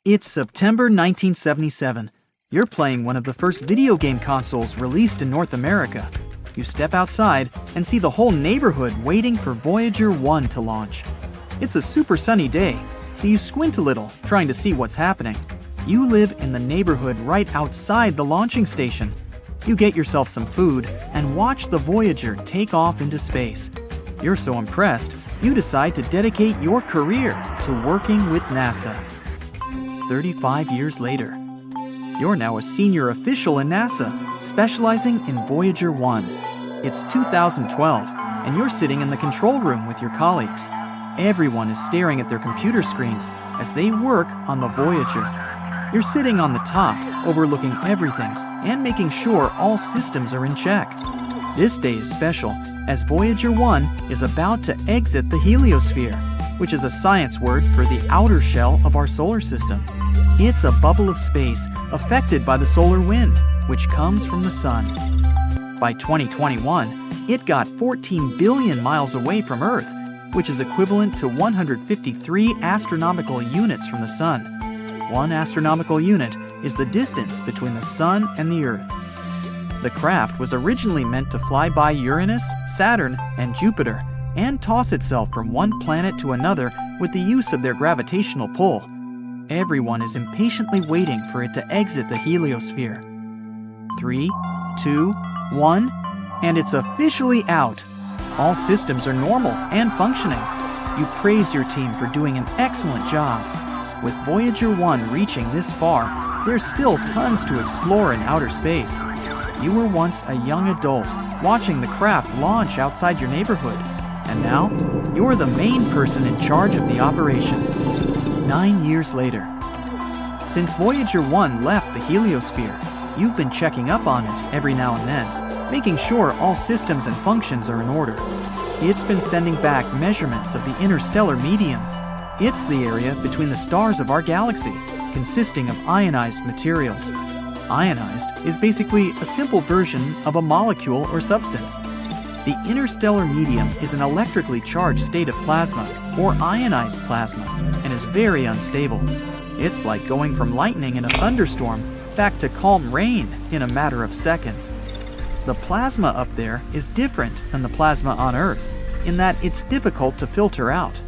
It's September 1977. You're playing one of the first video game consoles released in North America. You step outside and see the whole neighborhood waiting for Voyager 1 to launch. It's a super sunny day, so you squint a little, trying to see what's happening. You live in the neighborhood right outside the launching station. You get yourself some food and watch the Voyager take off into space. You're so impressed, you decide to dedicate your career to working with NASA. 35 years later, you're now a senior official in NASA, specializing in Voyager 1. It's 2012, and you're sitting in the control room with your colleagues. Everyone is staring at their computer screens as they work on the Voyager. You're sitting on the top, overlooking everything and making sure all systems are in check. This day is special, as Voyager 1 is about to exit the heliosphere, which is a science word for the outer shell of our solar system. It's a bubble of space affected by the solar wind, which comes from the sun. By 2021, it got 14 billion miles away from Earth, which is equivalent to 153 astronomical units from the sun. 1 astronomical unit is the distance between the sun and the Earth. The craft was originally meant to fly by Uranus, Saturn, and Jupiter, and toss itself from one planet to another with the use of their gravitational pull. Everyone is impatiently waiting for it to exit the heliosphere. 3, 2, 1, and it's officially out. All systems are normal and functioning. You praise your team for doing an excellent job. With Voyager 1 reaching this far, there's still tons to explore in outer space. You were once a young adult watching the craft launch outside your neighborhood, and now you're the main person in charge of the operation. 9 years later. Since Voyager 1 left the heliosphere, you've been checking up on it every now and then, making sure all systems and functions are in order. It's been sending back measurements of the interstellar medium. It's the area between the stars of our galaxy, consisting of ionized materials. Ionized is basically a simple version of a molecule or substance. The interstellar medium is an electrically charged state of plasma, or ionized plasma, and is very unstable. It's like going from lightning in a thunderstorm back to calm rain in a matter of seconds. The plasma up there is different than the plasma on Earth, in that it's difficult to filter out.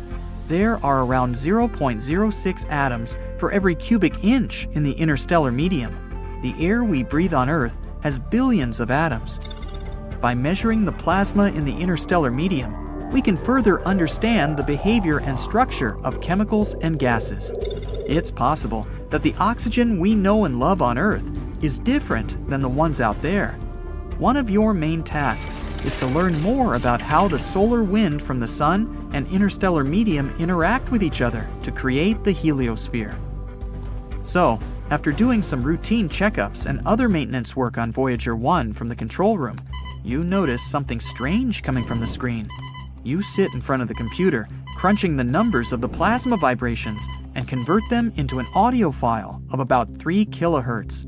There are around 0.06 atoms for every cubic inch in the interstellar medium. The air we breathe on Earth has billions of atoms. By measuring the plasma in the interstellar medium, we can further understand the behavior and structure of chemicals and gases. It's possible that the oxygen we know and love on Earth is different than the ones out there. One of your main tasks is to learn more about how the solar wind from the sun and interstellar medium interact with each other to create the heliosphere. So, after doing some routine checkups and other maintenance work on Voyager 1 from the control room, you notice something strange coming from the screen. You sit in front of the computer, crunching the numbers of the plasma vibrations and convert them into an audio file of about 3 kilohertz.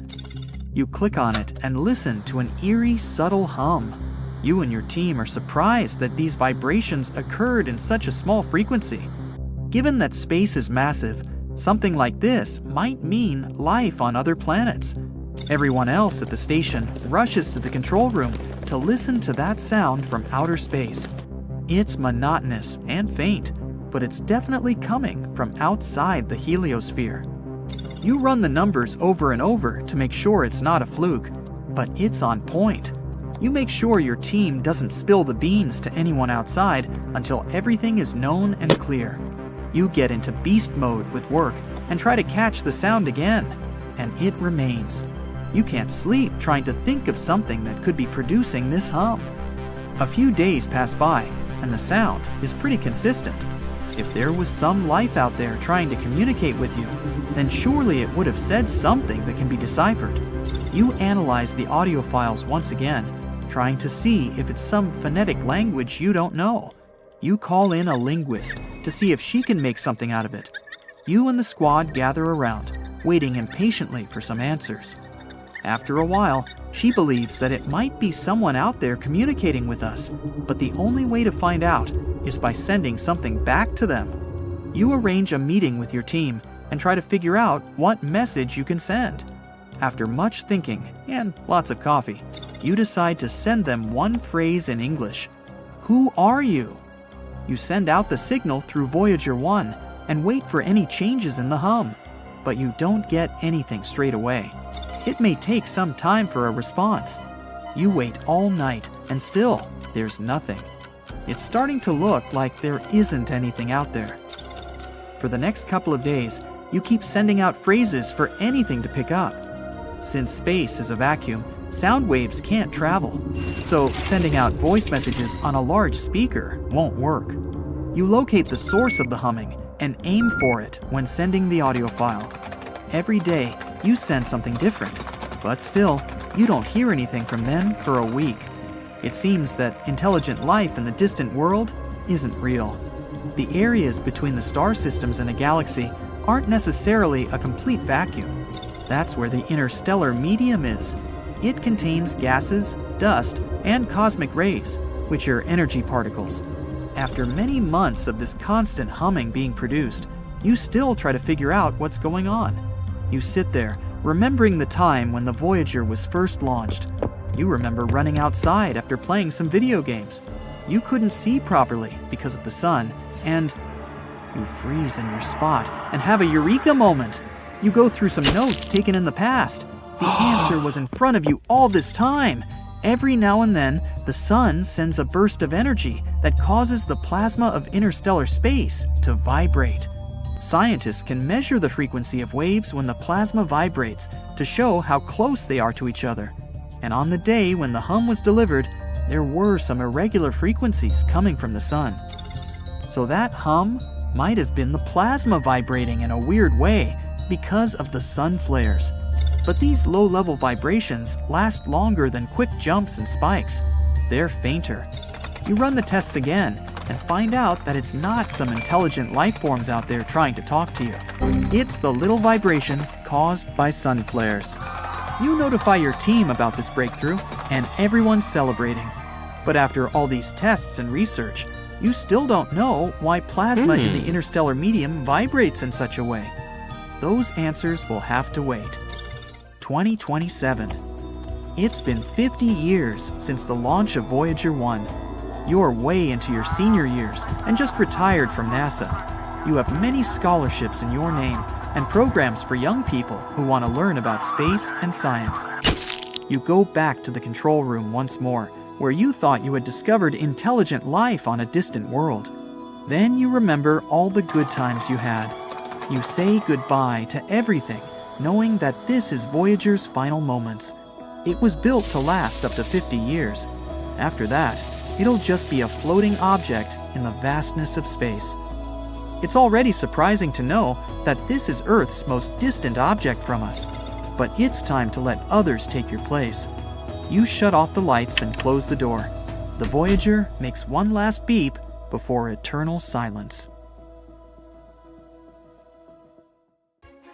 You click on it and listen to an eerie, subtle hum. You and your team are surprised that these vibrations occurred in such a small frequency. Given that space is massive, something like this might mean life on other planets. Everyone else at the station rushes to the control room to listen to that sound from outer space. It's monotonous and faint, but it's definitely coming from outside the heliosphere. You run the numbers over and over to make sure it's not a fluke, but it's on point. You make sure your team doesn't spill the beans to anyone outside until everything is known and clear. You get into beast mode with work and try to catch the sound again, and it remains. You can't sleep trying to think of something that could be producing this hum. A few days pass by, and the sound is pretty consistent. If there was some life out there trying to communicate with you, then surely it would have said something that can be deciphered. You analyze the audio files once again, trying to see if it's some phonetic language you don't know. You call in a linguist to see if she can make something out of it. You and the squad gather around, waiting impatiently for some answers. After a while, she believes that it might be someone out there communicating with us, but the only way to find out is by sending something back to them. You arrange a meeting with your team and try to figure out what message you can send. After much thinking and lots of coffee, you decide to send them one phrase in English. Who are you? You send out the signal through Voyager 1 and wait for any changes in the hum, but you don't get anything straight away. It may take some time for a response. You wait all night and still there's nothing. It's starting to look like there isn't anything out there. For the next couple of days, you keep sending out phrases for anything to pick up. Since space is a vacuum, sound waves can't travel, so sending out voice messages on a large speaker won't work. You locate the source of the humming and aim for it when sending the audio file. Every day, you send something different, but still, you don't hear anything from them for a week. It seems that intelligent life in the distant world isn't real. The areas between the star systems in a galaxy aren't necessarily a complete vacuum. That's where the interstellar medium is. It contains gases, dust, and cosmic rays, which are energy particles. After many months of this constant humming being produced, you still try to figure out what's going on. You sit there, remembering the time when the Voyager was first launched. You remember running outside after playing some video games. You couldn't see properly because of the sun, and you freeze in your spot and have a eureka moment. You go through some notes taken in the past. The answer was in front of you all this time. Every now and then, the sun sends a burst of energy that causes the plasma of interstellar space to vibrate. Scientists can measure the frequency of waves when the plasma vibrates to show how close they are to each other. And on the day when the hum was delivered, there were some irregular frequencies coming from the sun. So that hum might have been the plasma vibrating in a weird way because of the sun flares. But these low-level vibrations last longer than quick jumps and spikes. They're fainter. You run the tests again and find out that it's not some intelligent life forms out there trying to talk to you. It's the little vibrations caused by sun flares. You notify your team about this breakthrough, and everyone's celebrating. But after all these tests and research, you still don't know why plasma in the interstellar medium vibrates in such a way. Those answers will have to wait. 2027. It's been 50 years since the launch of Voyager 1. You're way into your senior years and just retired from NASA. You have many scholarships in your name and programs for young people who want to learn about space and science. You go back to the control room once more, where you thought you had discovered intelligent life on a distant world. Then you remember all the good times you had. You say goodbye to everything, knowing that this is Voyager's final moments. It was built to last up to 50 years. After that, it'll just be a floating object in the vastness of space. It's already surprising to know that this is Earth's most distant object from us, but it's time to let others take your place. You shut off the lights and close the door. The Voyager makes one last beep before eternal silence.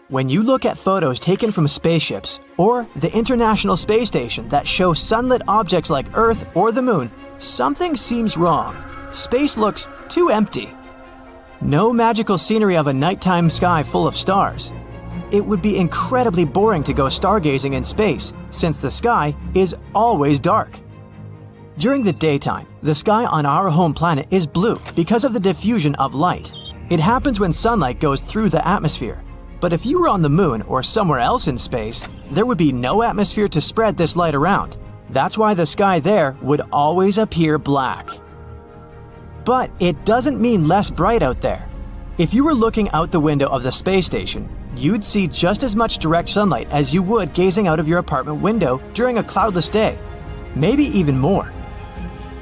When you look at photos taken from spaceships or the International Space Station that show sunlit objects like Earth or the Moon, something seems wrong. Space looks too empty. No magical scenery of a nighttime sky full of stars. It would be incredibly boring to go stargazing in space, since the sky is always dark. During the daytime, the sky on our home planet is blue because of the diffusion of light. It happens when sunlight goes through the atmosphere. But if you were on the Moon or somewhere else in space, there would be no atmosphere to spread this light around. That's why the sky there would always appear black. But it doesn't mean less bright out there. If you were looking out the window of the space station, you'd see just as much direct sunlight as you would gazing out of your apartment window during a cloudless day, maybe even more.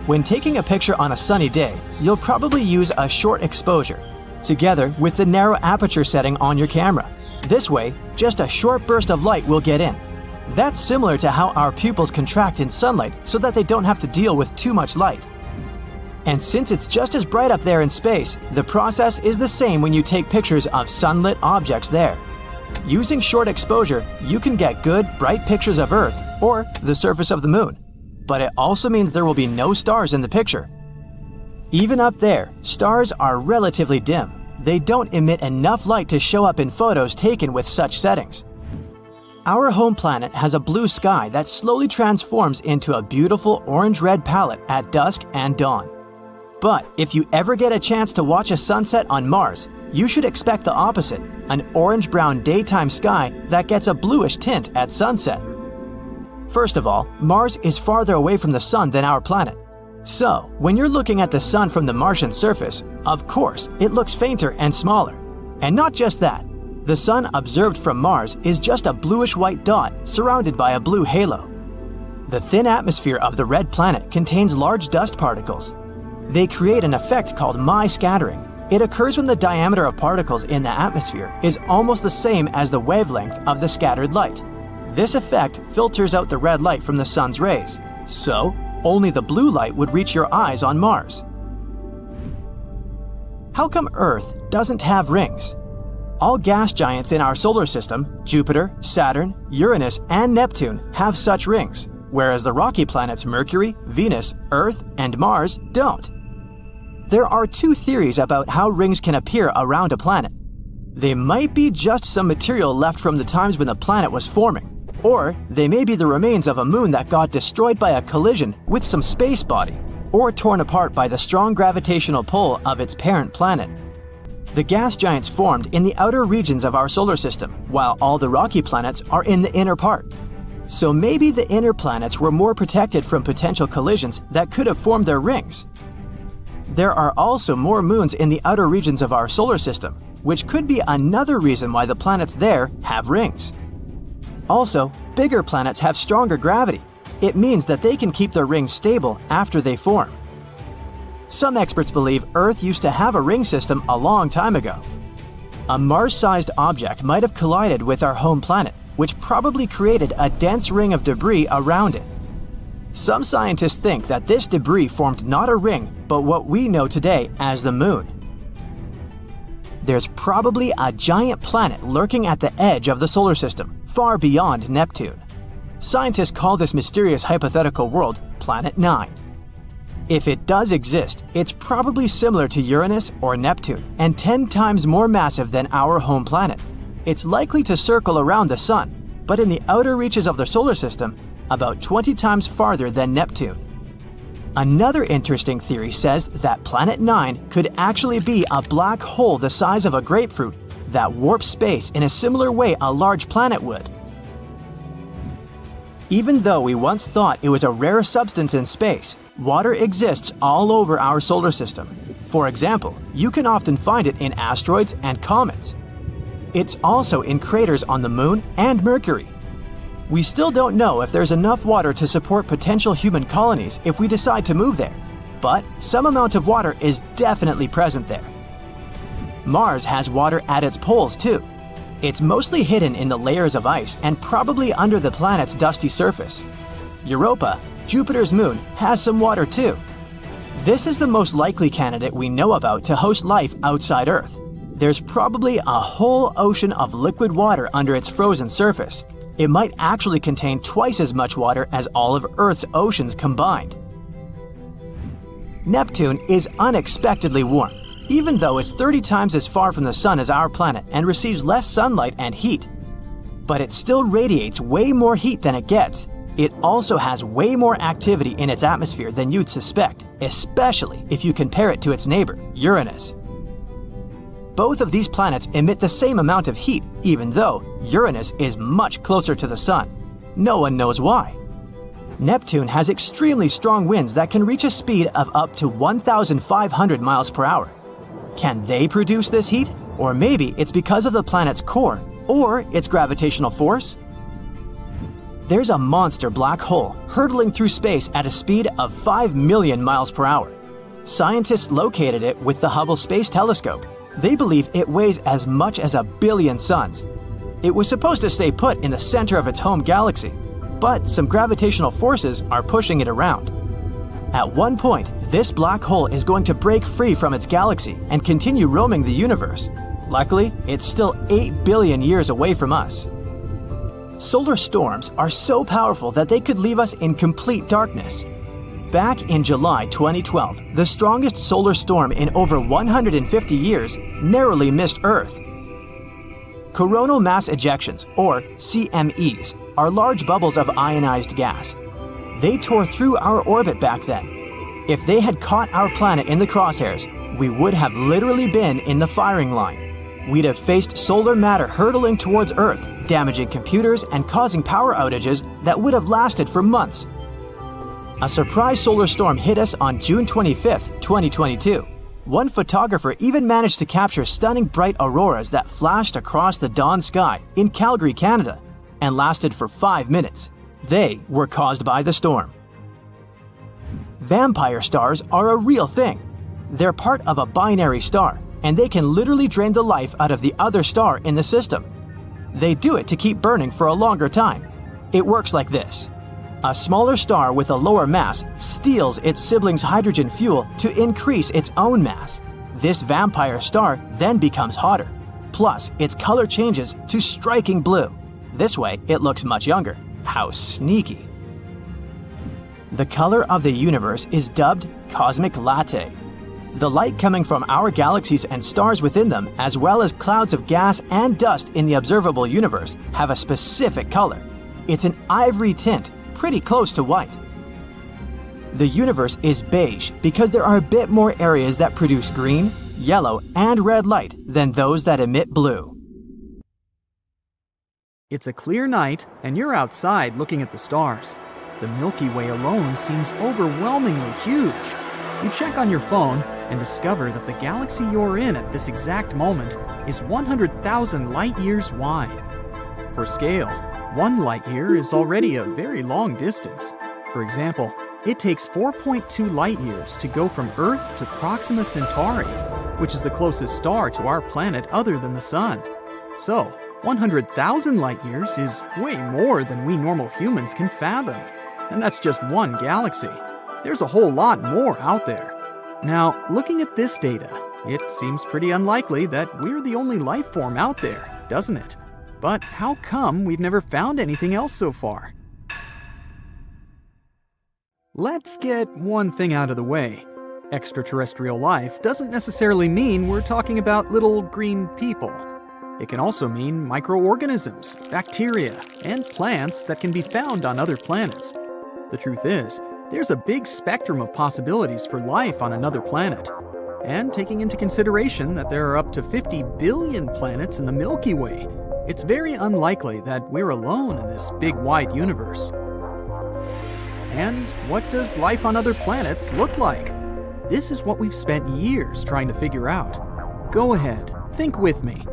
When taking a picture on a sunny day, you'll probably use a short exposure, together with the narrow aperture setting on your camera. This way, just a short burst of light will get in. That's similar to how our pupils contract in sunlight so that they don't have to deal with too much light. And since it's just as bright up there in space, the process is the same when you take pictures of sunlit objects there. Using short exposure, you can get good, bright pictures of Earth or the surface of the Moon. But it also means there will be no stars in the picture. Even up there, stars are relatively dim, they don't emit enough light to show up in photos taken with such settings. Our home planet has a blue sky that slowly transforms into a beautiful orange-red palette at dusk and dawn. But if you ever get a chance to watch a sunset on Mars, you should expect the opposite, an orange-brown daytime sky that gets a bluish tint at sunset. First of all, Mars is farther away from the Sun than our planet. So, when you're looking at the Sun from the Martian surface, of course, it looks fainter and smaller. And not just that, the Sun observed from Mars is just a bluish-white dot surrounded by a blue halo. The thin atmosphere of the red planet contains large dust particles. They create an effect called scattering. It occurs when the diameter of particles in the atmosphere is almost the same as the wavelength of the scattered light. This effect filters out the red light from the Sun's rays, so only the blue light would reach your eyes on Mars. How come Earth doesn't have rings? All gas giants in our solar system, Jupiter, Saturn, Uranus, and Neptune, have such rings, whereas the rocky planets Mercury, Venus, Earth, and Mars don't. There are two theories about how rings can appear around a planet. They might be just some material left from the times when the planet was forming, or they may be the remains of a moon that got destroyed by a collision with some space body, or torn apart by the strong gravitational pull of its parent planet. The gas giants formed in the outer regions of our solar system, while all the rocky planets are in the inner part. So maybe the inner planets were more protected from potential collisions that could have formed their rings. There are also more moons in the outer regions of our solar system, which could be another reason why the planets there have rings. Also, bigger planets have stronger gravity. It means that they can keep their rings stable after they form. Some experts believe Earth used to have a ring system a long time ago. A Mars-sized object might have collided with our home planet, which probably created a dense ring of debris around it. Some scientists think that this debris formed not a ring, but what we know today as the Moon. There's probably a giant planet lurking at the edge of the solar system, far beyond Neptune. Scientists call this mysterious hypothetical world Planet 9. If it does exist, it's probably similar to Uranus or Neptune and 10 times more massive than our home planet. It's likely to circle around the Sun, but in the outer reaches of the solar system, about 20 times farther than Neptune. Another interesting theory says that Planet 9 could actually be a black hole the size of a grapefruit that warps space in a similar way a large planet would. Even though we once thought it was a rare substance in space, water exists all over our solar system. For example, you can often find it in asteroids and comets. It's also in craters on the Moon and Mercury. We still don't know if there's enough water to support potential human colonies if we decide to move there, but some amount of water is definitely present there. Mars has water at its poles too. It's mostly hidden in the layers of ice and probably under the planet's dusty surface. Europa, Jupiter's moon, has some water too. This is the most likely candidate we know about to host life outside Earth. There's probably a whole ocean of liquid water under its frozen surface. It might actually contain twice as much water as all of Earth's oceans combined. Neptune is unexpectedly warm, even though it's 30 times as far from the Sun as our planet and receives less sunlight and heat. But it still radiates way more heat than it gets. It also has way more activity in its atmosphere than you'd suspect, especially if you compare it to its neighbor, Uranus. Both of these planets emit the same amount of heat, even though Uranus is much closer to the Sun. No one knows why. Neptune has extremely strong winds that can reach a speed of up to 1,500 miles per hour. Can they produce this heat? Or maybe it's because of the planet's core, or its gravitational force? There's a monster black hole hurtling through space at a speed of 5 million miles per hour. Scientists located it with the Hubble Space Telescope. They believe it weighs as much as 1 billion suns. It was supposed to stay put in the center of its home galaxy, but some gravitational forces are pushing it around. At one point, this black hole is going to break free from its galaxy and continue roaming the universe. Luckily, it's still 8 billion years away from us. Solar storms are so powerful that they could leave us in complete darkness. Back in July 2012, the strongest solar storm in over 150 years narrowly missed Earth. Coronal mass ejections, or CMEs, are large bubbles of ionized gas. They tore through our orbit back then. If they had caught our planet in the crosshairs, we would have literally been in the firing line. We'd have faced solar matter hurtling towards Earth, damaging computers and causing power outages that would have lasted for months. A surprise solar storm hit us on June 25, 2022. One photographer even managed to capture stunning bright auroras that flashed across the dawn sky in Calgary, Canada, and lasted for 5 minutes. They were caused by the storm. Vampire stars are a real thing. They're part of a binary star, and they can literally drain the life out of the other star in the system. They do it to keep burning for a longer time. It works like this. A smaller star with a lower mass steals its sibling's hydrogen fuel to increase its own mass. This vampire star then becomes hotter. Plus, its color changes to striking blue. This way, it looks much younger. How sneaky. The color of the universe is dubbed cosmic latte. The light coming from our galaxies and stars within them, as well as clouds of gas and dust in the observable universe, have a specific color. It's an ivory tint, pretty close to white. The universe is beige because there are a bit more areas that produce green, yellow, and red light than those that emit blue. It's a clear night, and you're outside looking at the stars. The Milky Way alone seems overwhelmingly huge. You check on your phone and discover that the galaxy you're in at this exact moment is 100,000 light-years wide. For scale, 1 light-year is already a very long distance. For example, it takes 4.2 light-years to go from Earth to Proxima Centauri, which is the closest star to our planet other than the Sun. So, 100,000 light-years is way more than we normal humans can fathom. And that's just one galaxy. There's a whole lot more out there. Now, looking at this data, it seems pretty unlikely that we're the only life form out there, doesn't it? But how come we've never found anything else so far? Let's get one thing out of the way. Extraterrestrial life doesn't necessarily mean we're talking about little green people. It can also mean microorganisms, bacteria, and plants that can be found on other planets. The truth is, there's a big spectrum of possibilities for life on another planet. And taking into consideration that there are up to 50 billion planets in the Milky Way, it's very unlikely that we're alone in this big wide universe. And what does life on other planets look like? This is what we've spent years trying to figure out. Go ahead, think with me.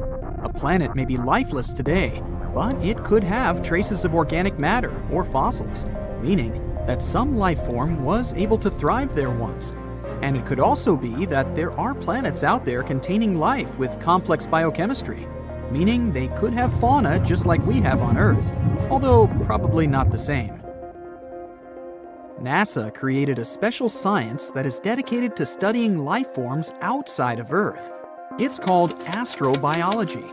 A planet may be lifeless today, but it could have traces of organic matter or fossils, meaning that some life form was able to thrive there once. And it could also be that there are planets out there containing life with complex biochemistry, meaning they could have fauna just like we have on Earth, although probably not the same. NASA created a special science that is dedicated to studying life forms outside of Earth. It's called astrobiology.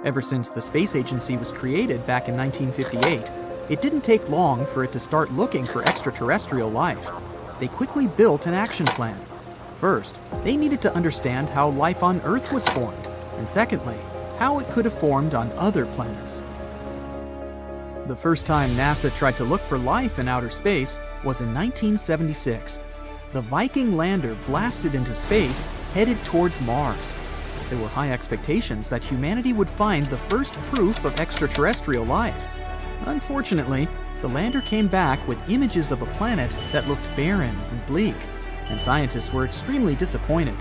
Ever since the space agency was created back in 1958, it didn't take long for it to start looking for extraterrestrial life. They quickly built an action plan. First, they needed to understand how life on Earth was formed, and secondly, how it could have formed on other planets. The first time NASA tried to look for life in outer space was in 1976. The Viking lander blasted into space, headed towards Mars. There were high expectations that humanity would find the first proof of extraterrestrial life. Unfortunately, the lander came back with images of a planet that looked barren and bleak, and scientists were extremely disappointed.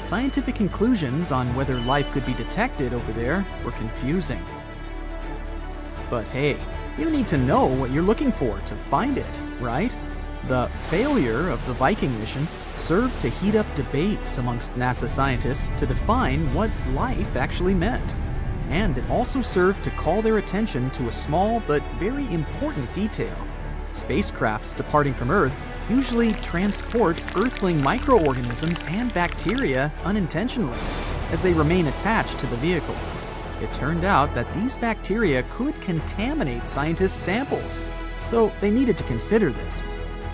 Scientific conclusions on whether life could be detected over there were confusing. But hey, you need to know what you're looking for to find it, right? The failure of the Viking mission served to heat up debates amongst NASA scientists to define what life actually meant. And it also served to call their attention to a small but very important detail. Spacecrafts departing from Earth usually transport Earthling microorganisms and bacteria unintentionally, as they remain attached to the vehicle. It turned out that these bacteria could contaminate scientists' samples, so they needed to consider this.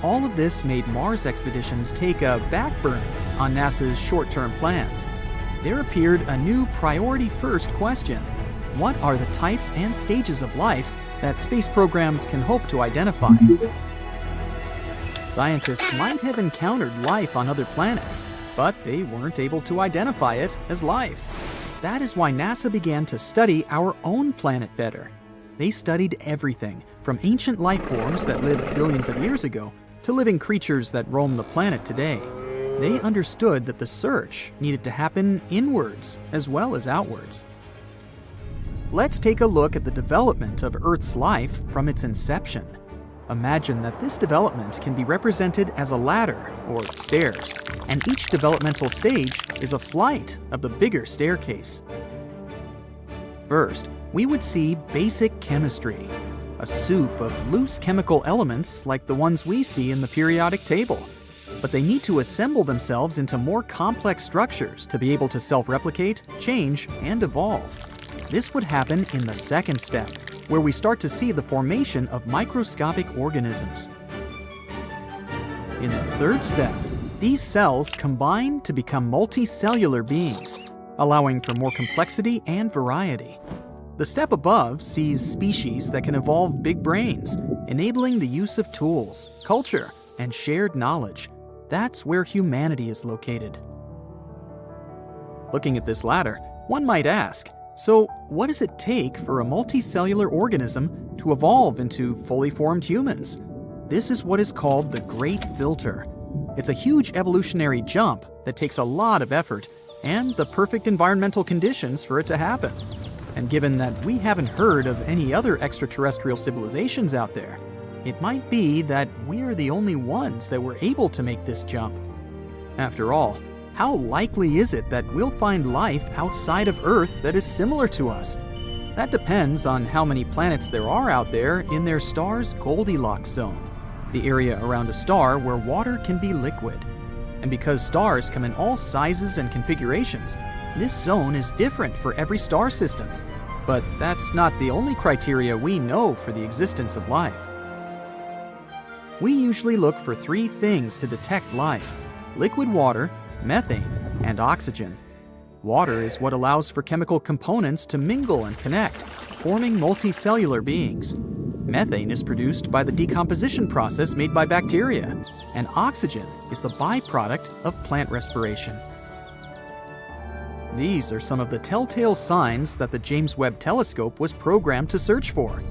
All of this made Mars expeditions take a back burner on NASA's short-term plans. There appeared a new priority-first question. What are the types and stages of life that space programs can hope to identify? Scientists might have encountered life on other planets, but they weren't able to identify it as life. That is why NASA began to study our own planet better. They studied everything, from ancient life forms that lived billions of years ago to living creatures that roam the planet today. They understood that the search needed to happen inwards as well as outwards. Let's take a look at the development of Earth's life from its inception. Imagine that this development can be represented as a ladder, or stairs, and each developmental stage is a flight of the bigger staircase. First, we would see basic chemistry, a soup of loose chemical elements like the ones we see in the periodic table. But they need to assemble themselves into more complex structures to be able to self-replicate, change, and evolve. This would happen in the second step, where we start to see the formation of microscopic organisms. In the third step, these cells combine to become multicellular beings, allowing for more complexity and variety. The step above sees species that can evolve big brains, enabling the use of tools, culture, and shared knowledge. That's where humanity is located. Looking at this ladder, one might ask, so what does it take for a multicellular organism to evolve into fully formed humans? This is what is called the Great Filter. It's a huge evolutionary jump that takes a lot of effort and the perfect environmental conditions for it to happen. And given that we haven't heard of any other extraterrestrial civilizations out there, it might be that we're the only ones that were able to make this jump. After all, how likely is it that we'll find life outside of Earth that is similar to us? That depends on how many planets there are out there in their star's Goldilocks zone, the area around a star where water can be liquid. And because stars come in all sizes and configurations, this zone is different for every star system. But that's not the only criteria we know for the existence of life. We usually look for three things to detect life: liquid water, methane, and oxygen. Water is what allows for chemical components to mingle and connect, forming multicellular beings. Methane is produced by the decomposition process made by bacteria, and oxygen is the byproduct of plant respiration. These are some of the telltale signs that the James Webb Telescope was programmed to search for.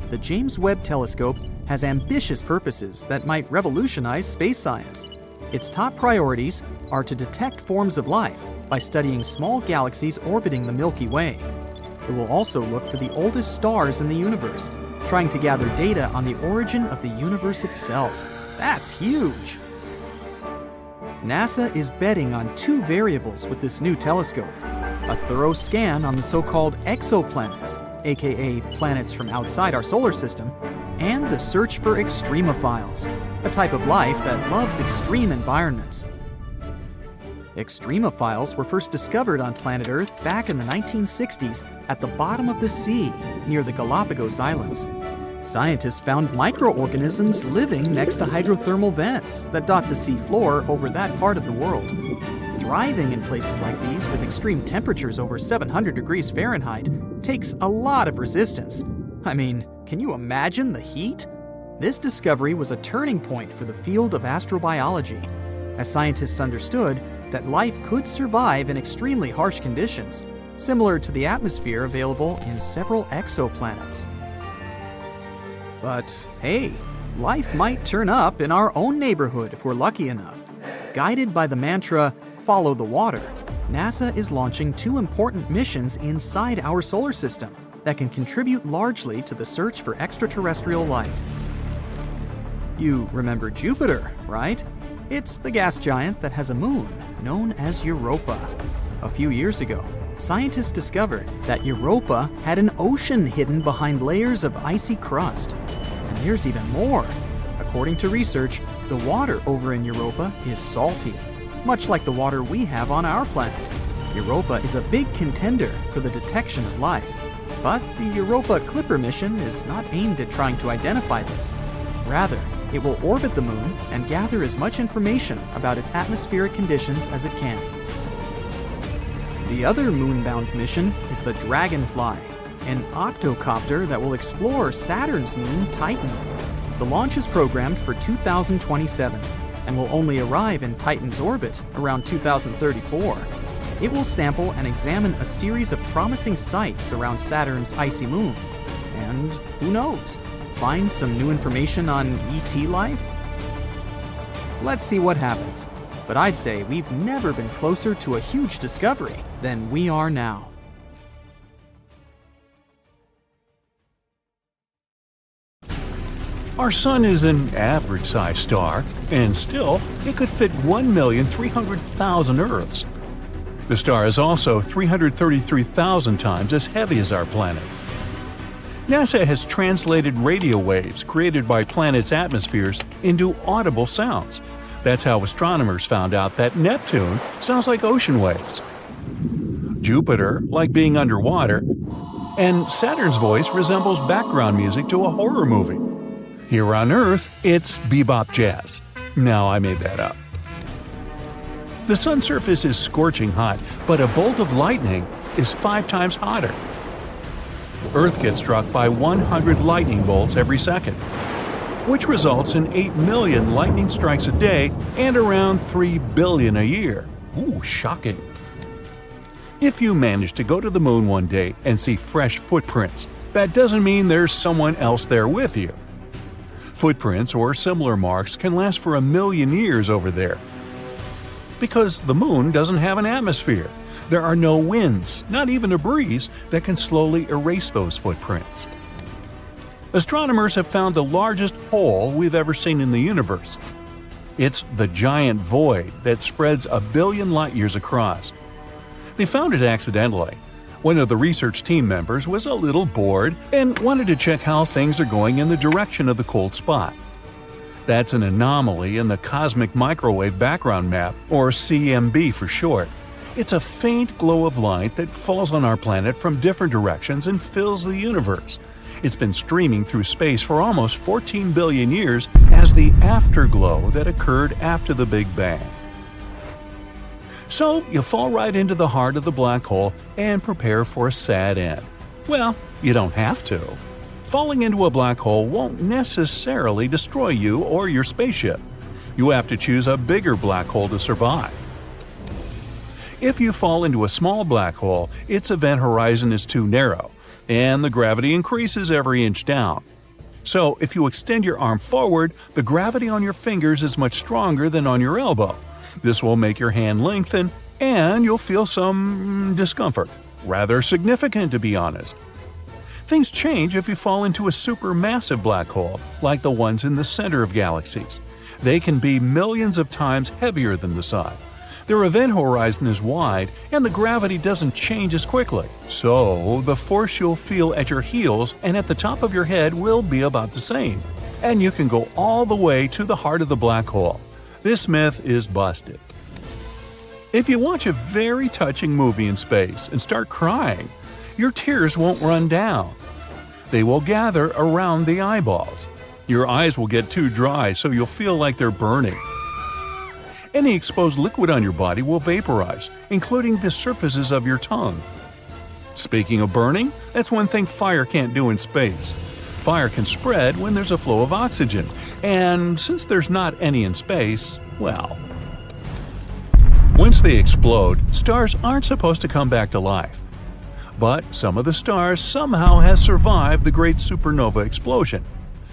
The James Webb Telescope has ambitious purposes that might revolutionize space science. Its top priorities are to detect forms of life by studying small galaxies orbiting the Milky Way. It will also look for the oldest stars in the universe, trying to gather data on the origin of the universe itself. That's huge! NASA is betting on two variables with this new telescope: a thorough scan on the so-called exoplanets, aka planets from outside our solar system, and the search for extremophiles, a type of life that loves extreme environments. Extremophiles were first discovered on planet Earth back in the 1960s at the bottom of the sea near the Galapagos Islands. Scientists found microorganisms living next to hydrothermal vents that dot the sea floor over that part of the world. Thriving in places like these with extreme temperatures over 700 degrees Fahrenheit takes a lot of resistance. I mean, can you imagine the heat? This discovery was a turning point for the field of astrobiology, as scientists understood that life could survive in extremely harsh conditions, similar to the atmosphere available in several exoplanets. But hey, life might turn up in our own neighborhood if we're lucky enough. Guided by the mantra, "Follow the water," NASA is launching two important missions inside our solar system that can contribute largely to the search for extraterrestrial life. You remember Jupiter, right? It's the gas giant that has a moon known as Europa. A few years ago, scientists discovered that Europa had an ocean hidden behind layers of icy crust. And there's even more. According to research, the water over in Europa is salty, much like the water we have on our planet. Europa is a big contender for the detection of life. But the Europa Clipper mission is not aimed at trying to identify this. Rather, It will orbit the moon and gather as much information about its atmospheric conditions as it can. The other moon-bound mission is the Dragonfly, an octocopter that will explore Saturn's moon, Titan. The launch is programmed for 2027 and will only arrive in Titan's orbit around 2034. It will sample and examine a series of promising sites around Saturn's icy moon. And who knows, find some new information on ET life? Let's see what happens. But I'd say we've never been closer to a huge discovery than we are now. Our Sun is an average-sized star, and still, it could fit 1,300,000 Earths. The star is also 333,000 times as heavy as our planet. NASA has translated radio waves created by planets' atmospheres into audible sounds. That's how astronomers found out that Neptune sounds like ocean waves, Jupiter like being underwater, and Saturn's voice resembles background music to a horror movie. Here on Earth, it's bebop jazz. No, I made that up. The sun's surface is scorching hot, but a bolt of lightning is 5 times hotter. Earth gets struck by 100 lightning bolts every second, which results in 8 million lightning strikes a day and around 3 billion a year. Ooh, shocking. If you manage to go to the moon one day and see fresh footprints, that doesn't mean there's someone else there with you. Footprints or similar marks can last for 1 million years over there. Because the moon doesn't have an atmosphere, there are no winds, not even a breeze, that can slowly erase those footprints. Astronomers have found the largest hole we've ever seen in the universe. It's the giant void that spreads 1 billion light-years across. They found it accidentally. One of the research team members was a little bored and wanted to check how things are going in the direction of the cold spot. That's an anomaly in the Cosmic Microwave Background Map, or CMB for short. It's a faint glow of light that falls on our planet from different directions and fills the universe. It's been streaming through space for almost 14 billion years as the afterglow that occurred after the Big Bang. So you fall right into the heart of the black hole and prepare for a sad end. Well, you don't have to. Falling into a black hole won't necessarily destroy you or your spaceship. You have to choose a bigger black hole to survive. If you fall into a small black hole, its event horizon is too narrow, and the gravity increases every inch down. So if you extend your arm forward, the gravity on your fingers is much stronger than on your elbow. This will make your hand lengthen, and you'll feel some discomfort. Rather significant, to be honest. Things change if you fall into a supermassive black hole, like the ones in the center of galaxies. They can be millions of times heavier than the Sun. Their event horizon is wide, and the gravity doesn't change as quickly. So, the force you'll feel at your heels and at the top of your head will be about the same. And you can go all the way to the heart of the black hole. This myth is busted. If you watch a very touching movie in space and start crying, your tears won't run down. They will gather around the eyeballs. Your eyes will get too dry, so you'll feel like they're burning. Any exposed liquid on your body will vaporize, including the surfaces of your tongue. Speaking of burning, that's one thing fire can't do in space. Fire can spread when there's a flow of oxygen, and since there's not any in space, well. Once they explode, stars aren't supposed to come back to life. But some of the stars somehow have survived the great supernova explosion.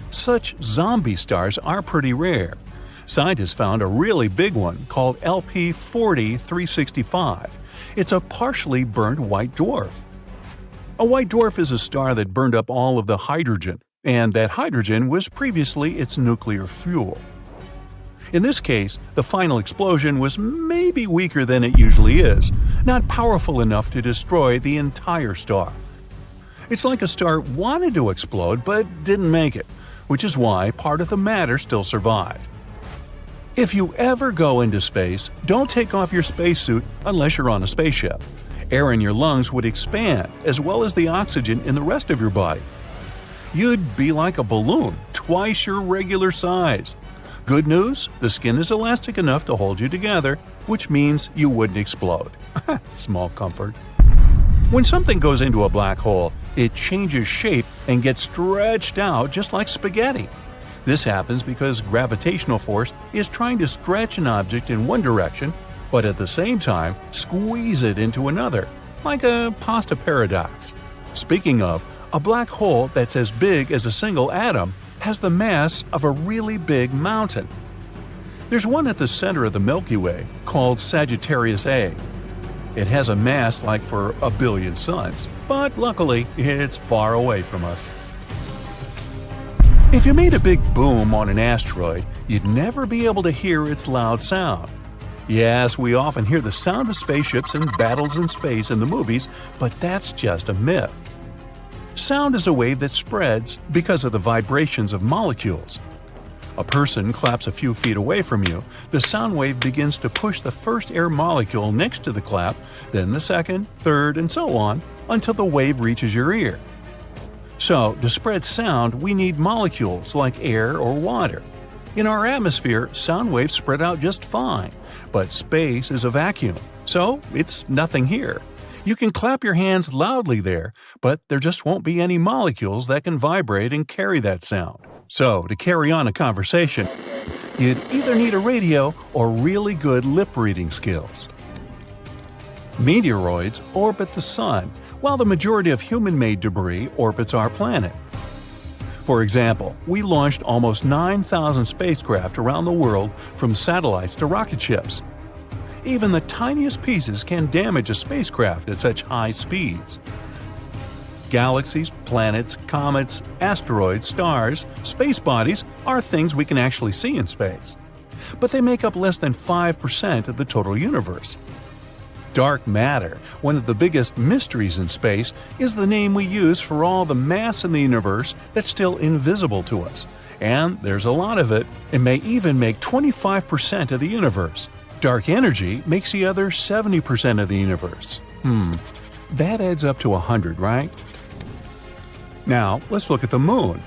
Such zombie stars are pretty rare. Scientists found a really big one called LP 40-365. It's a partially burnt white dwarf. A white dwarf is a star that burned up all of the hydrogen, and that hydrogen was previously its nuclear fuel. In this case, the final explosion was maybe weaker than it usually is, not powerful enough to destroy the entire star. It's like a star wanted to explode but didn't make it, which is why part of the matter still survived. If you ever go into space, don't take off your spacesuit unless you're on a spaceship. Air in your lungs would expand, as well as the oxygen in the rest of your body. You'd be like a balloon, twice your regular size. Good news, the skin is elastic enough to hold you together, which means you wouldn't explode. Small comfort. When something goes into a black hole, it changes shape and gets stretched out just like spaghetti. This happens because gravitational force is trying to stretch an object in one direction, but at the same time squeeze it into another, like a pasta paradox. Speaking of, a black hole that's as big as a single atom has the mass of a really big mountain. There's one at the center of the Milky Way called Sagittarius A. It has a mass like for a billion suns, but luckily it's far away from us. If you made a big boom on an asteroid, you'd never be able to hear its loud sound. Yes, we often hear the sound of spaceships and battles in space in the movies, but that's just a myth. Sound is a wave that spreads because of the vibrations of molecules. A person claps a few feet away from you, the sound wave begins to push the first air molecule next to the clap, then the second, third, and so on, until the wave reaches your ear. So, to spread sound, we need molecules like air or water. In our atmosphere, sound waves spread out just fine, but space is a vacuum, so it's nothing here. You can clap your hands loudly there, but there just won't be any molecules that can vibrate and carry that sound. So, to carry on a conversation, you'd either need a radio or really good lip-reading skills. Meteoroids orbit the Sun, while the majority of human-made debris orbits our planet. For example, we launched almost 9,000 spacecraft around the world from satellites to rocket ships. Even the tiniest pieces can damage a spacecraft at such high speeds. Galaxies, planets, comets, asteroids, stars, space bodies are things we can actually see in space. But they make up less than 5% of the total universe. Dark matter, one of the biggest mysteries in space, is the name we use for all the mass in the universe that's still invisible to us. And there's a lot of it. It may even make 25% of the universe. Dark energy makes the other 70% of the universe. That adds up to 100, right? Now, let's look at the moon.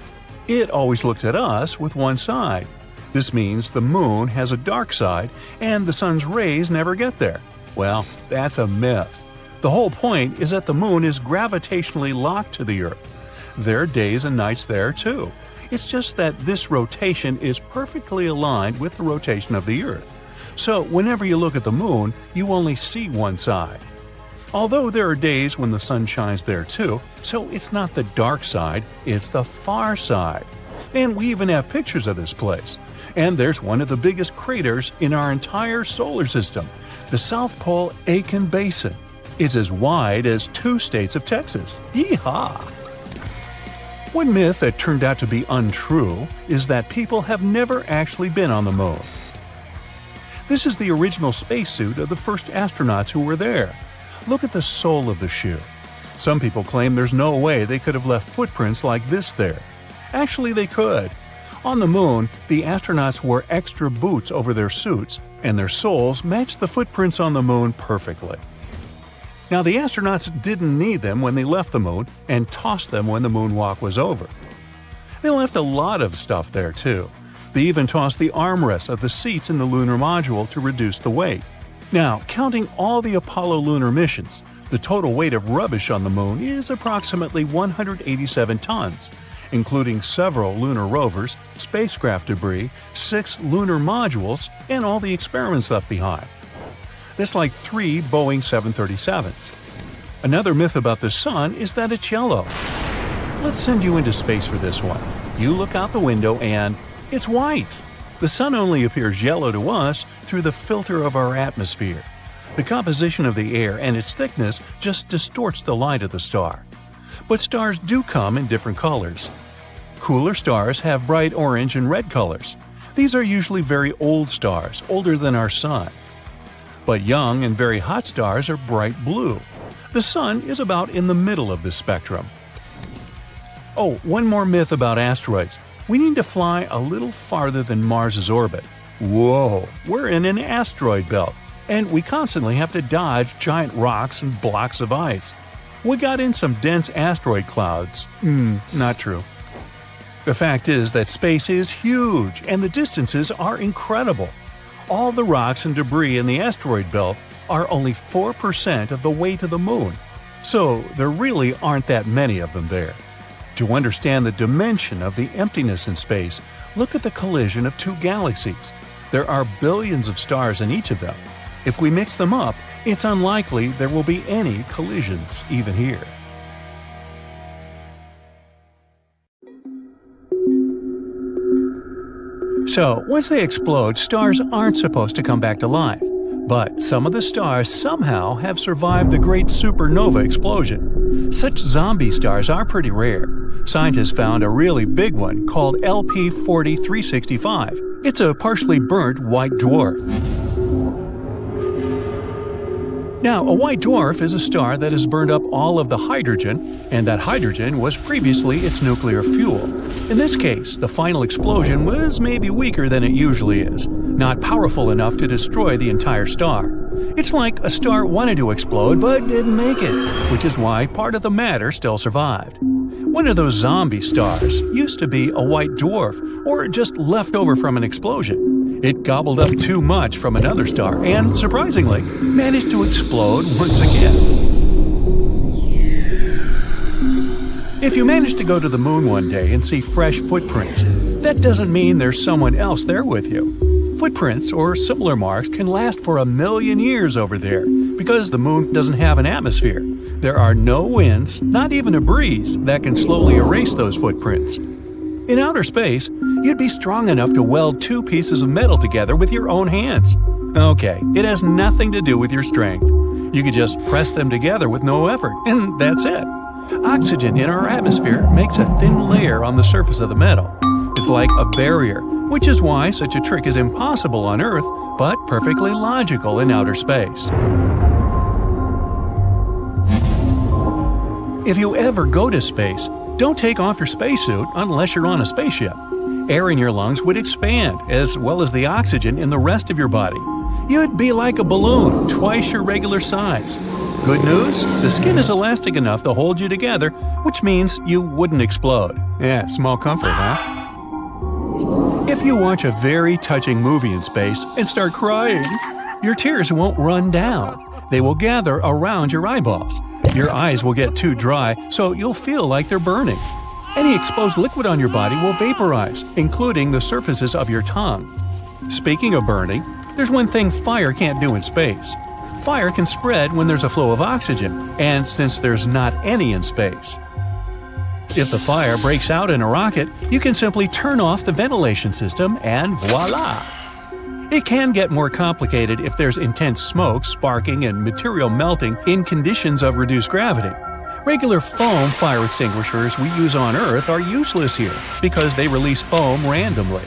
It always looks at us with one side. This means the moon has a dark side and the sun's rays never get there. Well, that's a myth. The whole point is that the moon is gravitationally locked to the Earth. There are days and nights there too. It's just that this rotation is perfectly aligned with the rotation of the Earth. So whenever you look at the moon, you only see one side. Although there are days when the sun shines there too, so it's not the dark side, it's the far side. And we even have pictures of this place. And there's one of the biggest craters in our entire solar system, the South Pole Aitken Basin. It's as wide as 2 states of Texas. Yeehaw! One myth that turned out to be untrue is that people have never actually been on the moon. This is the original spacesuit of the first astronauts who were there. Look at the sole of the shoe. Some people claim there's no way they could have left footprints like this there. Actually, they could. On the moon, the astronauts wore extra boots over their suits, and their soles matched the footprints on the moon perfectly. Now, the astronauts didn't need them when they left the moon and tossed them when the moonwalk was over. They left a lot of stuff there, too. They even tossed the armrests of the seats in the lunar module to reduce the weight. Now, counting all the Apollo lunar missions, the total weight of rubbish on the moon is approximately 187 tons, including several lunar rovers, spacecraft debris, 6 lunar modules, and all the experiments left behind. That's like 3 Boeing 737s. Another myth about the sun is that it's yellow. Let's send you into space for this one. You look out the window and it's white. The sun only appears yellow to us through the filter of our atmosphere. The composition of the air and its thickness just distorts the light of the star. But stars do come in different colors. Cooler stars have bright orange and red colors. These are usually very old stars, older than our sun. But young and very hot stars are bright blue. The sun is about in the middle of this spectrum. Oh, one more myth about asteroids. We need to fly a little farther than Mars's orbit. Whoa, we're in an asteroid belt, and we constantly have to dodge giant rocks and blocks of ice. We got in some dense asteroid clouds. Not true. The fact is that space is huge and the distances are incredible. All the rocks and debris in the asteroid belt are only 4% of the weight of the Moon, so there really aren't that many of them there. To understand the dimension of the emptiness in space, look at the collision of two galaxies. There are billions of stars in each of them. If we mix them up, it's unlikely there will be any collisions even here. So, once they explode, stars aren't supposed to come back to life. But some of the stars somehow have survived the great supernova explosion. Such zombie stars are pretty rare. Scientists found a really big one called LP 4365. It's a partially burnt white dwarf. Now, a white dwarf is a star that has burned up all of the hydrogen, and that hydrogen was previously its nuclear fuel. In this case, the final explosion was maybe weaker than it usually is, not powerful enough to destroy the entire star. It's like a star wanted to explode but didn't make it, which is why part of the matter still survived. One of those zombie stars used to be a white dwarf, or just left over from an explosion. It gobbled up too much from another star and, surprisingly, managed to explode once again. If you manage to go to the Moon one day and see fresh footprints, that doesn't mean there's someone else there with you. Footprints or similar marks can last for 1,000,000 years over there because the Moon doesn't have an atmosphere. There are no winds, not even a breeze, that can slowly erase those footprints. In outer space, you'd be strong enough to weld two pieces of metal together with your own hands. Okay, it has nothing to do with your strength. You could just press them together with no effort, and that's it. Oxygen in our atmosphere makes a thin layer on the surface of the metal. It's like a barrier, which is why such a trick is impossible on Earth, but perfectly logical in outer space. If you ever go to space, don't take off your spacesuit unless you're on a spaceship. Air in your lungs would expand, as well as the oxygen in the rest of your body. You'd be like a balloon, twice your regular size. Good news? The skin is elastic enough to hold you together, which means you wouldn't explode. Yeah, small comfort, huh? If you watch a very touching movie in space and start crying, your tears won't run down. They will gather around your eyeballs. Your eyes will get too dry, so you'll feel like they're burning. Any exposed liquid on your body will vaporize, including the surfaces of your tongue. Speaking of burning, there's one thing fire can't do in space. Fire can spread when there's a flow of oxygen, and since there's not any in space. If the fire breaks out in a rocket, you can simply turn off the ventilation system and voila! It can get more complicated if there's intense smoke, sparking, and material melting in conditions of reduced gravity. Regular foam fire extinguishers we use on Earth are useless here because they release foam randomly.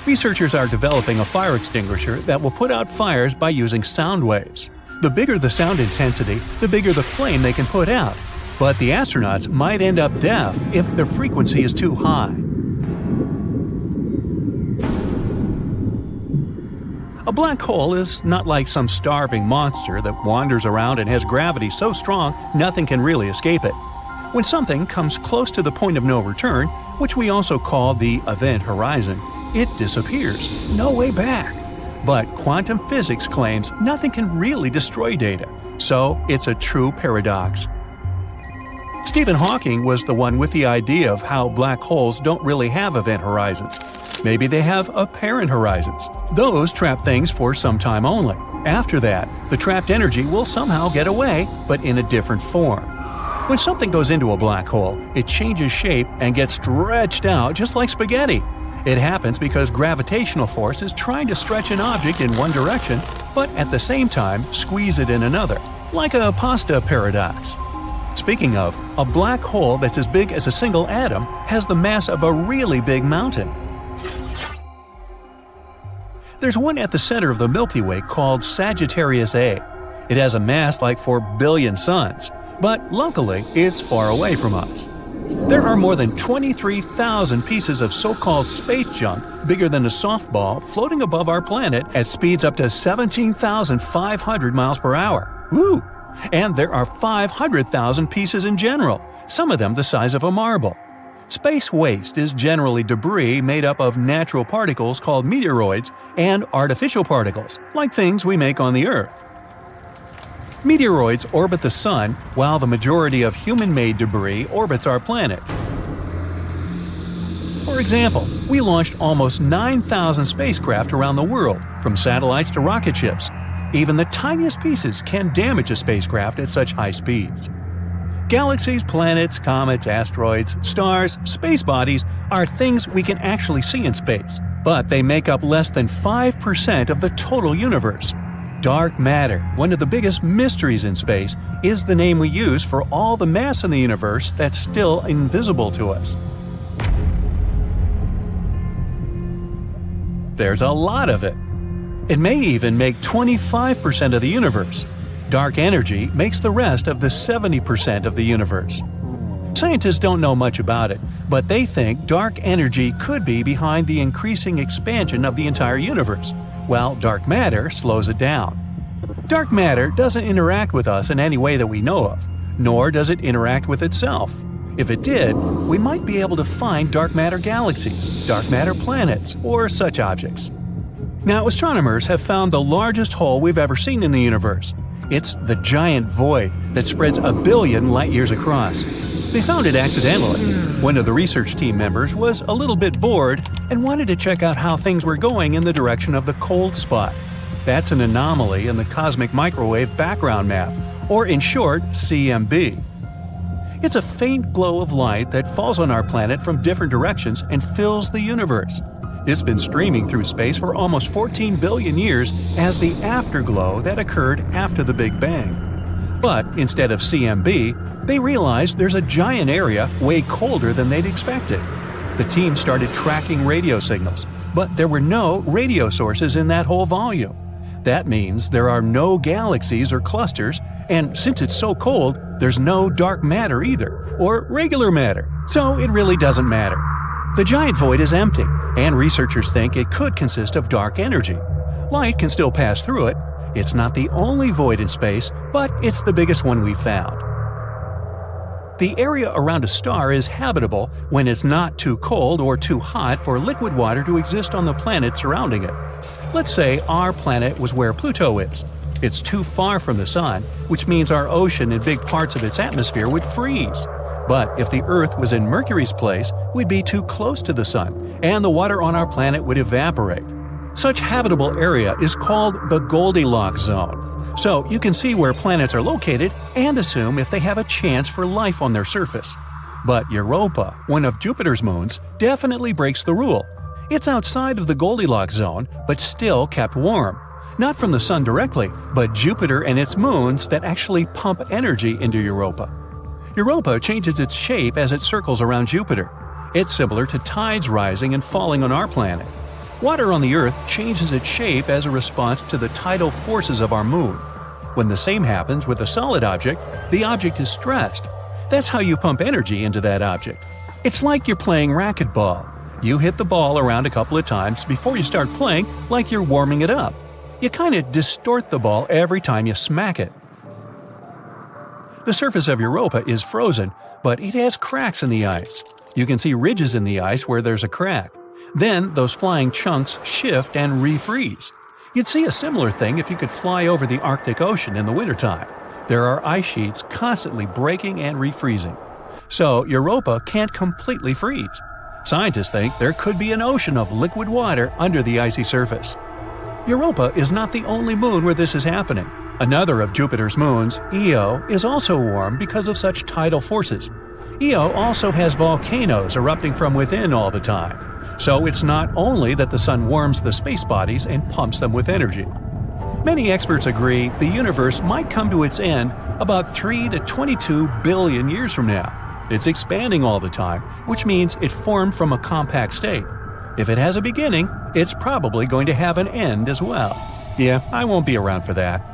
Researchers are developing a fire extinguisher that will put out fires by using sound waves. The bigger the sound intensity, the bigger the flame they can put out. But the astronauts might end up deaf if the frequency is too high. A black hole is not like some starving monster that wanders around and has gravity so strong nothing can really escape it. When something comes close to the point of no return, which we also call the event horizon, it disappears. No way back. But quantum physics claims nothing can really destroy data, so it's a true paradox. Stephen Hawking was the one with the idea of how black holes don't really have event horizons. Maybe they have apparent horizons. Those trap things for some time only. After that, the trapped energy will somehow get away, but in a different form. When something goes into a black hole, it changes shape and gets stretched out just like spaghetti. It happens because gravitational force is trying to stretch an object in one direction, but at the same time squeeze it in another, like a pasta paradox. Speaking of, a black hole that's as big as a single atom has the mass of a really big mountain. There's one at the center of the Milky Way called Sagittarius A. It has a mass like 4 billion suns, but locally it's far away from us. There are more than 23,000 pieces of so-called space junk bigger than a softball floating above our planet at speeds up to 17,500 miles per hour. Woo! And there are 500,000 pieces in general, some of them the size of a marble. Space waste is generally debris made up of natural particles called meteoroids and artificial particles, like things we make on the Earth. Meteoroids orbit the Sun, while the majority of human-made debris orbits our planet. For example, we launched almost 9,000 spacecraft around the world, from satellites to rocket ships. Even the tiniest pieces can damage a spacecraft at such high speeds. Galaxies, planets, comets, asteroids, stars, space bodies are things we can actually see in space, but they make up less than 5% of the total universe. Dark matter, one of the biggest mysteries in space, is the name we use for all the mass in the universe that's still invisible to us. There's a lot of it. It may even make 25% of the universe. Dark energy makes the rest of the 70% of the universe. Scientists don't know much about it, but they think dark energy could be behind the increasing expansion of the entire universe, while dark matter slows it down. Dark matter doesn't interact with us in any way that we know of, nor does it interact with itself. If it did, we might be able to find dark matter galaxies, dark matter planets, or such objects. Now, astronomers have found the largest hole we've ever seen in the universe. It's the giant void that spreads 1 billion light-years across. They found it accidentally. One of the research team members was a little bit bored and wanted to check out how things were going in the direction of the cold spot. That's an anomaly in the cosmic microwave background map, or in short, CMB. It's a faint glow of light that falls on our planet from different directions and fills the universe. It's been streaming through space for almost 14 billion years as the afterglow that occurred after the Big Bang. But instead of CMB, they realized there's a giant area way colder than they'd expected. The team started tracking radio signals, but there were no radio sources in that whole volume. That means there are no galaxies or clusters, and since it's so cold, there's no dark matter either, or regular matter, so it really doesn't matter. The giant void is empty, and researchers think it could consist of dark energy. Light can still pass through it. It's not the only void in space, but it's the biggest one we've found. The area around a star is habitable when it's not too cold or too hot for liquid water to exist on the planet surrounding it. Let's say our planet was where Pluto is. It's too far from the Sun, which means our ocean and big parts of its atmosphere would freeze. But if the Earth was in Mercury's place, we'd be too close to the Sun, and the water on our planet would evaporate. Such habitable area is called the Goldilocks zone. So you can see where planets are located and assume if they have a chance for life on their surface. But Europa, one of Jupiter's moons, definitely breaks the rule. It's outside of the Goldilocks zone, but still kept warm. Not from the Sun directly, but Jupiter and its moons that actually pump energy into Europa. Europa changes its shape as it circles around Jupiter. It's similar to tides rising and falling on our planet. Water on the Earth changes its shape as a response to the tidal forces of our moon. When the same happens with a solid object, the object is stressed. That's how you pump energy into that object. It's like you're playing racquetball. You hit the ball around a couple of times before you start playing, like you're warming it up. You kind of distort the ball every time you smack it. The surface of Europa is frozen, but it has cracks in the ice. You can see ridges in the ice where there's a crack. Then those flying chunks shift and refreeze. You'd see a similar thing if you could fly over the Arctic Ocean in the wintertime. There are ice sheets constantly breaking and refreezing. So Europa can't completely freeze. Scientists think there could be an ocean of liquid water under the icy surface. Europa is not the only moon where this is happening. Another of Jupiter's moons, Io, is also warm because of such tidal forces. Io also has volcanoes erupting from within all the time. So it's not only that the Sun warms the space bodies and pumps them with energy. Many experts agree the universe might come to its end about 3 to 22 billion years from now. It's expanding all the time, which means it formed from a compact state. If it has a beginning, it's probably going to have an end as well. Yeah, I won't be around for that.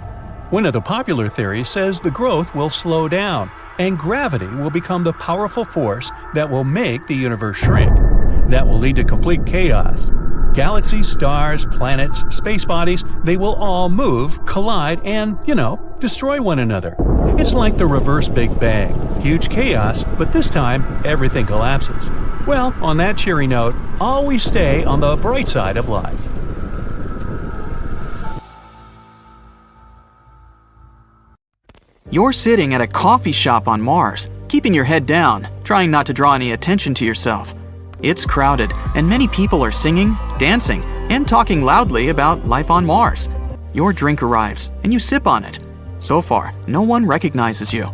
One of the popular theories says the growth will slow down, and gravity will become the powerful force that will make the universe shrink. That will lead to complete chaos. Galaxies, stars, planets, space bodies, they will all move, collide, and, destroy one another. It's like the reverse Big Bang. Huge chaos, but this time, everything collapses. Well, on that cheery note, always stay on the bright side of life. You're sitting at a coffee shop on Mars, keeping your head down, trying not to draw any attention to yourself. It's crowded, and many people are singing, dancing, and talking loudly about life on Mars. Your drink arrives, and you sip on it. So far, no one recognizes you.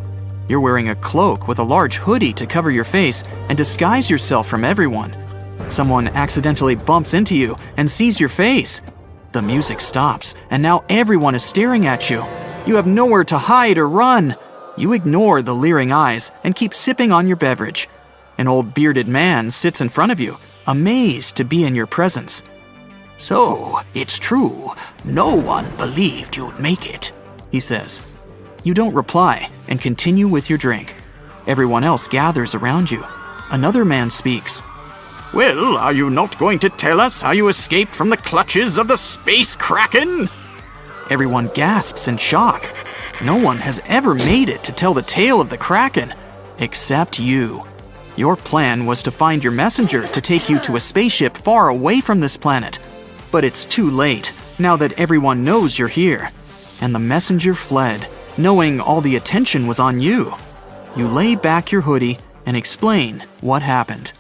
You're wearing a cloak with a large hoodie to cover your face and disguise yourself from everyone. Someone accidentally bumps into you and sees your face. The music stops, and now everyone is staring at you. You have nowhere to hide or run. You ignore the leering eyes and keep sipping on your beverage. An old bearded man sits in front of you, amazed to be in your presence. "So, it's true. No one believed you'd make it," he says. You don't reply and continue with your drink. Everyone else gathers around you. Another man speaks. "Well, are you not going to tell us how you escaped from the clutches of the space kraken?" Everyone gasps in shock. No one has ever made it to tell the tale of the Kraken, except you. Your plan was to find your messenger to take you to a spaceship far away from this planet. But it's too late, now that everyone knows you're here. And the messenger fled, knowing all the attention was on you. You lay back your hoodie and explain what happened.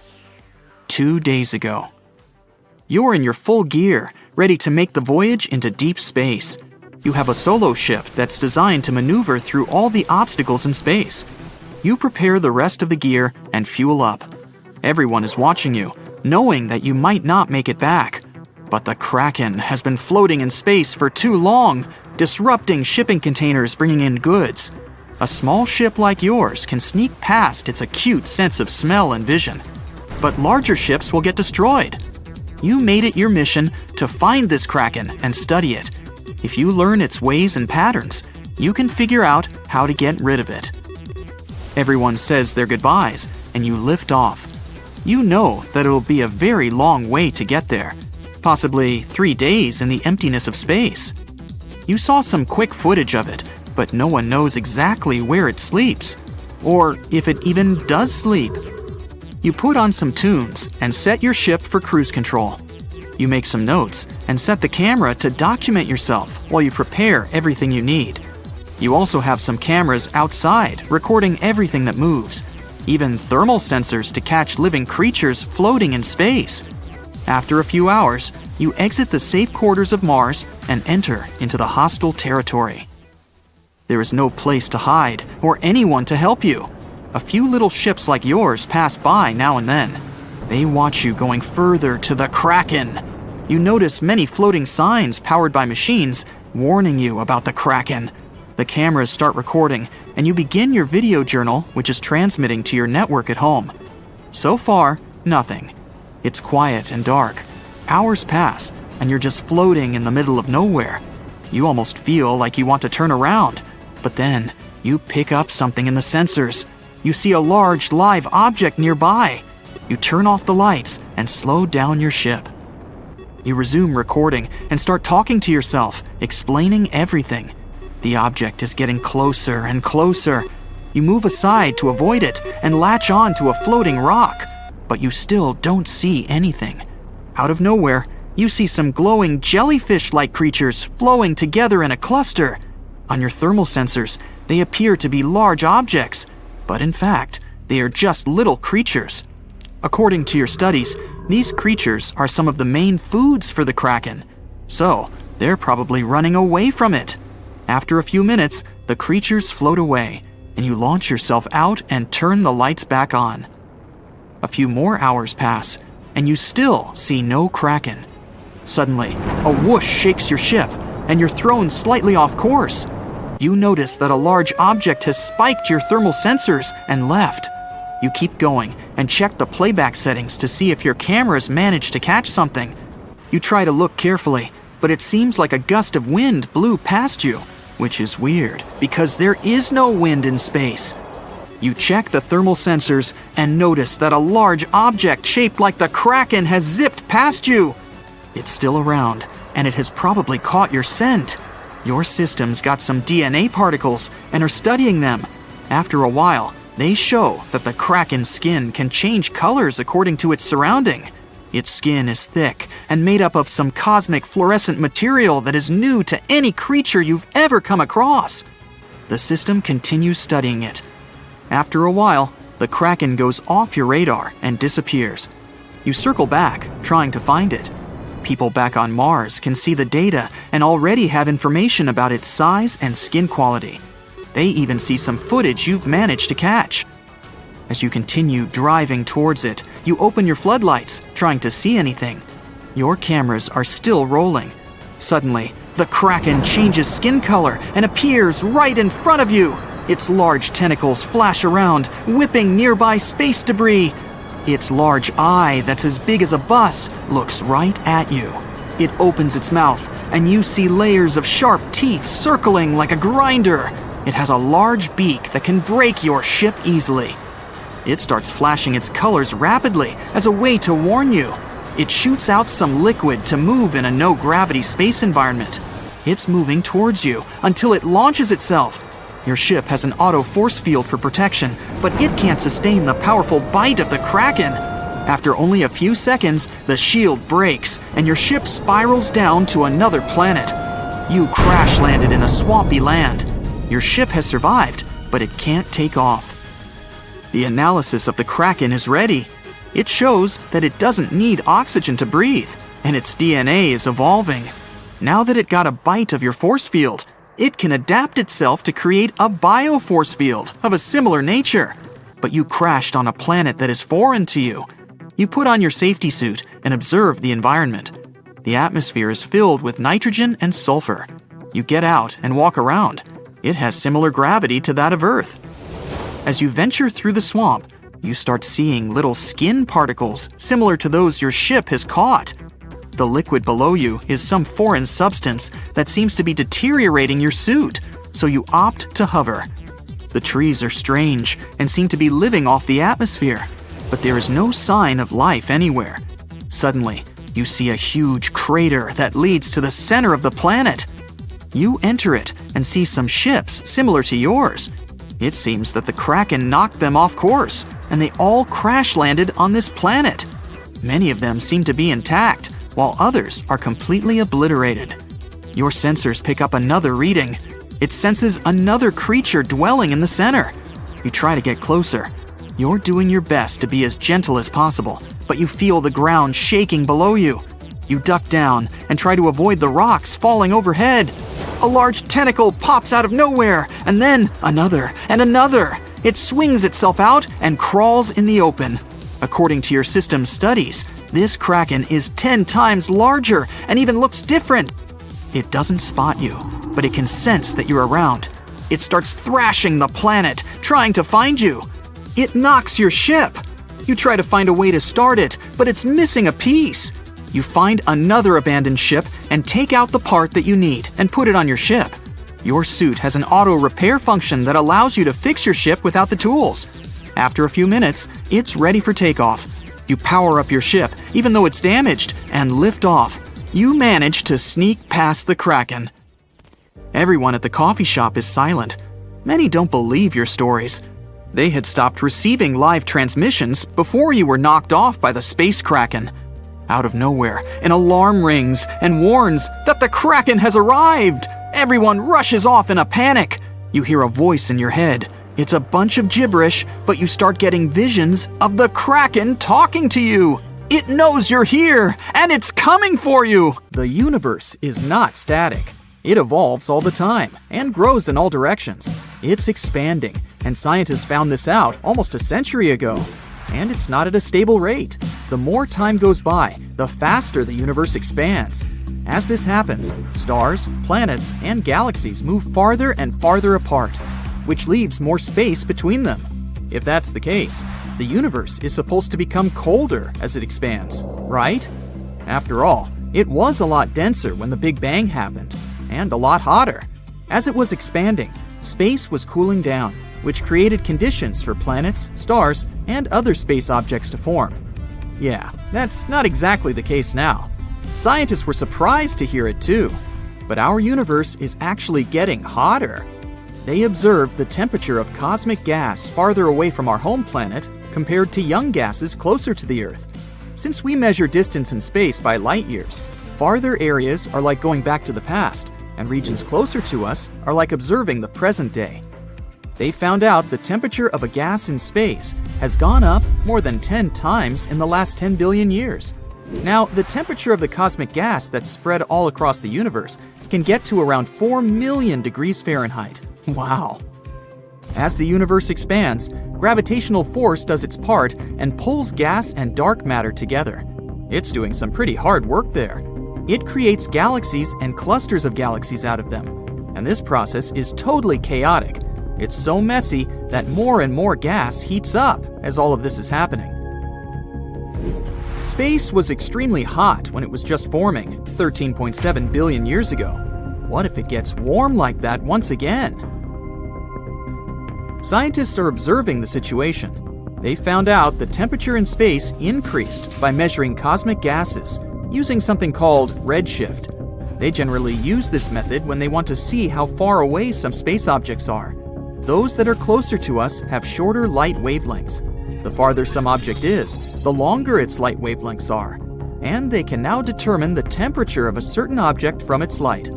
2 days ago. You're in your full gear, ready to make the voyage into deep space. You have a solo ship that's designed to maneuver through all the obstacles in space. You prepare the rest of the gear and fuel up. Everyone is watching you, knowing that you might not make it back. But the Kraken has been floating in space for too long, disrupting shipping containers bringing in goods. A small ship like yours can sneak past its acute sense of smell and vision. But larger ships will get destroyed. You made it your mission to find this Kraken and study it. If you learn its ways and patterns, you can figure out how to get rid of it. Everyone says their goodbyes, and you lift off. You know that it'll be a very long way to get there, possibly 3 days in the emptiness of space. You saw some quick footage of it, but no one knows exactly where it sleeps, or if it even does sleep. You put on some tunes and set your ship for cruise control. You make some notes and set the camera to document yourself while you prepare everything you need. You also have some cameras outside recording everything that moves, even thermal sensors to catch living creatures floating in space. After a few hours, you exit the safe quarters of Mars and enter into the hostile territory. There is no place to hide or anyone to help you. A few little ships like yours pass by now and then. They watch you going further to the Kraken. You notice many floating signs powered by machines warning you about the Kraken. The cameras start recording, and you begin your video journal, which is transmitting to your network at home. So far, nothing. It's quiet and dark. Hours pass, and you're just floating in the middle of nowhere. You almost feel like you want to turn around, but then you pick up something in the sensors. You see a large live object nearby. You turn off the lights and slow down your ship. You resume recording and start talking to yourself, explaining everything. The object is getting closer and closer. You move aside to avoid it and latch on to a floating rock, but you still don't see anything. Out of nowhere, you see some glowing jellyfish-like creatures flowing together in a cluster. On your thermal sensors, they appear to be large objects, but in fact, they are just little creatures. According to your studies, these creatures are some of the main foods for the Kraken, so they're probably running away from it. After a few minutes, the creatures float away, and you launch yourself out and turn the lights back on. A few more hours pass, and you still see no Kraken. Suddenly, a whoosh shakes your ship, and you're thrown slightly off course. You notice that a large object has spiked your thermal sensors and left. You keep going and check the playback settings to see if your cameras manage to catch something. You try to look carefully, but it seems like a gust of wind blew past you, which is weird because there is no wind in space. You check the thermal sensors and notice that a large object shaped like the Kraken has zipped past you. It's still around, and it has probably caught your scent. Your system's got some DNA particles and are studying them. After a while, they show that the Kraken's skin can change colors according to its surrounding. Its skin is thick and made up of some cosmic fluorescent material that is new to any creature you've ever come across. The system continues studying it. After a while, the Kraken goes off your radar and disappears. You circle back, trying to find it. People back on Mars can see the data and already have information about its size and skin quality. They even see some footage you've managed to catch. As you continue driving towards it, you open your floodlights, trying to see anything. Your cameras are still rolling. Suddenly, the Kraken changes skin color and appears right in front of you. Its large tentacles flash around, whipping nearby space debris. Its large eye that's as big as a bus looks right at you. It opens its mouth, and you see layers of sharp teeth circling like a grinder. It has a large beak that can break your ship easily. It starts flashing its colors rapidly as a way to warn you. It shoots out some liquid to move in a no-gravity space environment. It's moving towards you until it launches itself. Your ship has an auto force field for protection, but it can't sustain the powerful bite of the Kraken. After only a few seconds, the shield breaks and your ship spirals down to another planet. You crash-landed in a swampy land. Your ship has survived, but it can't take off. The analysis of the Kraken is ready. It shows that it doesn't need oxygen to breathe, and its DNA is evolving. Now that it got a bite of your force field, it can adapt itself to create a bioforce field of a similar nature. But you crashed on a planet that is foreign to you. You put on your safety suit and observe the environment. The atmosphere is filled with nitrogen and sulfur. You get out and walk around. It has similar gravity to that of Earth. As you venture through the swamp, you start seeing little skin particles similar to those your ship has caught. The liquid below you is some foreign substance that seems to be deteriorating your suit, so you opt to hover. The trees are strange and seem to be living off the atmosphere, but there is no sign of life anywhere. Suddenly, you see a huge crater that leads to the center of the planet. You enter it and see some ships similar to yours. It seems that the Kraken knocked them off course, and they all crash-landed on this planet. Many of them seem to be intact, while others are completely obliterated. Your sensors pick up another reading. It senses another creature dwelling in the center. You try to get closer. You're doing your best to be as gentle as possible, but you feel the ground shaking below you. You duck down and try to avoid the rocks falling overhead. A large tentacle pops out of nowhere, and then another and another. It swings itself out and crawls in the open. According to your system's studies, this Kraken is 10 times larger and even looks different. It doesn't spot you, but it can sense that you're around. It starts thrashing the planet, trying to find you. It knocks your ship. You try to find a way to start it, but it's missing a piece. You find another abandoned ship and take out the part that you need and put it on your ship. Your suit has an auto repair function that allows you to fix your ship without the tools. After a few minutes, it's ready for takeoff. You power up your ship, even though it's damaged, and lift off. You manage to sneak past the Kraken. Everyone at the coffee shop is silent. Many don't believe your stories. They had stopped receiving live transmissions before you were knocked off by the space Kraken. Out of nowhere, an alarm rings and warns that the Kraken has arrived. Everyone rushes off in a panic. You hear a voice in your head. It's a bunch of gibberish, but you start getting visions of the Kraken talking to you. It knows you're here, and it's coming for you. The universe is not static. It evolves all the time and grows in all directions. It's expanding, and scientists found this out almost a century ago. And it's not at a stable rate. The more time goes by, the faster the universe expands. As this happens, stars, planets, and galaxies move farther and farther apart, which leaves more space between them. If that's the case, the universe is supposed to become colder as it expands, right? After all, it was a lot denser when the Big Bang happened, and a lot hotter. As it was expanding, space was cooling down, which created conditions for planets, stars, and other space objects to form. Yeah, that's not exactly the case now. Scientists were surprised to hear it too. But our universe is actually getting hotter. They observed the temperature of cosmic gas farther away from our home planet compared to young gases closer to the Earth. Since we measure distance in space by light years, farther areas are like going back to the past, and regions closer to us are like observing the present day. They found out the temperature of a gas in space has gone up more than 10 times in the last 10 billion years. Now, the temperature of the cosmic gas that's spread all across the universe can get to around 4 million degrees Fahrenheit. Wow! As the universe expands, gravitational force does its part and pulls gas and dark matter together. It's doing some pretty hard work there. It creates galaxies and clusters of galaxies out of them. And this process is totally chaotic. It's so messy that more and more gas heats up as all of this is happening. Space was extremely hot when it was just forming 13.7 billion years ago. What if it gets warm like that once again? Scientists are observing the situation. They found out the temperature in space increased by measuring cosmic gases using something called redshift. They generally use this method when they want to see how far away some space objects are. Those that are closer to us have shorter light wavelengths. The farther some object is, the longer its light wavelengths are. And they can now determine the temperature of a certain object from its light.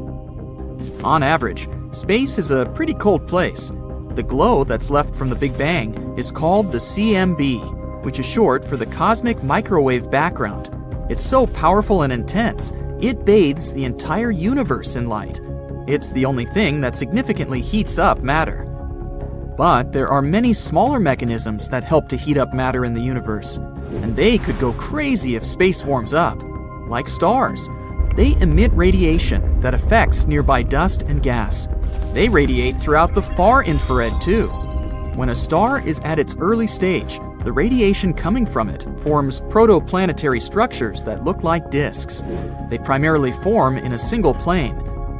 On average, space is a pretty cold place. The glow that's left from the Big Bang is called the CMB, which is short for the cosmic microwave background. It's so powerful and intense, it bathes the entire universe in light. It's the only thing that significantly heats up matter. But there are many smaller mechanisms that help to heat up matter in the universe, and they could go crazy if space warms up. Like stars. They emit radiation that affects nearby dust and gas. They radiate throughout the far infrared too. When a star is at its early stage, the radiation coming from it forms protoplanetary structures that look like disks. They primarily form in a single plane,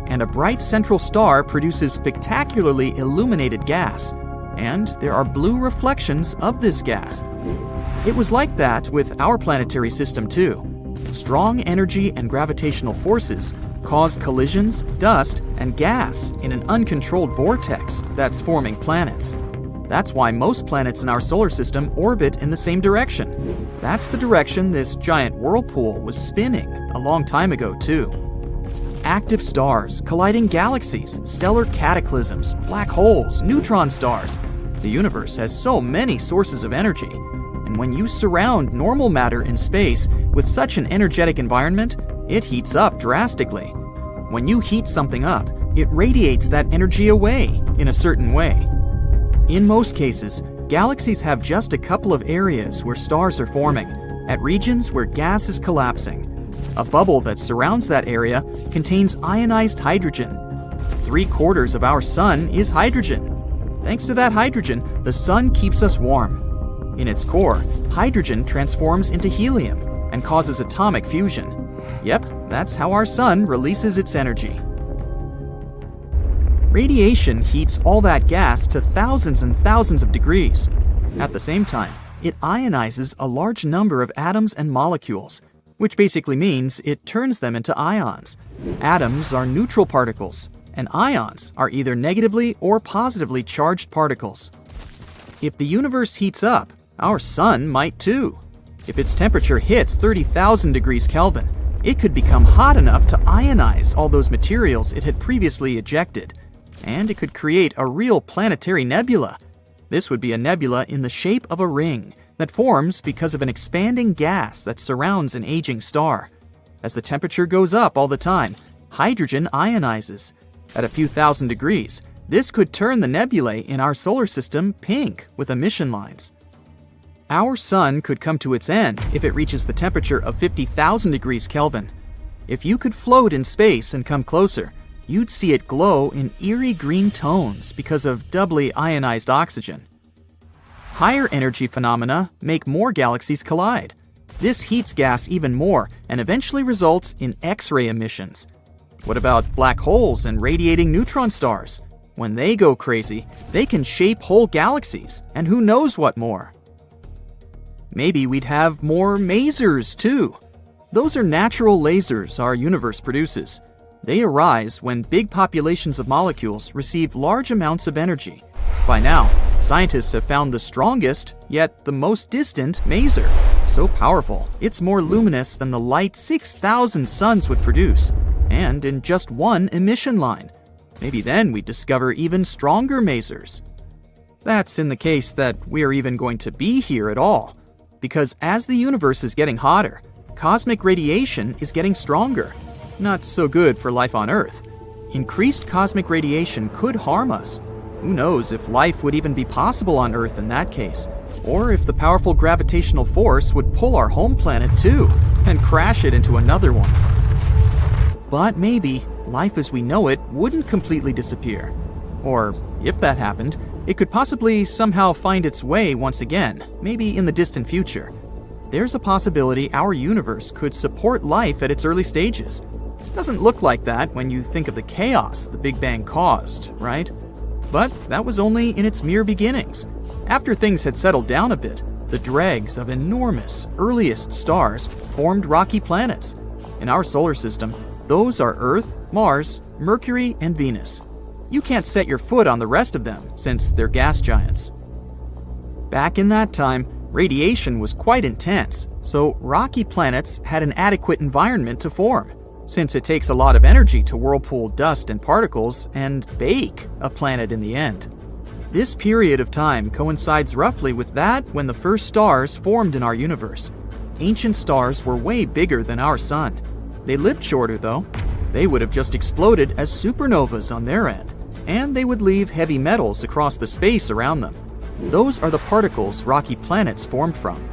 and a bright central star produces spectacularly illuminated gas, and there are blue reflections of this gas. It was like that with our planetary system too. Strong energy and gravitational forces cause collisions, dust, and gas in an uncontrolled vortex that's forming planets. That's why most planets in our solar system orbit in the same direction. That's the direction this giant whirlpool was spinning a long time ago too. Active stars, colliding galaxies, stellar cataclysms, black holes, neutron stars. The universe has so many sources of energy. And when you surround normal matter in space with such an energetic environment, it heats up drastically. When you heat something up, it radiates that energy away in a certain way. In most cases, galaxies have just a couple of areas where stars are forming, at regions where gas is collapsing. A bubble that surrounds that area contains ionized hydrogen. 3/4 of our sun is hydrogen. Thanks to that hydrogen, the sun keeps us warm. In its core, hydrogen transforms into helium and causes atomic fusion. Yep, that's how our sun releases its energy. Radiation heats all that gas to thousands and thousands of degrees. At the same time, it ionizes a large number of atoms and molecules, which basically means it turns them into ions. Atoms are neutral particles, and ions are either negatively or positively charged particles. If the universe heats up, our sun might too. If its temperature hits 30,000 degrees Kelvin, it could become hot enough to ionize all those materials it had previously ejected, and it could create a real planetary nebula. This would be a nebula in the shape of a ring that forms because of an expanding gas that surrounds an aging star. As the temperature goes up all the time, hydrogen ionizes. At a few thousand degrees, this could turn the nebulae in our solar system pink with emission lines. Our sun could come to its end if it reaches the temperature of 50,000 degrees Kelvin. If you could float in space and come closer, you'd see it glow in eerie green tones because of doubly ionized oxygen. Higher energy phenomena make more galaxies collide. This heats gas even more and eventually results in X-ray emissions. What about black holes and radiating neutron stars? When they go crazy, they can shape whole galaxies, and who knows what more. Maybe we'd have more masers too. Those are natural lasers our universe produces. They arise when big populations of molecules receive large amounts of energy. By now, scientists have found the strongest, yet the most distant, maser. So powerful, it's more luminous than the light 6,000 suns would produce, and in just one emission line. Maybe then we'd discover even stronger masers. That's in the case that we're even going to be here at all. Because as the universe is getting hotter, cosmic radiation is getting stronger. Not so good for life on Earth. Increased cosmic radiation could harm us. Who knows if life would even be possible on Earth in that case, or if the powerful gravitational force would pull our home planet too, and crash it into another one. But maybe life as we know it wouldn't completely disappear. Or, if that happened, it could possibly somehow find its way once again, maybe in the distant future. There's a possibility our universe could support life at its early stages. Doesn't look like that when you think of the chaos the Big Bang caused, right? But that was only in its mere beginnings. After things had settled down a bit, the dregs of enormous, earliest stars formed rocky planets. In our solar system, those are Earth, Mars, Mercury, and Venus. You can't set your foot on the rest of them since they're gas giants. Back in that time, radiation was quite intense, so rocky planets had an adequate environment to form, since it takes a lot of energy to whirlpool dust and particles and bake a planet in the end. This period of time coincides roughly with that when the first stars formed in our universe. Ancient stars were way bigger than our sun. They lived shorter though. They would have just exploded as supernovas on their end, and they would leave heavy metals across the space around them. Those are the particles rocky planets formed from.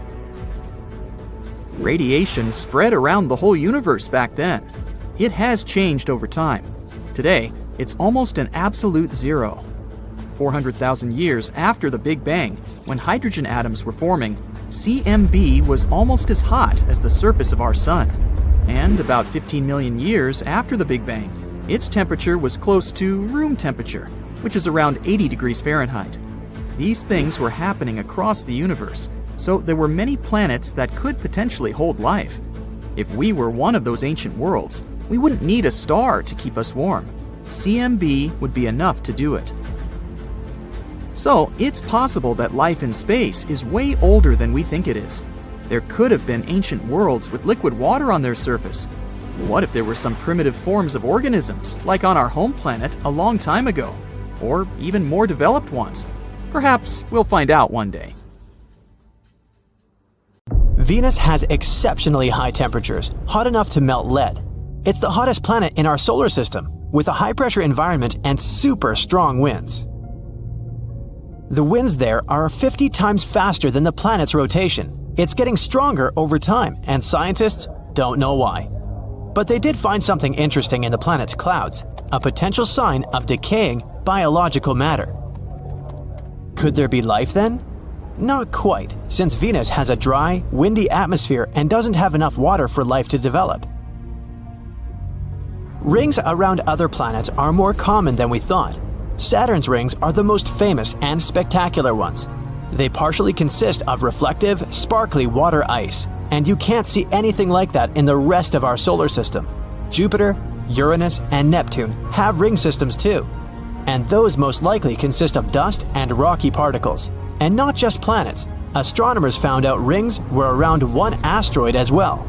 Radiation spread around the whole universe back then. It has changed over time. Today, it's almost an absolute zero. 400,000 years after the Big Bang, when hydrogen atoms were forming, CMB was almost as hot as the surface of our sun. And about 15 million years after the Big Bang, its temperature was close to room temperature, which is around 80 degrees Fahrenheit. These things were happening across the universe, so there were many planets that could potentially hold life. If we were one of those ancient worlds, we wouldn't need a star to keep us warm. CMB would be enough to do it. So, it's possible that life in space is way older than we think it is. There could have been ancient worlds with liquid water on their surface. What if there were some primitive forms of organisms, like on our home planet a long time ago? Or even more developed ones? Perhaps we'll find out one day. Venus has exceptionally high temperatures, hot enough to melt lead. It's the hottest planet in our solar system, with a high-pressure environment and super strong winds. The winds there are 50 times faster than the planet's rotation. It's getting stronger over time, and scientists don't know why. But they did find something interesting in the planet's clouds, a potential sign of decaying biological matter. Could there be life then? Not quite, since Venus has a dry, windy atmosphere and doesn't have enough water for life to develop. Rings around other planets are more common than we thought. Saturn's rings are the most famous and spectacular ones. They partially consist of reflective, sparkly water ice, and you can't see anything like that in the rest of our solar system. Jupiter, Uranus, and Neptune have ring systems too, and those most likely consist of dust and rocky particles. And not just planets. Astronomers found out rings were around one asteroid as well.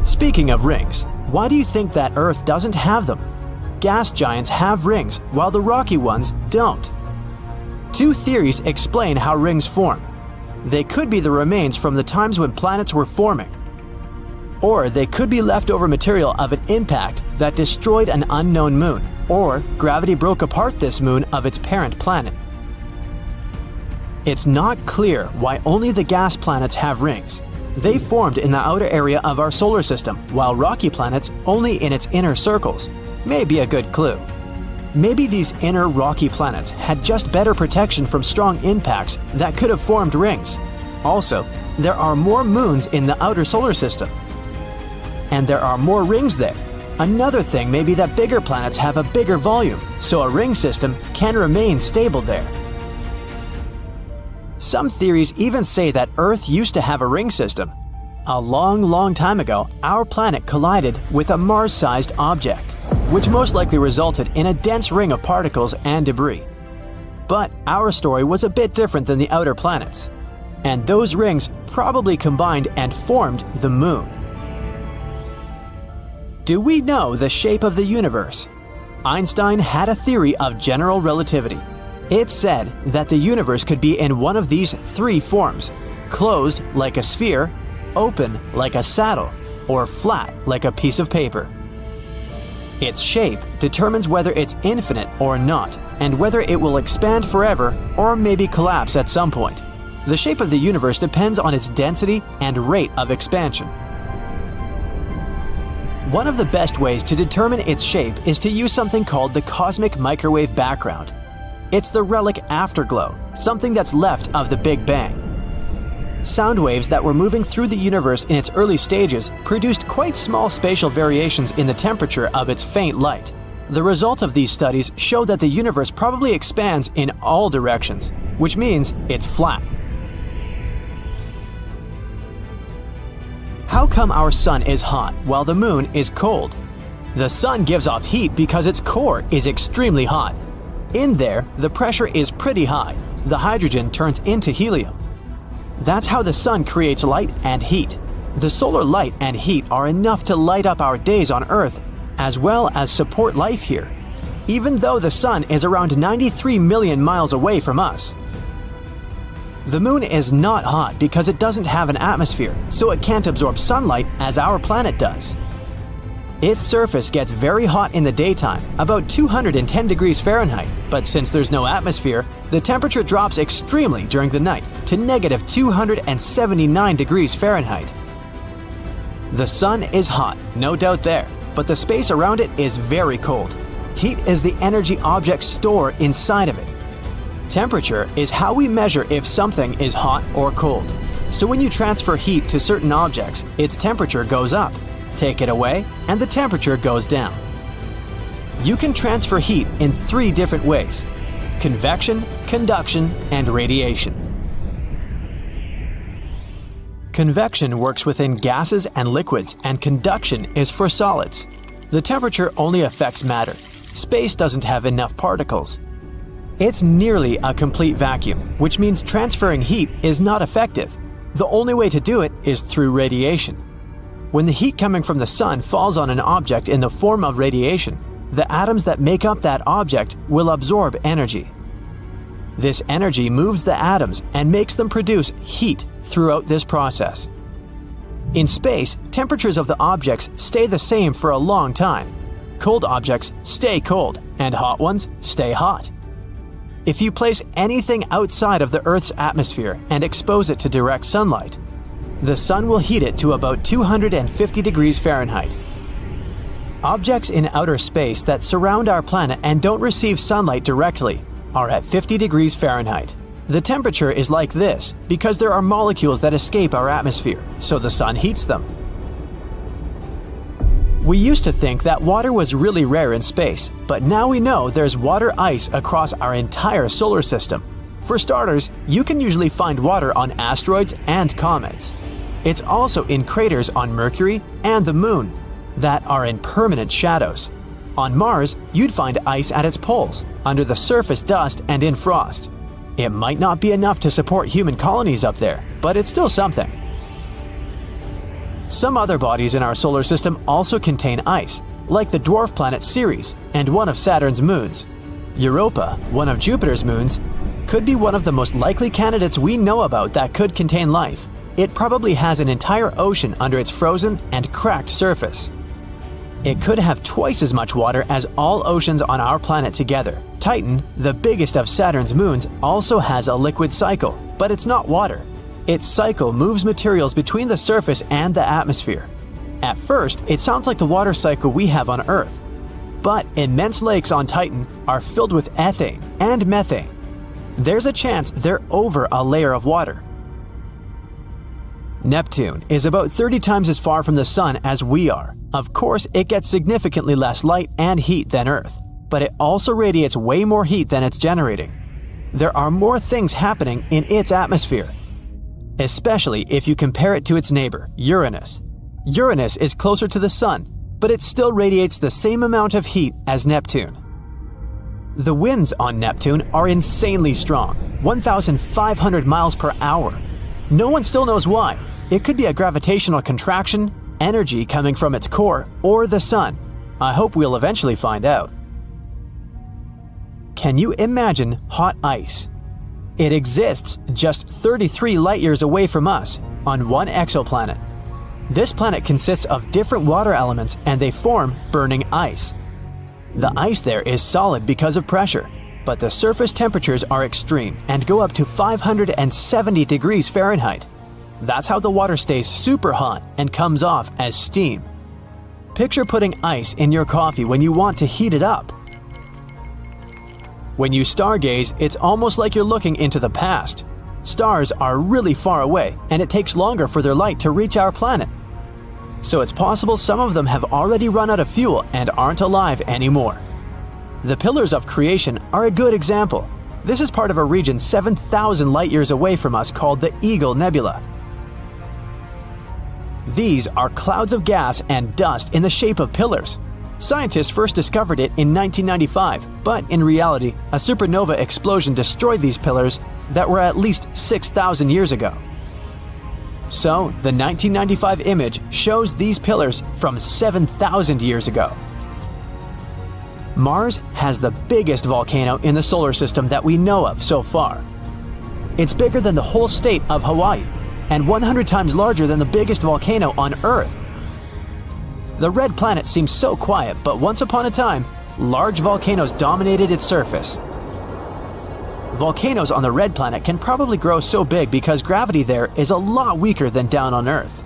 Speaking of rings, why do you think that Earth doesn't have them? Gas giants have rings, while the rocky ones don't. Two theories explain how rings form. They could be the remains from the times when planets were forming, or they could be leftover material of an impact that destroyed an unknown moon, or gravity broke apart this moon of its parent planet. It's not clear why only the gas planets have rings. They formed in the outer area of our solar system, while rocky planets only in its inner circles. May be a good clue. Maybe these inner rocky planets had just better protection from strong impacts that could have formed rings. Also, there are more moons in the outer solar system, and there are more rings there. Another thing may be that bigger planets have a bigger volume, so a ring system can remain stable there. Some theories even say that Earth used to have a ring system. A long time ago, our planet collided with a Mars-sized object, which most likely resulted in a dense ring of particles and debris. But our story was a bit different than the outer planets, and those rings probably combined and formed the Moon. Do we know the shape of the universe? Einstein had a theory of general relativity. It said that the universe could be in one of these three forms: closed like a sphere, open like a saddle, or flat like a piece of paper. Its shape determines whether it's infinite or not, and whether it will expand forever or maybe collapse at some point. The shape of the universe depends on its density and rate of expansion. One of the best ways to determine its shape is to use something called the cosmic microwave background. It's the relic afterglow, something that's left of the Big Bang. Sound waves that were moving through the universe in its early stages produced quite small spatial variations in the temperature of its faint light. The result of these studies showed that the universe probably expands in all directions, which means it's flat. How come our sun is hot while the moon is cold? The sun gives off heat because its core is extremely hot. In there, the pressure is pretty high. The hydrogen turns into helium. That's how the sun creates light and heat. The solar light and heat are enough to light up our days on Earth, as well as support life here, even though the sun is around 93 million miles away from us. The moon is not hot because it doesn't have an atmosphere, so it can't absorb sunlight as our planet does. Its surface gets very hot in the daytime, about 210 degrees Fahrenheit, but since there's no atmosphere, the temperature drops extremely during the night to negative 279 degrees Fahrenheit. The sun is hot, no doubt there, but the space around it is very cold. Heat is the energy objects store inside of it. Temperature is how we measure if something is hot or cold. So when you transfer heat to certain objects, its temperature goes up. Take it away, and the temperature goes down. You can transfer heat in three different ways: convection, conduction, and radiation. Convection works within gases and liquids, and conduction is for solids. The temperature only affects matter. Space doesn't have enough particles. It's nearly a complete vacuum, which means transferring heat is not effective. The only way to do it is through radiation. When the heat coming from the sun falls on an object in the form of radiation, the atoms that make up that object will absorb energy. This energy moves the atoms and makes them produce heat throughout this process. In space, temperatures of the objects stay the same for a long time. Cold objects stay cold, and hot ones stay hot. If you place anything outside of the Earth's atmosphere and expose it to direct sunlight, the sun will heat it to about 250 degrees Fahrenheit. Objects in outer space that surround our planet and don't receive sunlight directly are at 50 degrees Fahrenheit. The temperature is like this because there are molecules that escape our atmosphere, so the sun heats them. We used to think that water was really rare in space, but now we know there's water ice across our entire solar system. For starters, you can usually find water on asteroids and comets. It's also in craters on Mercury and the Moon that are in permanent shadows. On Mars, you'd find ice at its poles, under the surface dust and in frost. It might not be enough to support human colonies up there, but it's still something. Some other bodies in our solar system also contain ice, like the dwarf planet Ceres and one of Saturn's moons. Europa, one of Jupiter's moons, could be one of the most likely candidates we know about that could contain life. It probably has an entire ocean under its frozen and cracked surface. It could have twice as much water as all oceans on our planet together. Titan, the biggest of Saturn's moons, also has a liquid cycle, but it's not water. Its cycle moves materials between the surface and the atmosphere. At first, it sounds like the water cycle we have on Earth. But immense lakes on Titan are filled with ethane and methane. There's a chance they're over a layer of water. Neptune is about 30 times as far from the sun as we are. Of course, it gets significantly less light and heat than Earth, but it also radiates way more heat than it's generating. There are more things happening in its atmosphere. especially if you compare it to its neighbor, Uranus. Uranus is closer to the Sun, but it still radiates the same amount of heat as Neptune. The winds on Neptune are insanely strong, 1,500 miles per hour. No one still knows why. It could be a gravitational contraction, energy coming from its core, or the Sun. I hope we'll eventually find out. Can you imagine hot ice? It exists just 33 light-years away from us, on one exoplanet. This planet consists of different water elements and they form burning ice. The ice there is solid because of pressure, but the surface temperatures are extreme and go up to 570 degrees Fahrenheit. That's how the water stays super hot and comes off as steam. Picture putting ice in your coffee when you want to heat it up. When you stargaze, it's almost like you're looking into the past. Stars are really far away, and it takes longer for their light to reach our planet. So it's possible some of them have already run out of fuel and aren't alive anymore. The Pillars of Creation are a good example. This is part of a region 7,000 light-years away from us called the Eagle Nebula. These are clouds of gas and dust in the shape of pillars. Scientists first discovered it in 1995, but in reality, a supernova explosion destroyed these pillars that were at least 6,000 years ago. So, the 1995 image shows these pillars from 7,000 years ago. Mars has the biggest volcano in the solar system that we know of so far. It's bigger than the whole state of Hawaii, and 100 times larger than the biggest volcano on Earth. The red planet seems so quiet, but once upon a time, large volcanoes dominated its surface. Volcanoes on the red planet can probably grow so big because gravity there is a lot weaker than down on Earth.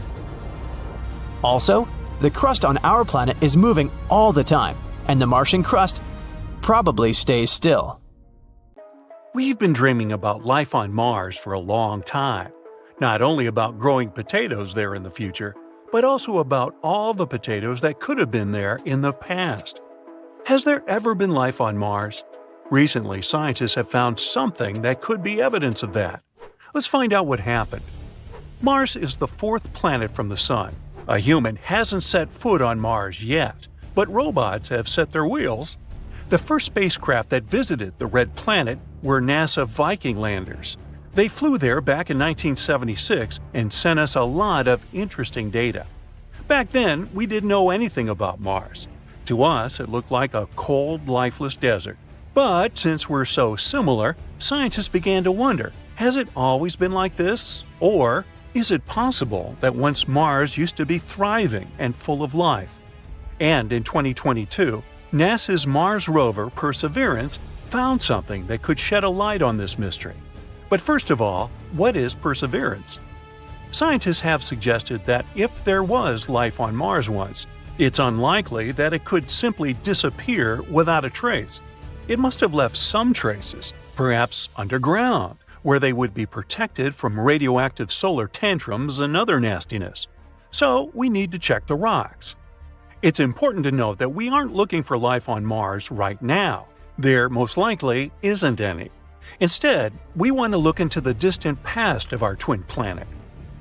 Also, the crust on our planet is moving all the time, and the Martian crust probably stays still. We've been dreaming about life on Mars for a long time. Not only about growing potatoes there in the future, but also about all the potatoes that could have been there in the past. Has there ever been life on Mars? Recently, scientists have found something that could be evidence of that. Let's find out what happened. Mars is the fourth planet from the Sun. A human hasn't set foot on Mars yet, but robots have set their wheels. The first spacecraft that visited the red planet were NASA Viking landers. They flew there back in 1976 and sent us a lot of interesting data. Back then, we didn't know anything about Mars. To us, it looked like a cold, lifeless desert. But since we're so similar, scientists began to wonder, has it always been like this? Or is it possible that once Mars used to be thriving and full of life? And in 2022, NASA's Mars rover Perseverance found something that could shed a light on this mystery. But first of all, what is Perseverance? Scientists have suggested that if there was life on Mars once, it's unlikely that it could simply disappear without a trace. It must have left some traces, perhaps underground, where they would be protected from radioactive solar tantrums and other nastiness. So we need to check the rocks. It's important to note that we aren't looking for life on Mars right now. There most likely isn't any. Instead, we want to look into the distant past of our twin planet.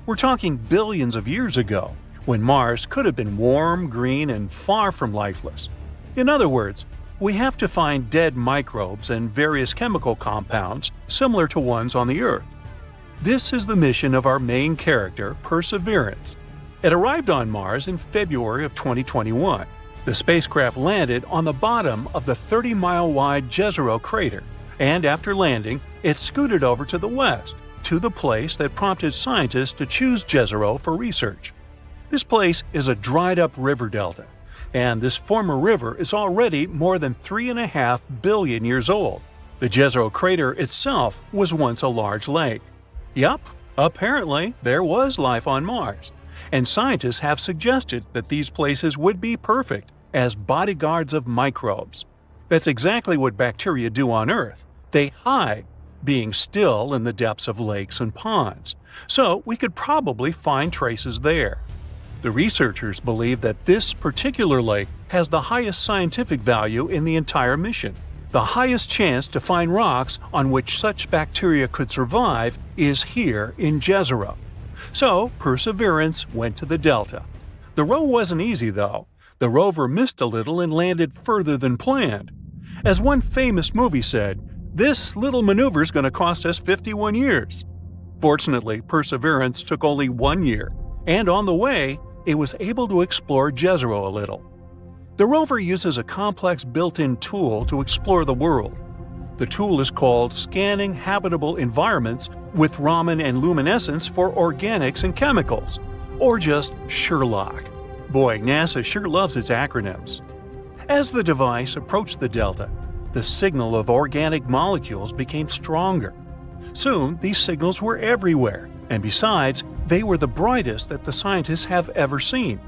We're talking billions of years ago, when Mars could have been warm, green, and far from lifeless. In other words, we have to find dead microbes and various chemical compounds similar to ones on the Earth. This is the mission of our main character, Perseverance. It arrived on Mars in February of 2021. The spacecraft landed on the bottom of the 30-mile-wide Jezero crater, and after landing, it scooted over to the west, to the place that prompted scientists to choose Jezero for research. This place is a dried-up river delta, and this former river is already more than 3.5 billion years old. The Jezero crater itself was once a large lake. Yup, apparently there was life on Mars, and scientists have suggested that these places would be perfect as bodyguards of microbes. That's exactly what bacteria do on Earth. They hide, being still in the depths of lakes and ponds, so we could probably find traces there. The researchers believe that this particular lake has the highest scientific value in the entire mission. The highest chance to find rocks on which such bacteria could survive is here in Jezero. So Perseverance went to the Delta. The row wasn't easy though. The rover missed a little and landed further than planned. As one famous movie said, "This little maneuver's going to cost us 51 years." Fortunately, Perseverance took only 1 year, and on the way, it was able to explore Jezero a little. The rover uses a complex built-in tool to explore the world. The tool is called Scanning Habitable Environments with Raman and Luminescence for Organics and Chemicals, or just SHERLOC. Boy, NASA sure loves its acronyms. As the device approached the Delta, the signal of organic molecules became stronger. Soon, these signals were everywhere, and besides, they were the brightest that the scientists have ever seen.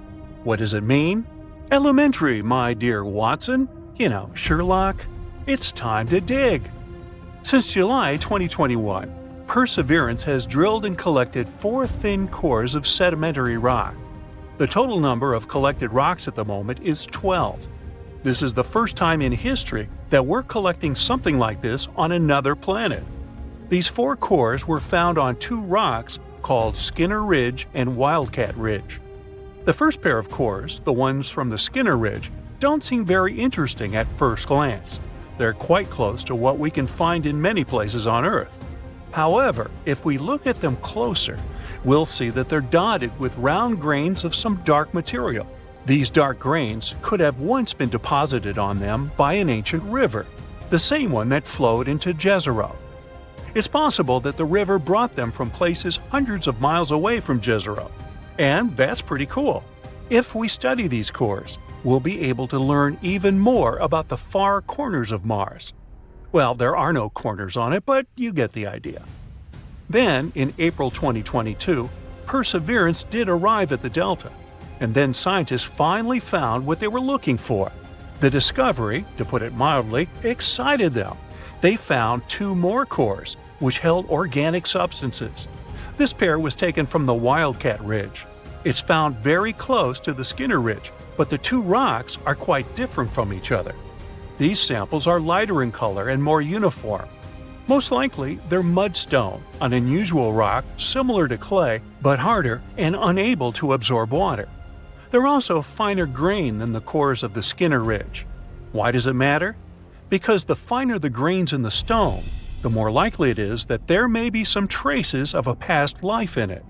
What does it mean? Elementary, my dear Watson. You know, Sherlock. It's time to dig. Since July 2021, Perseverance has drilled and collected 4 thin cores of sedimentary rock. The total number of collected rocks at the moment is 12. This is the first time in history that we're collecting something like this on another planet. These 4 cores were found on 2 rocks called Skinner Ridge and Wildcat Ridge. The first pair of cores, the ones from the Skinner Ridge, don't seem very interesting at first glance. They're quite close to what we can find in many places on Earth. However, if we look at them closer, we'll see that they're dotted with round grains of some dark material. These dark grains could have once been deposited on them by an ancient river, the same one that flowed into Jezero. It's possible that the river brought them from places hundreds of miles away from Jezero. And that's pretty cool. If we study these cores, we'll be able to learn even more about the far corners of Mars. Well, there are no corners on it, but you get the idea. Then, in April 2022, Perseverance did arrive at the Delta, and then scientists finally found what they were looking for. The discovery, to put it mildly, excited them. They found 2 more cores, which held organic substances. This pair was taken from the Wildcat Ridge. It's found very close to the Skinner Ridge, but the 2 rocks are quite different from each other. These samples are lighter in color and more uniform. Most likely, they're mudstone, an unusual rock similar to clay, but harder and unable to absorb water. They're also finer grain than the cores of the Skinner Ridge. Why does it matter? Because the finer the grains in the stone, the more likely it is that there may be some traces of a past life in it.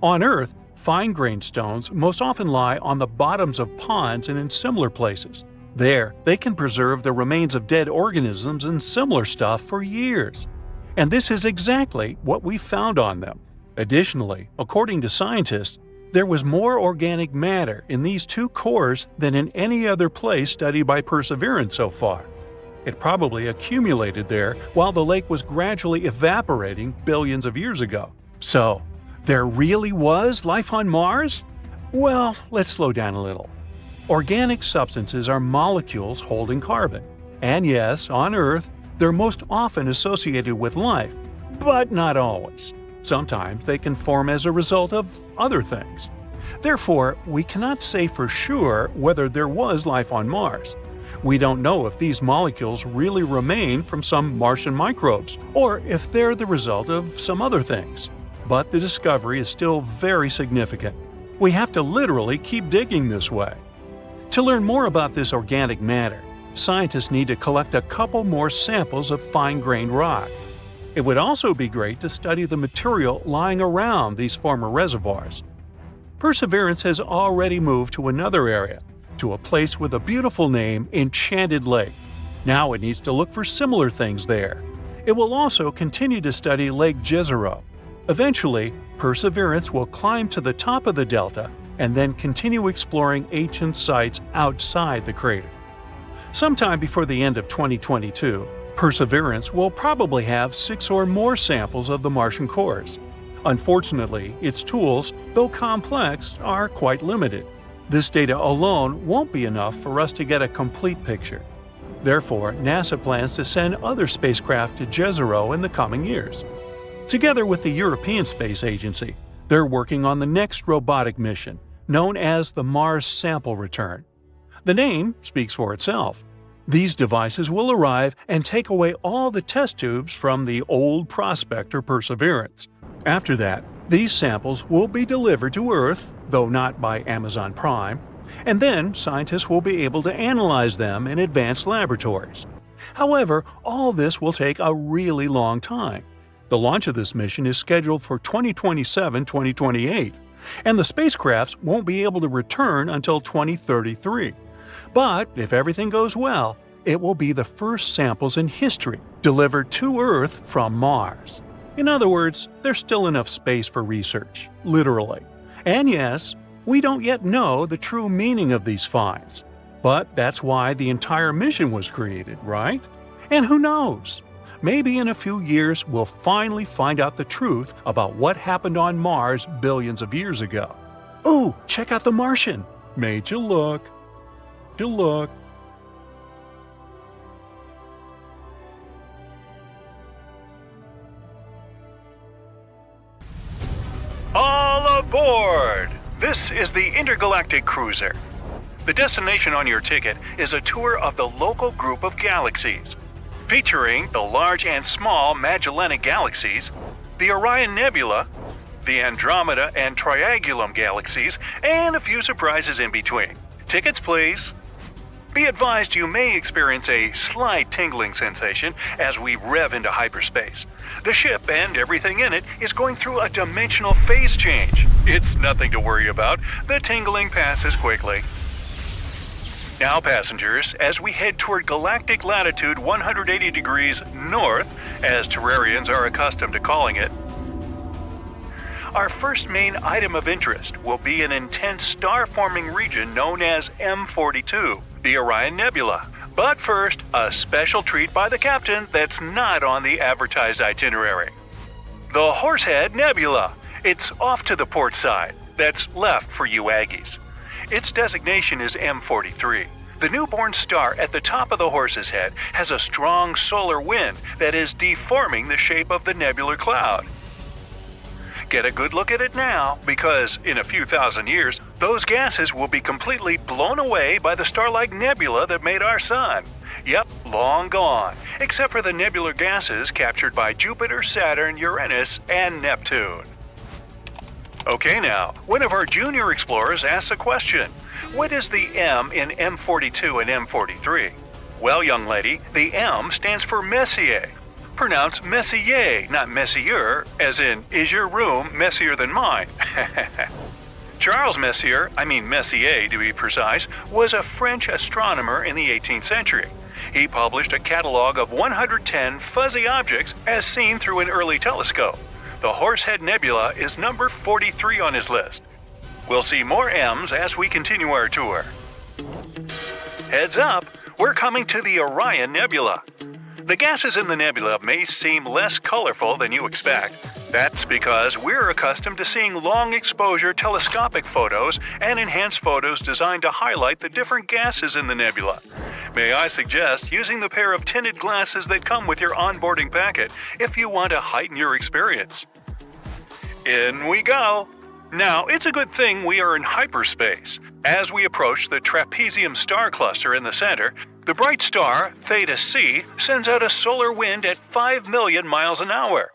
On Earth, fine-grained stones most often lie on the bottoms of ponds and in similar places. There, they can preserve the remains of dead organisms and similar stuff for years. And this is exactly what we found on them. Additionally, according to scientists, there was more organic matter in these 2 cores than in any other place studied by Perseverance so far. It probably accumulated there while the lake was gradually evaporating billions of years ago. So, there really was life on Mars? Well, let's slow down a little. Organic substances are molecules holding carbon. And yes, on Earth, they're most often associated with life, but not always. Sometimes they can form as a result of other things. Therefore, we cannot say for sure whether there was life on Mars. We don't know if these molecules really remain from some Martian microbes, or if they're the result of some other things. But the discovery is still very significant. We have to literally keep digging this way. To learn more about this organic matter, scientists need to collect a couple more samples of fine-grained rock. It would also be great to study the material lying around these former reservoirs. Perseverance has already moved to another area, to a place with a beautiful name, Enchanted Lake. Now it needs to look for similar things there. It will also continue to study Lake Jezero. Eventually, Perseverance will climb to the top of the delta and then continue exploring ancient sites outside the crater. Sometime before the end of 2022, Perseverance will probably have 6 or more samples of the Martian cores. Unfortunately, its tools, though complex, are quite limited. This data alone won't be enough for us to get a complete picture. Therefore, NASA plans to send other spacecraft to Jezero in the coming years. Together with the European Space Agency, they're working on the next robotic mission, known as the Mars Sample Return. The name speaks for itself. These devices will arrive and take away all the test tubes from the old Prospector Perseverance. After that, these samples will be delivered to Earth, though not by Amazon Prime, and then scientists will be able to analyze them in advanced laboratories. However, all this will take a really long time. The launch of this mission is scheduled for 2027-2028, and the spacecrafts won't be able to return until 2033. But if everything goes well, it will be the first samples in history delivered to Earth from Mars. In other words, there's still enough space for research, literally. And yes, we don't yet know the true meaning of these finds. But that's why the entire mission was created, right? And who knows? Maybe in a few years we'll finally find out the truth about what happened on Mars billions of years ago. Ooh, check out The Martian! Made you look. All aboard! This is the Intergalactic Cruiser. The destination on your ticket is a tour of the local group of galaxies, featuring the large and small Magellanic galaxies, the Orion Nebula, the Andromeda and Triangulum galaxies, and a few surprises in between. Tickets, please. Be advised you may experience a slight tingling sensation as we rev into hyperspace. The ship and everything in it is going through a dimensional phase change. It's nothing to worry about. The tingling passes quickly. Now, passengers, as we head toward galactic latitude 180 degrees north, as Terrarians are accustomed to calling it, our first main item of interest will be an intense star-forming region known as M42, the Orion Nebula. But first, a special treat by the captain that's not on the advertised itinerary. The Horsehead Nebula. It's off to the port side. That's left for you Aggies. Its designation is M43. The newborn star at the top of the Horse's Head has a strong solar wind that is deforming the shape of the nebular cloud. Get a good look at it now, because in a few thousand years, those gases will be completely blown away by the star-like nebula that made our sun. Yep, long gone, except for the nebular gases captured by Jupiter, Saturn, Uranus, and Neptune. Okay now, one of our junior explorers asks a question. What is the M in M42 and M43? Well, young lady, the M stands for Messier. Pronounced Messier, not Messier, as in, is your room messier than mine? Charles Messier to be precise, was a French astronomer in the 18th century. He published a catalog of 110 fuzzy objects as seen through an early telescope. The Horsehead Nebula is number 43 on his list. We'll see more M's as we continue our tour. Heads up, we're coming to the Orion Nebula. The gases in the nebula may seem less colorful than you expect. That's because we're accustomed to seeing long-exposure telescopic photos and enhanced photos designed to highlight the different gases in the nebula. May I suggest using the pair of tinted glasses that come with your onboarding packet if you want to heighten your experience. In we go! Now, it's a good thing we are in hyperspace. As we approach the trapezium star cluster in the center, the bright star, Theta C, sends out a solar wind at 5 million miles an hour.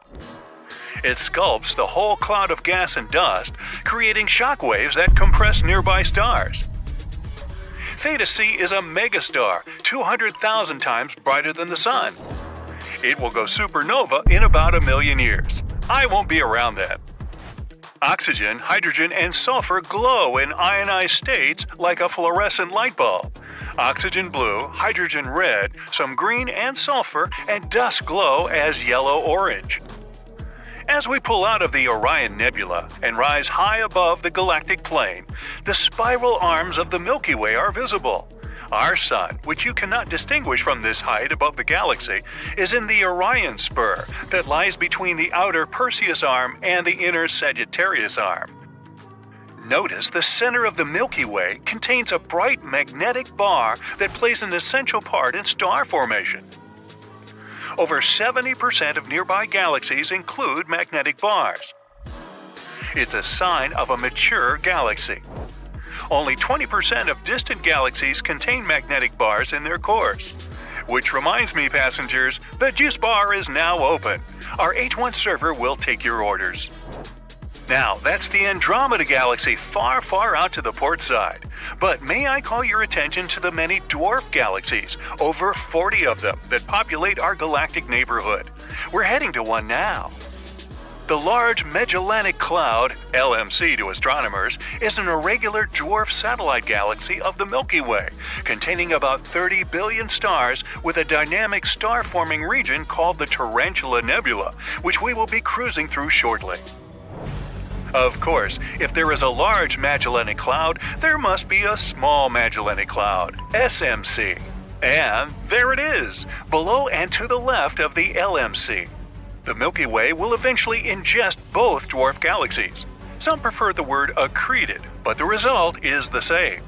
It sculpts the whole cloud of gas and dust, creating shock waves that compress nearby stars. Theta C is a megastar, 200,000 times brighter than the Sun. It will go supernova in about 1 million years. I won't be around then. Oxygen, hydrogen, and sulfur glow in ionized states like a fluorescent light bulb. Oxygen blue, hydrogen red, some green and sulfur, and dust glow as yellow-orange. As we pull out of the Orion Nebula and rise high above the galactic plane, the spiral arms of the Milky Way are visible. Our sun, which you cannot distinguish from this height above the galaxy, is in the Orion spur that lies between the outer Perseus arm and the inner Sagittarius arm. Notice the center of the Milky Way contains a bright magnetic bar that plays an essential part in star formation. Over 70% of nearby galaxies include magnetic bars. It's a sign of a mature galaxy. only 20% of distant galaxies contain magnetic bars in their cores. Which reminds me, passengers, the juice bar is now open. Our H1 server will take your orders. Now, that's the Andromeda Galaxy far, far out to the port side. But may I call your attention to the many dwarf galaxies, over 40 of them, that populate our galactic neighborhood. We're heading to one now. The Large Magellanic Cloud, LMC to astronomers, is an irregular dwarf satellite galaxy of the Milky Way, containing about 30 billion stars with a dynamic star-forming region called the Tarantula Nebula, which we will be cruising through shortly. Of course, if there is a large Magellanic Cloud, there must be a small Magellanic Cloud, SMC. And there it is, below and to the left of the LMC. The Milky Way will eventually ingest both dwarf galaxies. Some prefer the word accreted, but the result is the same.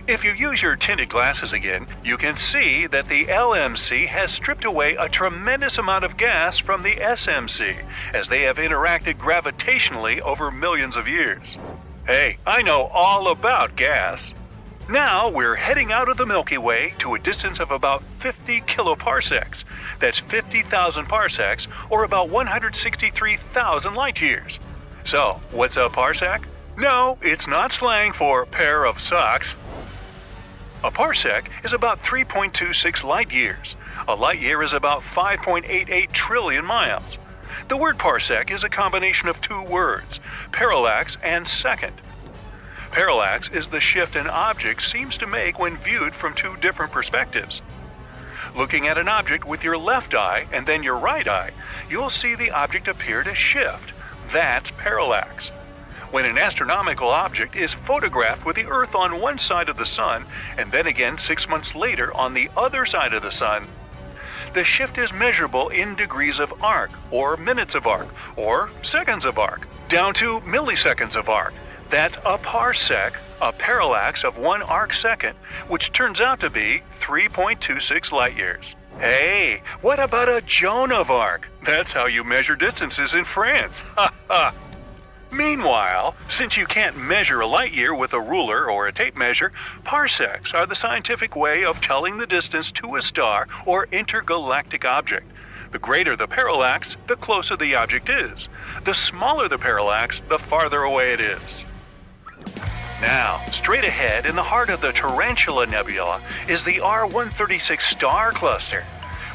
If you use your tinted glasses again, you can see that the LMC has stripped away a tremendous amount of gas from the SMC, as they have interacted gravitationally over millions of years. Hey, I know all about gas. Now we're heading out of the Milky Way to a distance of about 50 kiloparsecs. That's 50,000 parsecs, or about 163,000 light years. So, what's a parsec? No, it's not slang for pair of socks. A parsec is about 3.26 light years. A light year is about 5.88 trillion miles. The word parsec is a combination of two words, parallax and second. Parallax is the shift an object seems to make when viewed from two different perspectives. Looking at an object with your left eye and then your right eye, you'll see the object appear to shift. That's parallax. When an astronomical object is photographed with the Earth on one side of the Sun, and then again 6 months later on the other side of the Sun, the shift is measurable in degrees of arc, or minutes of arc, or seconds of arc, down to milliseconds of arc. That's a parsec, a parallax of 1 arc second, which turns out to be 3.26 light years. Hey, what about a Joan of Arc? That's how you measure distances in France. Ha ha! Meanwhile, since you can't measure a light year with a ruler or a tape measure, parsecs are the scientific way of telling the distance to a star or intergalactic object. The greater the parallax, the closer the object is. The smaller the parallax, the farther away it is. Now, straight ahead in the heart of the Tarantula Nebula is the R136 star cluster.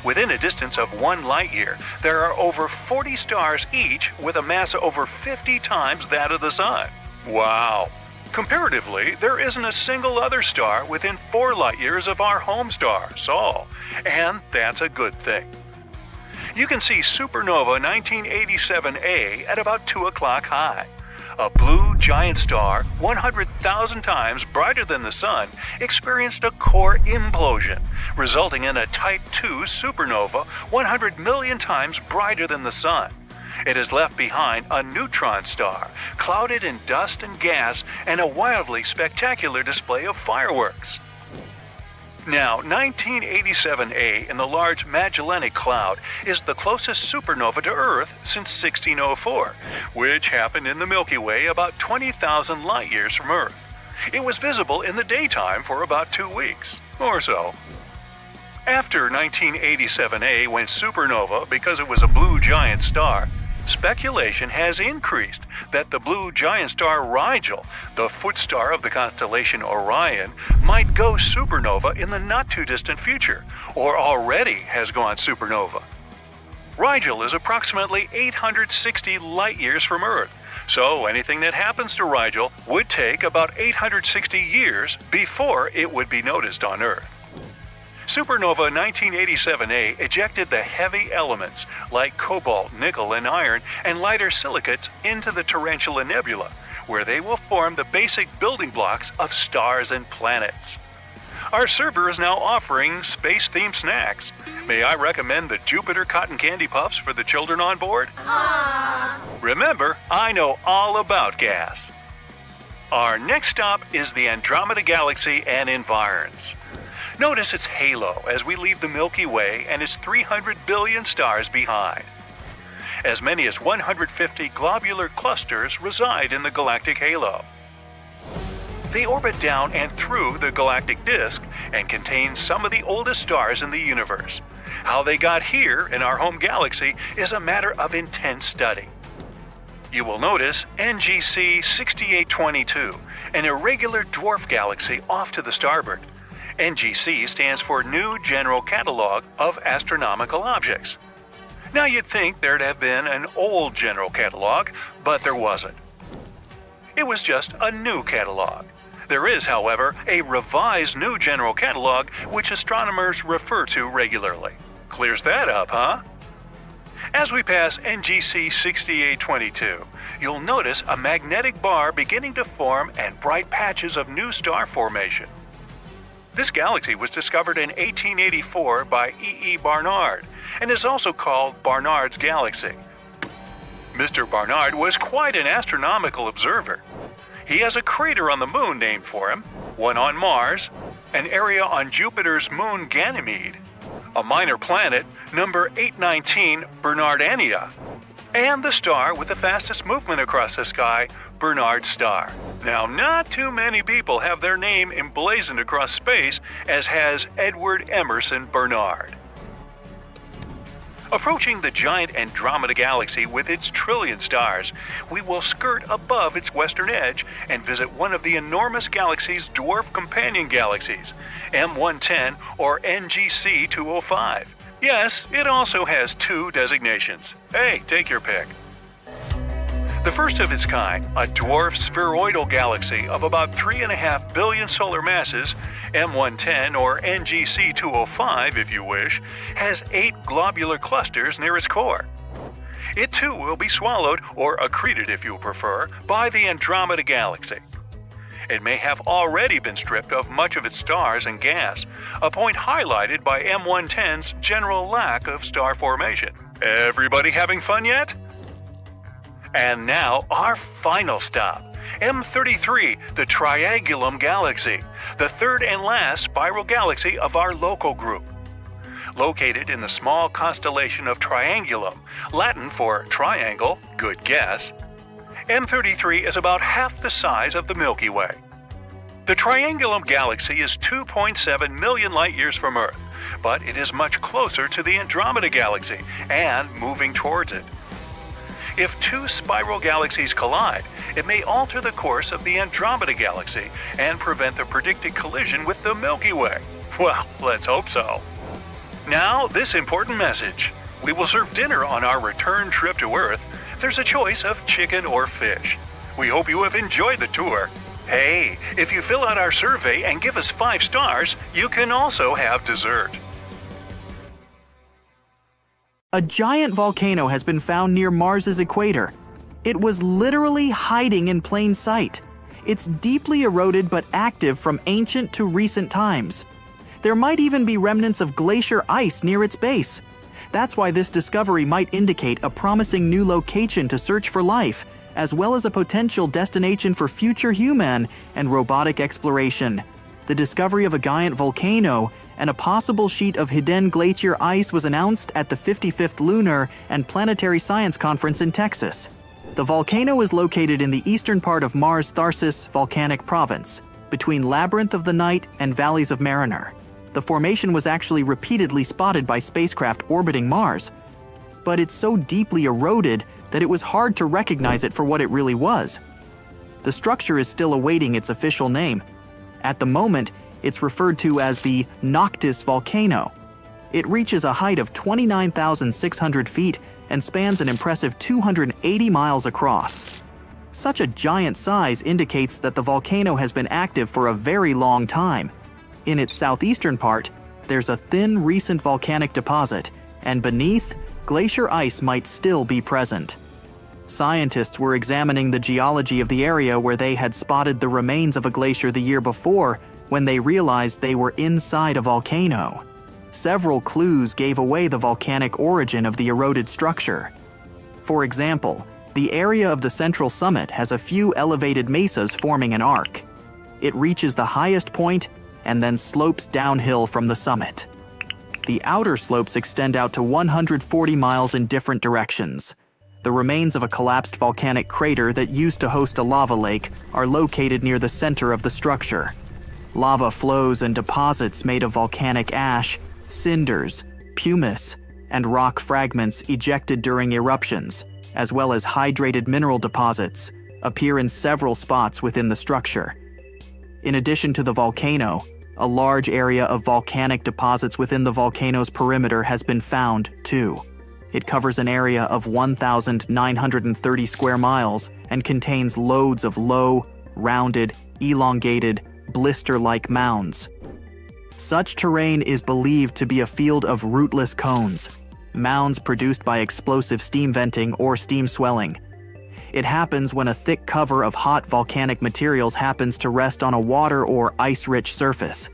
Within a distance of 1 light year, there are over 40 stars each with a mass over 50 times that of the Sun. Wow! Comparatively, there isn't a single other star within 4 light years of our home star, Sol, and that's a good thing. You can see supernova 1987A at about 2 o'clock high. A blue giant star, 100,000 times brighter than the Sun, experienced a core implosion, resulting in a Type II supernova 100 million times brighter than the Sun. It has left behind a neutron star, clouded in dust and gas, and a wildly spectacular display of fireworks. Now, 1987A in the Large Magellanic Cloud is the closest supernova to Earth since 1604, which happened in the Milky Way about 20,000 light years from Earth. It was visible in the daytime for about 2 weeks, or so. After 1987A went supernova because it was a blue giant star, speculation has increased that the blue giant star Rigel, the foot star of the constellation Orion, might go supernova in the not-too-distant future, or already has gone supernova. Rigel is approximately 860 light-years from Earth, so anything that happens to Rigel would take about 860 years before it would be noticed on Earth. Supernova 1987A ejected the heavy elements like cobalt, nickel, and iron and lighter silicates into the Tarantula Nebula, where they will form the basic building blocks of stars and planets. Our server is now offering space-themed snacks. May I recommend the Jupiter Cotton Candy Puffs for the children on board? Remember, I know all about gas. Our next stop is the Andromeda Galaxy and environs. Notice its halo as we leave the Milky Way and its 300 billion stars behind. As many as 150 globular clusters reside in the galactic halo. They orbit down and through the galactic disk and contain some of the oldest stars in the universe. How they got here in our home galaxy is a matter of intense study. You will notice NGC 6822, an irregular dwarf galaxy off to the starboard. NGC stands for New General Catalog of Astronomical Objects. Now you'd think there'd have been an old general catalog, but there wasn't. It was just a new catalog. There is, however, a revised new general catalog which astronomers refer to regularly. Clears that up, huh? As we pass NGC 6822, you'll notice a magnetic bar beginning to form and bright patches of new star formation. This galaxy was discovered in 1884 by E. Barnard and is also called Barnard's Galaxy. Mr. Barnard was quite an astronomical observer. He has a crater on the moon named for him, one on Mars, an area on Jupiter's moon Ganymede, a minor planet, number 819 Bernardiana, and the star with the fastest movement across the sky, Bernard's Star. Now, not too many people have their name emblazoned across space, as has Edward Emerson Bernard. Approaching the giant Andromeda Galaxy with its trillion stars, we will skirt above its western edge and visit one of the enormous galaxy's dwarf companion galaxies, M110 or NGC 205. Yes, it also has two designations. Hey, take your pick. The first of its kind, a dwarf spheroidal galaxy of about 3.5 billion solar masses, M110 or NGC 205 if you wish, has 8 globular clusters near its core. It too will be swallowed, or accreted if you prefer, by the Andromeda Galaxy. It may have already been stripped of much of its stars and gas, a point highlighted by M110's general lack of star formation. Everybody having fun yet? And now, our final stop, M33, the Triangulum Galaxy, the third and last spiral galaxy of our local group. Located in the small constellation of Triangulum, Latin for triangle, good guess, M33 is about half the size of the Milky Way. The Triangulum Galaxy is 2.7 million light-years from Earth, but it is much closer to the Andromeda Galaxy and moving towards it. If two spiral galaxies collide, it may alter the course of the Andromeda Galaxy and prevent the predicted collision with the Milky Way. Well, let's hope so. Now, this important message. We will serve dinner on our return trip to Earth. There's a choice of chicken or fish. We hope you have enjoyed the tour. Hey, if you fill out our survey and give us 5 stars, you can also have dessert. A giant volcano has been found near Mars's equator. It was literally hiding in plain sight. It's deeply eroded but active from ancient to recent times. There might even be remnants of glacier ice near its base. That's why this discovery might indicate a promising new location to search for life, as well as a potential destination for future human and robotic exploration. The discovery of a giant volcano and a possible sheet of hidden glacier ice was announced at the 55th Lunar and Planetary Science Conference in Texas. The volcano is located in the eastern part of Mars' Tharsis volcanic province, between Labyrinth of the Night and Valleys of Mariner. The formation was actually repeatedly spotted by spacecraft orbiting Mars, but it's so deeply eroded that it was hard to recognize it for what it really was. The structure is still awaiting its official name. At the moment, it's referred to as the Noctis volcano. It reaches a height of 29,600 feet and spans an impressive 280 miles across. Such a giant size indicates that the volcano has been active for a very long time. In its southeastern part, there's a thin recent volcanic deposit, and beneath, glacier ice might still be present. Scientists were examining the geology of the area where they had spotted the remains of a glacier the year before when they realized they were inside a volcano. Several clues gave away the volcanic origin of the eroded structure. For example, the area of the central summit has a few elevated mesas forming an arc. It reaches the highest point and then slopes downhill from the summit. The outer slopes extend out to 140 miles in different directions. The remains of a collapsed volcanic crater that used to host a lava lake are located near the center of the structure. Lava flows and deposits made of volcanic ash, cinders, pumice, and rock fragments ejected during eruptions, as well as hydrated mineral deposits, appear in several spots within the structure. In addition to the volcano, a large area of volcanic deposits within the volcano's perimeter has been found, too. It covers an area of 1,930 square miles and contains loads of low, rounded, elongated, blister-like mounds. Such terrain is believed to be a field of rootless cones, mounds produced by explosive steam venting or steam swelling. It happens when a thick cover of hot volcanic materials happens to rest on a water or ice-rich surface.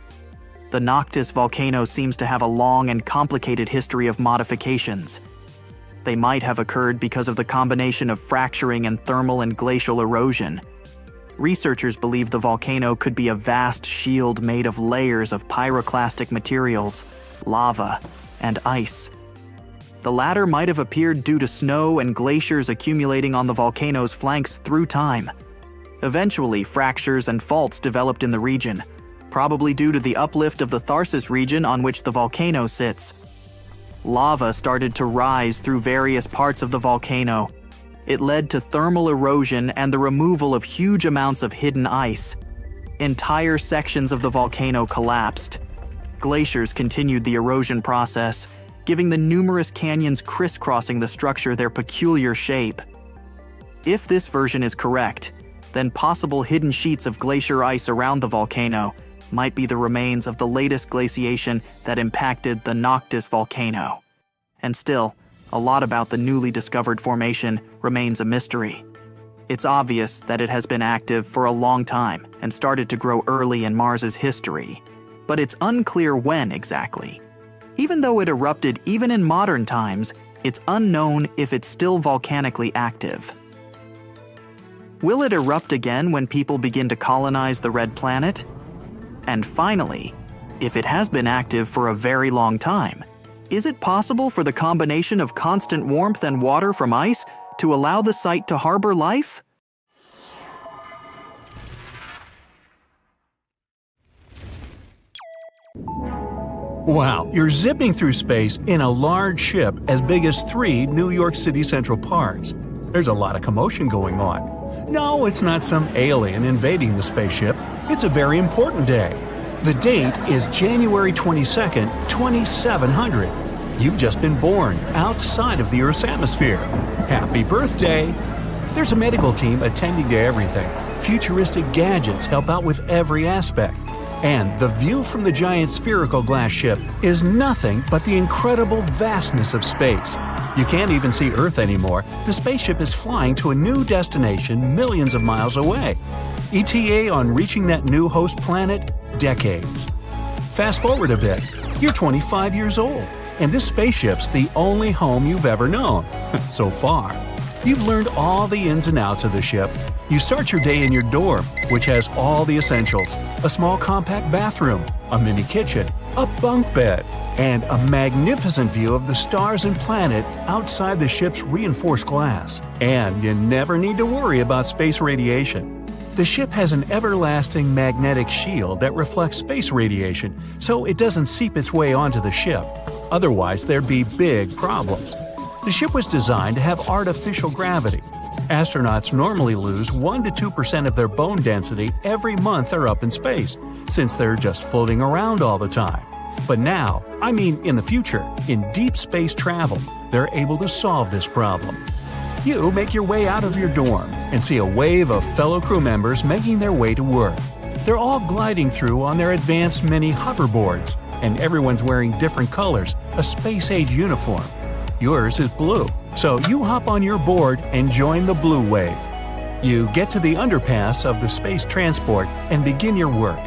The Noctis volcano seems to have a long and complicated history of modifications. They might have occurred because of the combination of fracturing and thermal and glacial erosion. Researchers believe the volcano could be a vast shield made of layers of pyroclastic materials, lava, and ice. The latter might have appeared due to snow and glaciers accumulating on the volcano's flanks through time. Eventually, fractures and faults developed in the region, probably due to the uplift of the Tharsis region on which the volcano sits. Lava started to rise through various parts of the volcano. It led to thermal erosion and the removal of huge amounts of hidden ice. Entire sections of the volcano collapsed. Glaciers continued the erosion process, giving the numerous canyons crisscrossing the structure their peculiar shape. If this version is correct, then possible hidden sheets of glacier ice around the volcano might be the remains of the latest glaciation that impacted the Noctis volcano. And still, a lot about the newly discovered formation remains a mystery. It's obvious that it has been active for a long time and started to grow early in Mars's history, but it's unclear when exactly. Even though it erupted even in modern times, it's unknown if it's still volcanically active. Will it erupt again when people begin to colonize the Red Planet? And finally, if it has been active for a very long time, is it possible for the combination of constant warmth and water from ice to allow the site to harbor life? Wow, you're zipping through space in a large ship as big as 3 New York City Central Parks. There's a lot of commotion going on. No, it's not some alien invading the spaceship. It's a very important day. The date is January 22nd, 2700. You've just been born outside of the Earth's atmosphere. Happy birthday! There's a medical team attending to everything. Futuristic gadgets help out with every aspect. And the view from the giant spherical glass ship is nothing but the incredible vastness of space. You can't even see Earth anymore. The spaceship is flying to a new destination millions of miles away. ETA on reaching that new host planet? Decades. Fast forward a bit. You're 25 years old, and this spaceship's the only home you've ever known. So far. You've learned all the ins and outs of the ship. You start your day in your dorm, which has all the essentials: a small compact bathroom, a mini kitchen, a bunk bed, and a magnificent view of the stars and planet outside the ship's reinforced glass. And you never need to worry about space radiation. The ship has an everlasting magnetic shield that reflects space radiation, so it doesn't seep its way onto the ship. Otherwise, there'd be big problems. The ship was designed to have artificial gravity. Astronauts normally lose 1 to 2% of their bone density every month they're up in space, since they're just floating around all the time. But now, I mean in the future, in deep space travel, they're able to solve this problem. You make your way out of your dorm and see a wave of fellow crew members making their way to work. They're all gliding through on their advanced mini hoverboards, and everyone's wearing different colors, a space-age uniform. Yours is blue, so you hop on your board and join the blue wave. You get to the underpass of the space transport and begin your work.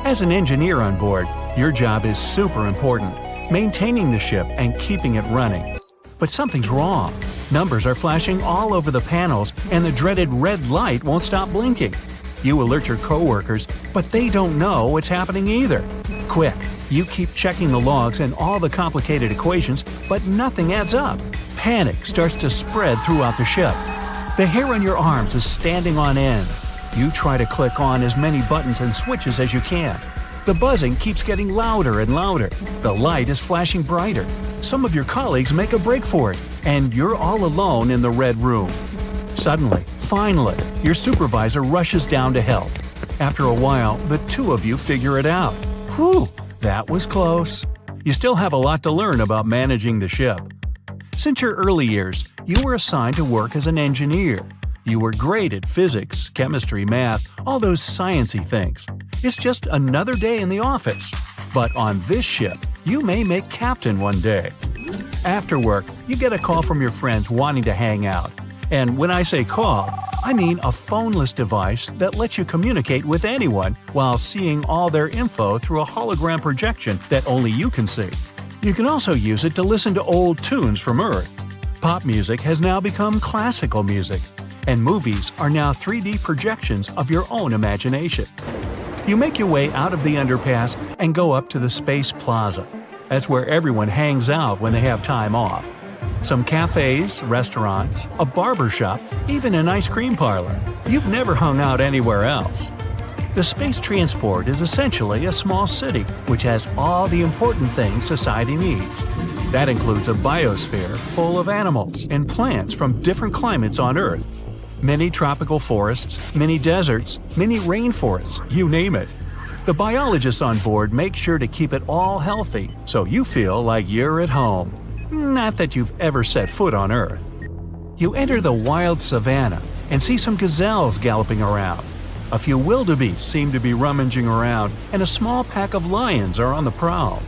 As an engineer on board, your job is super important, maintaining the ship and keeping it running. But something's wrong. Numbers are flashing all over the panels, and the dreaded red light won't stop blinking. You alert your coworkers, but they don't know what's happening either. Quick, you keep checking the logs and all the complicated equations, but nothing adds up. Panic starts to spread throughout the ship. The hair on your arms is standing on end. You try to click on as many buttons and switches as you can. The buzzing keeps getting louder and louder. The light is flashing brighter. Some of your colleagues make a break for it, and you're all alone in the red room. Suddenly, finally, your supervisor rushes down to help. After a while, the two of you figure it out. Whew, that was close. You still have a lot to learn about managing the ship. Since your early years, you were assigned to work as an engineer. You were great at physics, chemistry, math, all those sciencey things. It's just another day in the office. But on this ship, you may make captain one day. After work, you get a call from your friends wanting to hang out. And when I say call, I mean a phoneless device that lets you communicate with anyone while seeing all their info through a hologram projection that only you can see. You can also use it to listen to old tunes from Earth. Pop music has now become classical music, and movies are now 3D projections of your own imagination. You make your way out of the underpass and go up to the Space Plaza. That's where everyone hangs out when they have time off. Some cafes, restaurants, a barber shop, even an ice cream parlor. You've never hung out anywhere else. The space transport is essentially a small city which has all the important things society needs. That includes a biosphere full of animals and plants from different climates on Earth. Many tropical forests, many deserts, many rainforests, you name it. The biologists on board make sure to keep it all healthy so you feel like you're at home. Not that you've ever set foot on Earth. You enter the wild savanna and see some gazelles galloping around. A few wildebeest seem to be rummaging around, and a small pack of lions are on the prowl.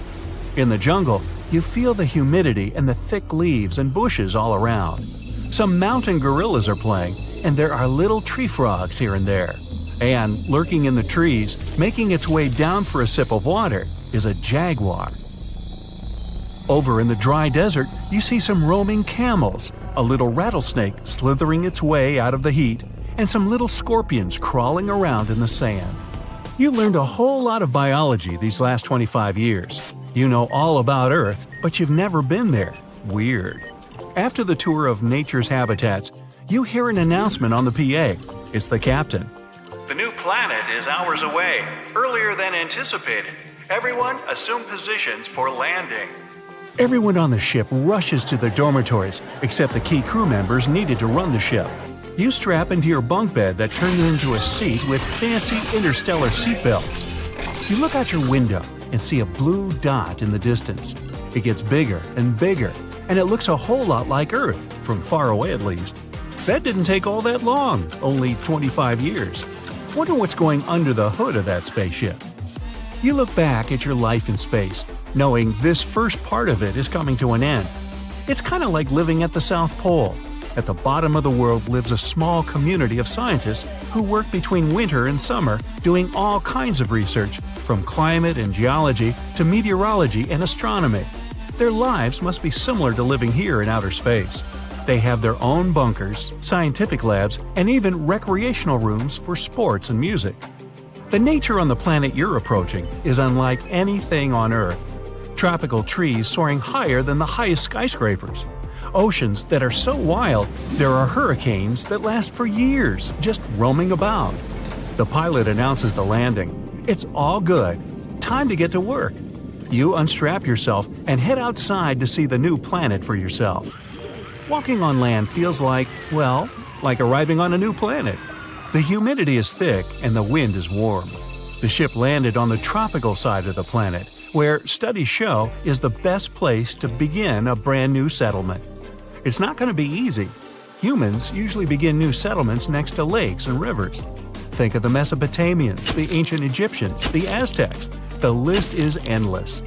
In the jungle, you feel the humidity and the thick leaves and bushes all around. Some mountain gorillas are playing, and there are little tree frogs here and there. And lurking in the trees, making its way down for a sip of water, is a jaguar. Over in the dry desert, you see some roaming camels, a little rattlesnake slithering its way out of the heat, and some little scorpions crawling around in the sand. You learned a whole lot of biology these last 25 years. You know all about Earth, but you've never been there. Weird. After the tour of nature's habitats, you hear an announcement on the PA. It's the captain. The new planet is hours away, earlier than anticipated. Everyone assume positions for landing. Everyone on the ship rushes to their dormitories, except the key crew members needed to run the ship. You strap into your bunk bed that turns into a seat with fancy interstellar seatbelts. You look out your window and see a blue dot in the distance. It gets bigger and bigger, and it looks a whole lot like Earth, from far away at least. That didn't take all that long, only 25 years. Wonder what's going under the hood of that spaceship. You look back at your life in space, knowing this first part of it is coming to an end. It's kind of like living at the South Pole. At the bottom of the world lives a small community of scientists who work between winter and summer doing all kinds of research, from climate and geology to meteorology and astronomy. Their lives must be similar to living here in outer space. They have their own bunkers, scientific labs, and even recreational rooms for sports and music. The nature on the planet you're approaching is unlike anything on Earth. Tropical trees soaring higher than the highest skyscrapers. Oceans that are so wild, there are hurricanes that last for years, just roaming about. The pilot announces the landing. It's all good. Time to get to work. You unstrap yourself and head outside to see the new planet for yourself. Walking on land feels like arriving on a new planet. The humidity is thick and the wind is warm. The ship landed on the tropical side of the planet, where studies show is the best place to begin a brand new settlement. It's not going to be easy. Humans usually begin new settlements next to lakes and rivers. Think of the Mesopotamians, the ancient Egyptians, the Aztecs. The list is endless.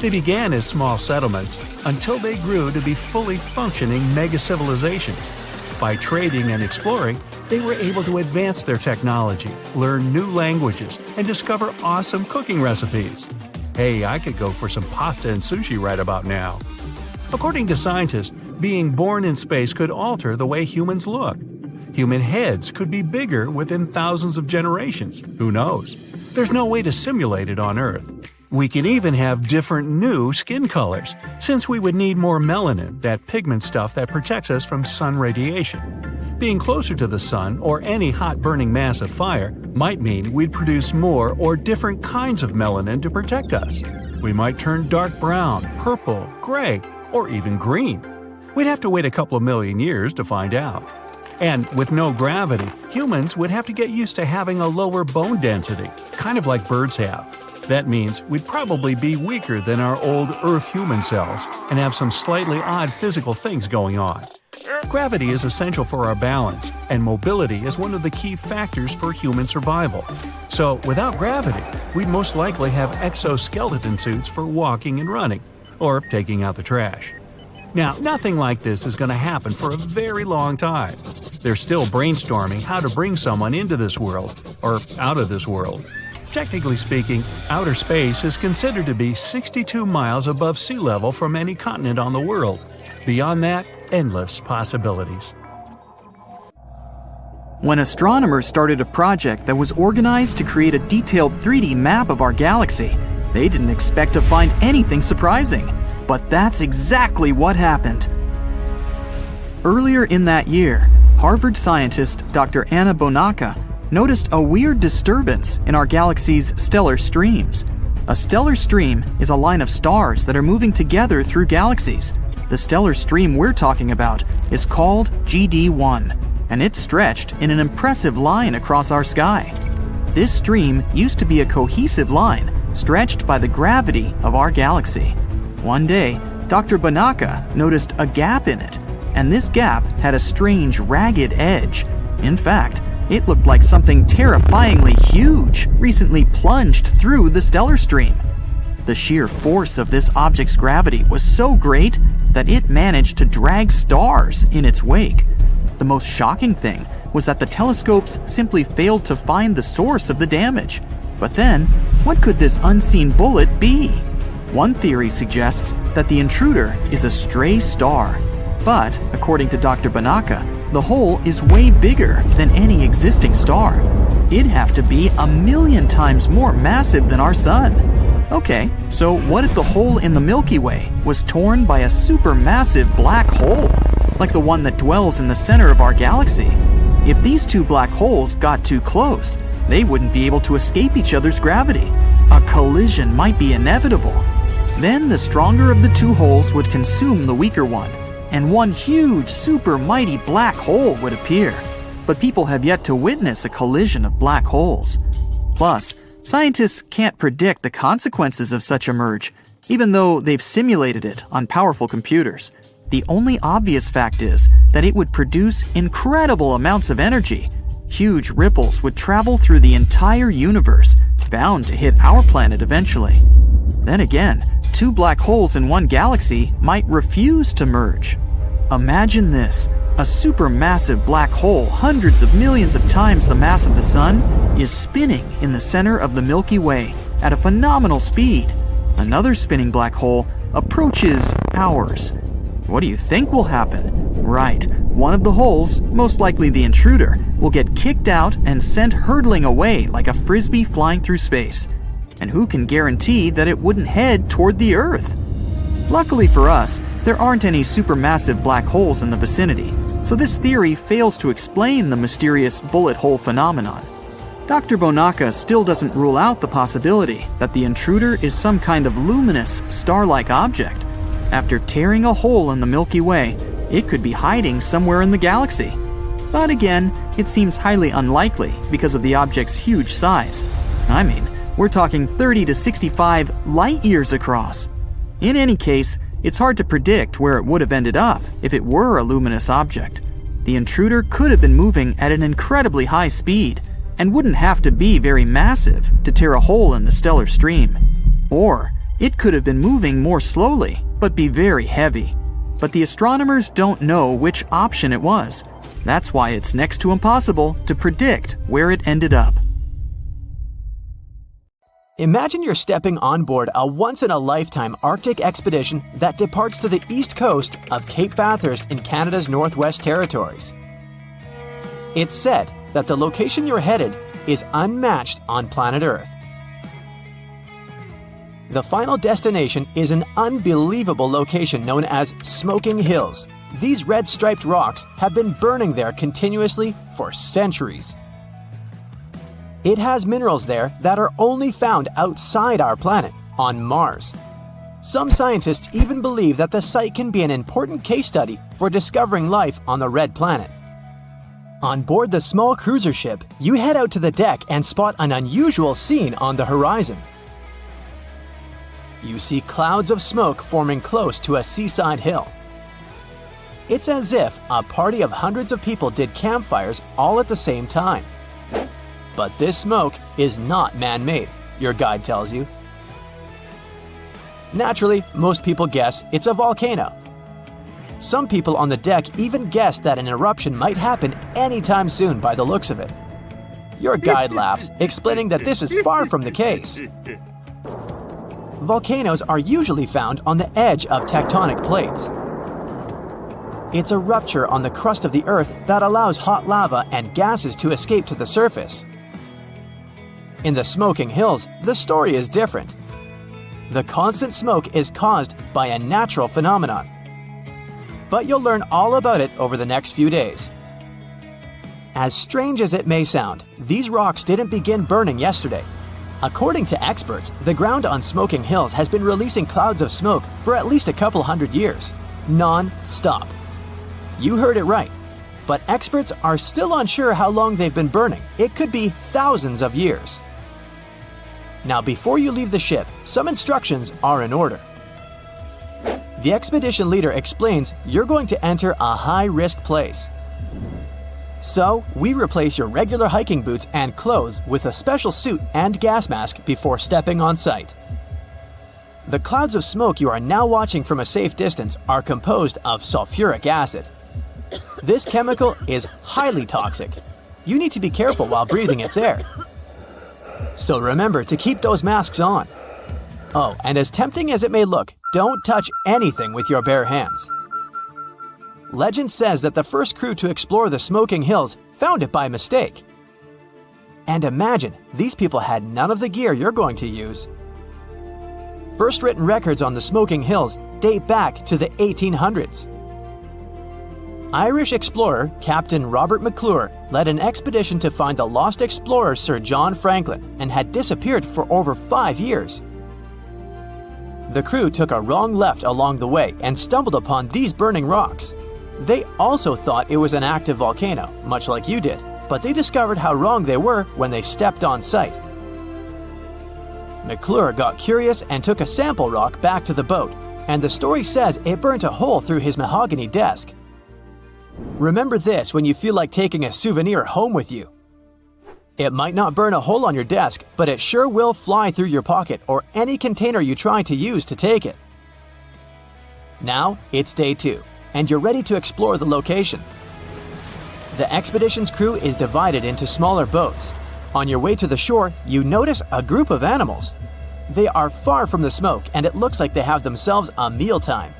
They began as small settlements until they grew to be fully functioning mega-civilizations. By trading and exploring, they were able to advance their technology, learn new languages, and discover awesome cooking recipes. Hey, I could go for some pasta and sushi right about now. According to scientists, being born in space could alter the way humans look. Human heads could be bigger within thousands of generations. Who knows? There's no way to simulate it on Earth. We can even have different new skin colors, since we would need more melanin, that pigment stuff that protects us from sun radiation. Being closer to the sun or any hot burning mass of fire might mean we'd produce more or different kinds of melanin to protect us. We might turn dark brown, purple, gray, or even green. We'd have to wait a couple of million years to find out. And with no gravity, humans would have to get used to having a lower bone density, kind of like birds have. That means we'd probably be weaker than our old Earth human selves and have some slightly odd physical things going on. Gravity is essential for our balance, and mobility is one of the key factors for human survival. So, without gravity, we'd most likely have exoskeleton suits for walking and running, or taking out the trash. Now, nothing like this is going to happen for a very long time. They're still brainstorming how to bring someone into this world, or out of this world. Technically speaking, outer space is considered to be 62 miles above sea level from any continent on the world. Beyond that, endless possibilities. When astronomers started a project that was organized to create a detailed 3D map of our galaxy, they didn't expect to find anything surprising. But that's exactly what happened. Earlier in that year, Harvard scientist Dr. Anna Bonacca noticed a weird disturbance in our galaxy's stellar streams. A stellar stream is a line of stars that are moving together through galaxies. The stellar stream we're talking about is called GD1, and it's stretched in an impressive line across our sky. This stream used to be a cohesive line, stretched by the gravity of our galaxy. One day, Dr. Bonacca noticed a gap in it, and this gap had a strange, ragged edge. In fact, it looked like something terrifyingly huge recently plunged through the stellar stream. The sheer force of this object's gravity was so great that it managed to drag stars in its wake. The most shocking thing was that the telescopes simply failed to find the source of the damage. But then, what could this unseen bullet be? One theory suggests that the intruder is a stray star. But, according to Dr. Bonacca, the hole is way bigger than any existing star. It'd have to be 1,000,000 times more massive than our sun. Okay, so what if the hole in the Milky Way was torn by a supermassive black hole, like the one that dwells in the center of our galaxy? If these two black holes got too close, they wouldn't be able to escape each other's gravity. A collision might be inevitable. Then the stronger of the two holes would consume the weaker one, and one huge, super mighty black hole would appear. But people have yet to witness a collision of black holes. Plus, scientists can't predict the consequences of such a merge, even though they've simulated it on powerful computers. The only obvious fact is that it would produce incredible amounts of energy. Huge ripples would travel through the entire universe, bound to hit our planet eventually. Then again, two black holes in one galaxy might refuse to merge. Imagine this. A supermassive black hole hundreds of millions of times the mass of the Sun is spinning in the center of the Milky Way at a phenomenal speed. Another spinning black hole approaches ours. What do you think will happen? Right, one of the holes, most likely the intruder, will get kicked out and sent hurtling away like a frisbee flying through space. And who can guarantee that it wouldn't head toward the Earth? Luckily for us, there aren't any supermassive black holes in the vicinity, so this theory fails to explain the mysterious bullet hole phenomenon. Dr. Bonacca still doesn't rule out the possibility that the intruder is some kind of luminous, star-like object. After tearing a hole in the Milky Way, it could be hiding somewhere in the galaxy. But again, it seems highly unlikely because of the object's huge size. I mean, we're talking 30 to 65 light-years across. In any case, it's hard to predict where it would have ended up if it were a luminous object. The intruder could have been moving at an incredibly high speed and wouldn't have to be very massive to tear a hole in the stellar stream. Or it could have been moving more slowly, but be very heavy. But the astronomers don't know which option it was. That's why it's next to impossible to predict where it ended up. Imagine you're stepping on board a once-in-a-lifetime Arctic expedition that departs to the east coast of Cape Bathurst in Canada's Northwest Territories. It's said that the location you're headed is unmatched on planet Earth. The final destination is an unbelievable location known as Smoking Hills. These red striped rocks have been burning there continuously for centuries. It has minerals there that are only found outside our planet, on Mars. Some scientists even believe that the site can be an important case study for discovering life on the red planet. On board the small cruiser ship, you head out to the deck and spot an unusual scene on the horizon. You see clouds of smoke forming close to a seaside hill. It's as if a party of hundreds of people did campfires all at the same time. But this smoke is not man-made, your guide tells you. Naturally, most people guess it's a volcano. Some people on the deck even guessed that an eruption might happen anytime soon by the looks of it. Your guide laughs, explaining that this is far from the case. Volcanoes are usually found on the edge of tectonic plates. It's a rupture on the crust of the Earth that allows hot lava and gases to escape to the surface. In the Smoking Hills, the story is different. The constant smoke is caused by a natural phenomenon. But you'll learn all about it over the next few days. As strange as it may sound, these rocks didn't begin burning yesterday. According to experts, the ground on Smoking Hills has been releasing clouds of smoke for at least a couple hundred years, non-stop. You heard it right. But experts are still unsure how long they've been burning. It could be thousands of years. Now, before you leave the ship, some instructions are in order. The expedition leader explains you're going to enter a high-risk place. So, we replace your regular hiking boots and clothes with a special suit and gas mask before stepping on site. The clouds of smoke you are now watching from a safe distance are composed of sulfuric acid. This chemical is highly toxic. You need to be careful while breathing its air. So remember to keep those masks on. Oh, and as tempting as it may look, don't touch anything with your bare hands. Legend says that the first crew to explore the Smoking Hills found it by mistake. And imagine, these people had none of the gear you're going to use. First written records on the Smoking Hills date back to the 1800s. Irish explorer Captain Robert McClure led an expedition to find the lost explorer Sir John Franklin and had disappeared for over 5 years. The crew took a wrong left along the way and stumbled upon these burning rocks. They also thought it was an active volcano, much like you did, but they discovered how wrong they were when they stepped on site. McClure got curious and took a sample rock back to the boat, and the story says it burnt a hole through his mahogany desk. Remember this when you feel like taking a souvenir home with you. It might not burn a hole on your desk, but it sure will fly through your pocket or any container you try to use to take it. Now, it's day 2, and you're ready to explore the location. The expedition's crew is divided into smaller boats. On your way to the shore, you notice a group of animals. They are far from the smoke, and it looks like they have themselves a mealtime.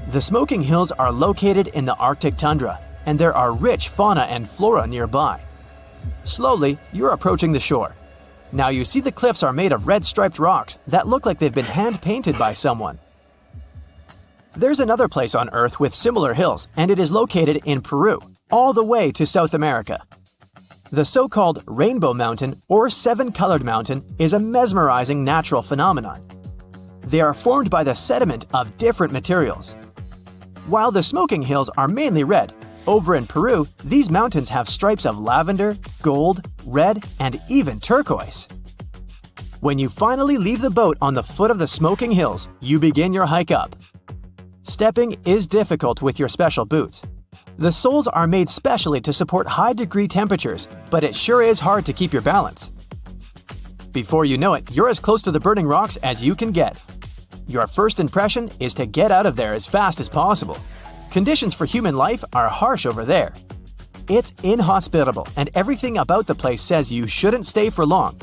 The Smoking Hills are located in the Arctic tundra, and there are rich fauna and flora nearby. Slowly, you're approaching the shore. Now you see the cliffs are made of red striped rocks that look like they've been hand-painted by someone. There's another place on Earth with similar hills, and it is located in Peru, all the way to South America. The so-called Rainbow Mountain or Seven-Colored Mountain is a mesmerizing natural phenomenon. They are formed by the sediment of different materials. While the Smoking Hills are mainly red, over in Peru, these mountains have stripes of lavender, gold, red, and even turquoise. When you finally leave the boat on the foot of the Smoking Hills, you begin your hike up. Stepping is difficult with your special boots. The soles are made specially to support high-degree temperatures, but it sure is hard to keep your balance. Before you know it, you're as close to the burning rocks as you can get. Your first impression is to get out of there as fast as possible. Conditions for human life are harsh over there. It's inhospitable, and everything about the place says you shouldn't stay for long.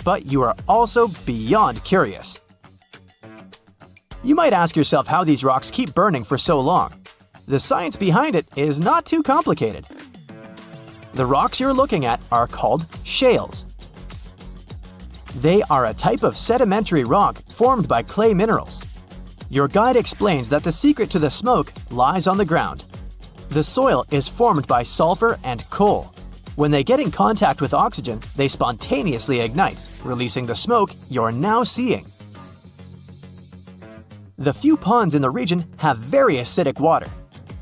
But you are also beyond curious. You might ask yourself how these rocks keep burning for so long. The science behind it is not too complicated. The rocks you're looking at are called shales. They are a type of sedimentary rock formed by clay minerals. Your guide explains that the secret to the smoke lies on the ground. The soil is formed by sulfur and coal. When they get in contact with oxygen, they spontaneously ignite, releasing the smoke you're now seeing. The few ponds in the region have very acidic water.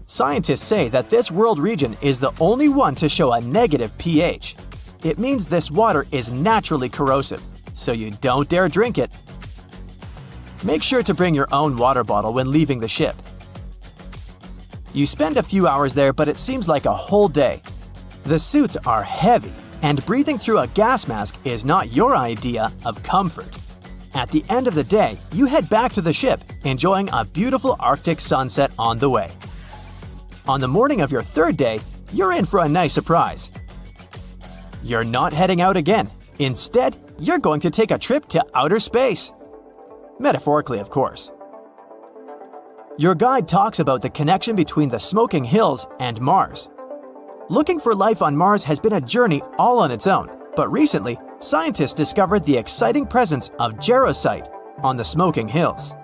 Scientists say that this world region is the only one to show a negative pH. It means this water is naturally corrosive, so you don't dare drink it. Make sure to bring your own water bottle when leaving the ship. You spend a few hours there, but it seems like a whole day. The suits are heavy, and breathing through a gas mask is not your idea of comfort. At the end of the day, you head back to the ship, enjoying a beautiful Arctic sunset on the way. On the morning of your third day, you're in for a nice surprise. You're not heading out again. Instead, you're going to take a trip to outer space. Metaphorically, of course. Your guide talks about the connection between the smoking hills and Mars. Looking for life on Mars has been a journey all on its own, but recently, scientists discovered the exciting presence of jarosite on the smoking hills.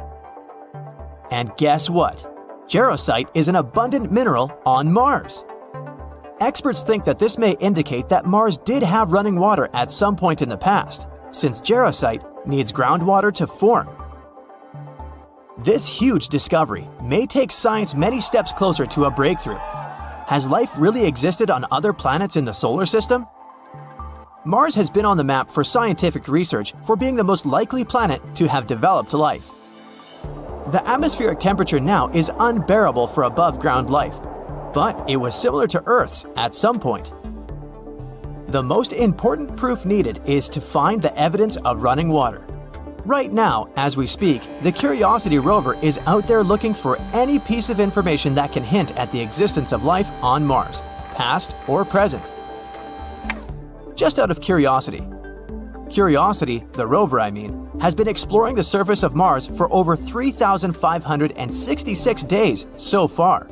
And guess what? Jarosite is an abundant mineral on Mars. Experts think that this may indicate that Mars did have running water at some point in the past, since jarosite needs groundwater to form. This huge discovery may take science many steps closer to a breakthrough. Has life really existed on other planets in the solar system? Mars has been on the map for scientific research for being the most likely planet to have developed life. The atmospheric temperature now is unbearable for above-ground life, but it was similar to Earth's at some point. The most important proof needed is to find the evidence of running water. Right now, as we speak, the Curiosity rover is out there looking for any piece of information that can hint at the existence of life on Mars, past or present. Just out of curiosity. Curiosity, the rover has been exploring the surface of Mars for over 3,566 days so far.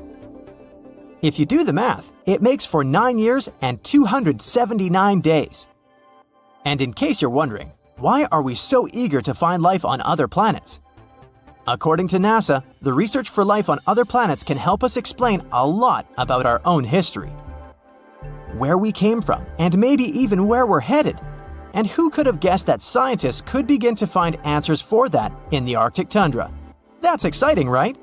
If you do the math, it makes for 9 years and 279 days. And in case you're wondering, why are we so eager to find life on other planets? According to NASA, the research for life on other planets can help us explain a lot about our own history. Where we came from, and maybe even where we're headed. And who could have guessed that scientists could begin to find answers for that in the Arctic tundra? That's exciting, right?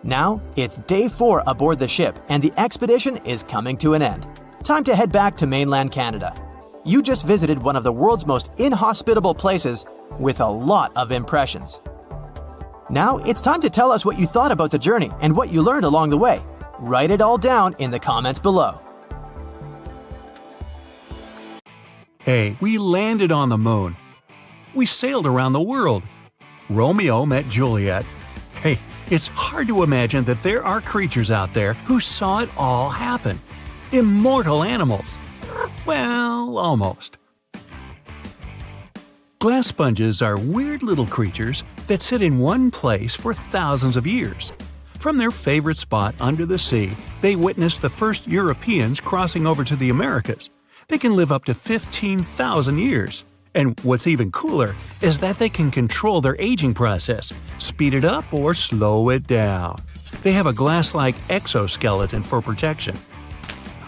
Now, it's day 4 aboard the ship, and the expedition is coming to an end. Time to head back to mainland Canada. You just visited one of the world's most inhospitable places with a lot of impressions. Now, it's time to tell us what you thought about the journey and what you learned along the way. Write it all down in the comments below. Hey, we landed on the moon. We sailed around the world. Romeo met Juliet. Hey, it's hard to imagine that there are creatures out there who saw it all happen. Immortal animals. Well, almost. Glass sponges are weird little creatures that sit in one place for thousands of years. From their favorite spot under the sea, they witnessed the first Europeans crossing over to the Americas. They can live up to 15,000 years. And what's even cooler is that they can control their aging process, speed it up or slow it down. They have a glass-like exoskeleton for protection.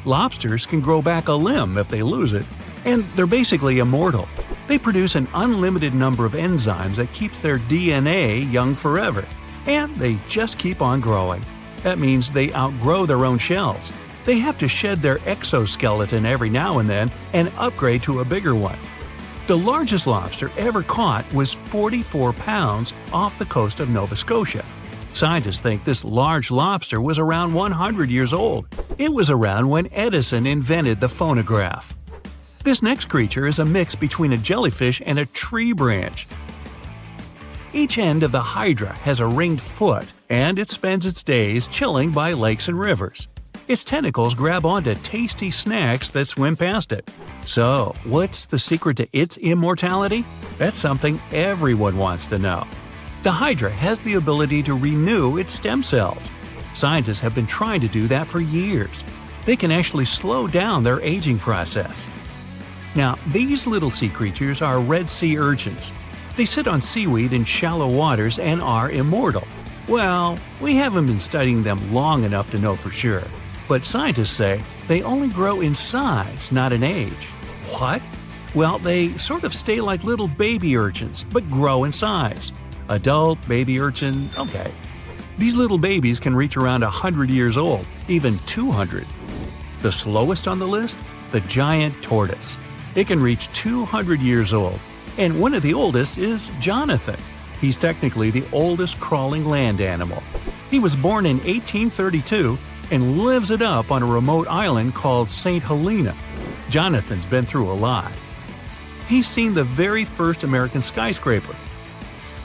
Lobsters can grow back a limb if they lose it, and they're basically immortal. They produce an unlimited number of enzymes that keeps their DNA young forever, and they just keep on growing. That means they outgrow their own shells. They have to shed their exoskeleton every now and then and upgrade to a bigger one. The largest lobster ever caught was 44 pounds off the coast of Nova Scotia. Scientists think this large lobster was around 100 years old. It was around when Edison invented the phonograph. This next creature is a mix between a jellyfish and a tree branch. Each end of the hydra has a ringed foot, and it spends its days chilling by lakes and rivers. Its tentacles grab onto tasty snacks that swim past it. So, what's the secret to its immortality? That's something everyone wants to know. The hydra has the ability to renew its stem cells. Scientists have been trying to do that for years. They can actually slow down their aging process. Now, these little sea creatures are red sea urchins. They sit on seaweed in shallow waters and are immortal. Well, we haven't been studying them long enough to know for sure, but scientists say they only grow in size, not in age. What? Well, they sort of stay like little baby urchins, but grow in size. Adult, baby urchin, okay. These little babies can reach around 100 years old, even 200. The slowest on the list? The giant tortoise. It can reach 200 years old, and one of the oldest is Jonathan. He's technically the oldest crawling land animal. He was born in 1832 and lives it up on a remote island called St. Helena. Jonathan's been through a lot. He's seen the very first American skyscraper,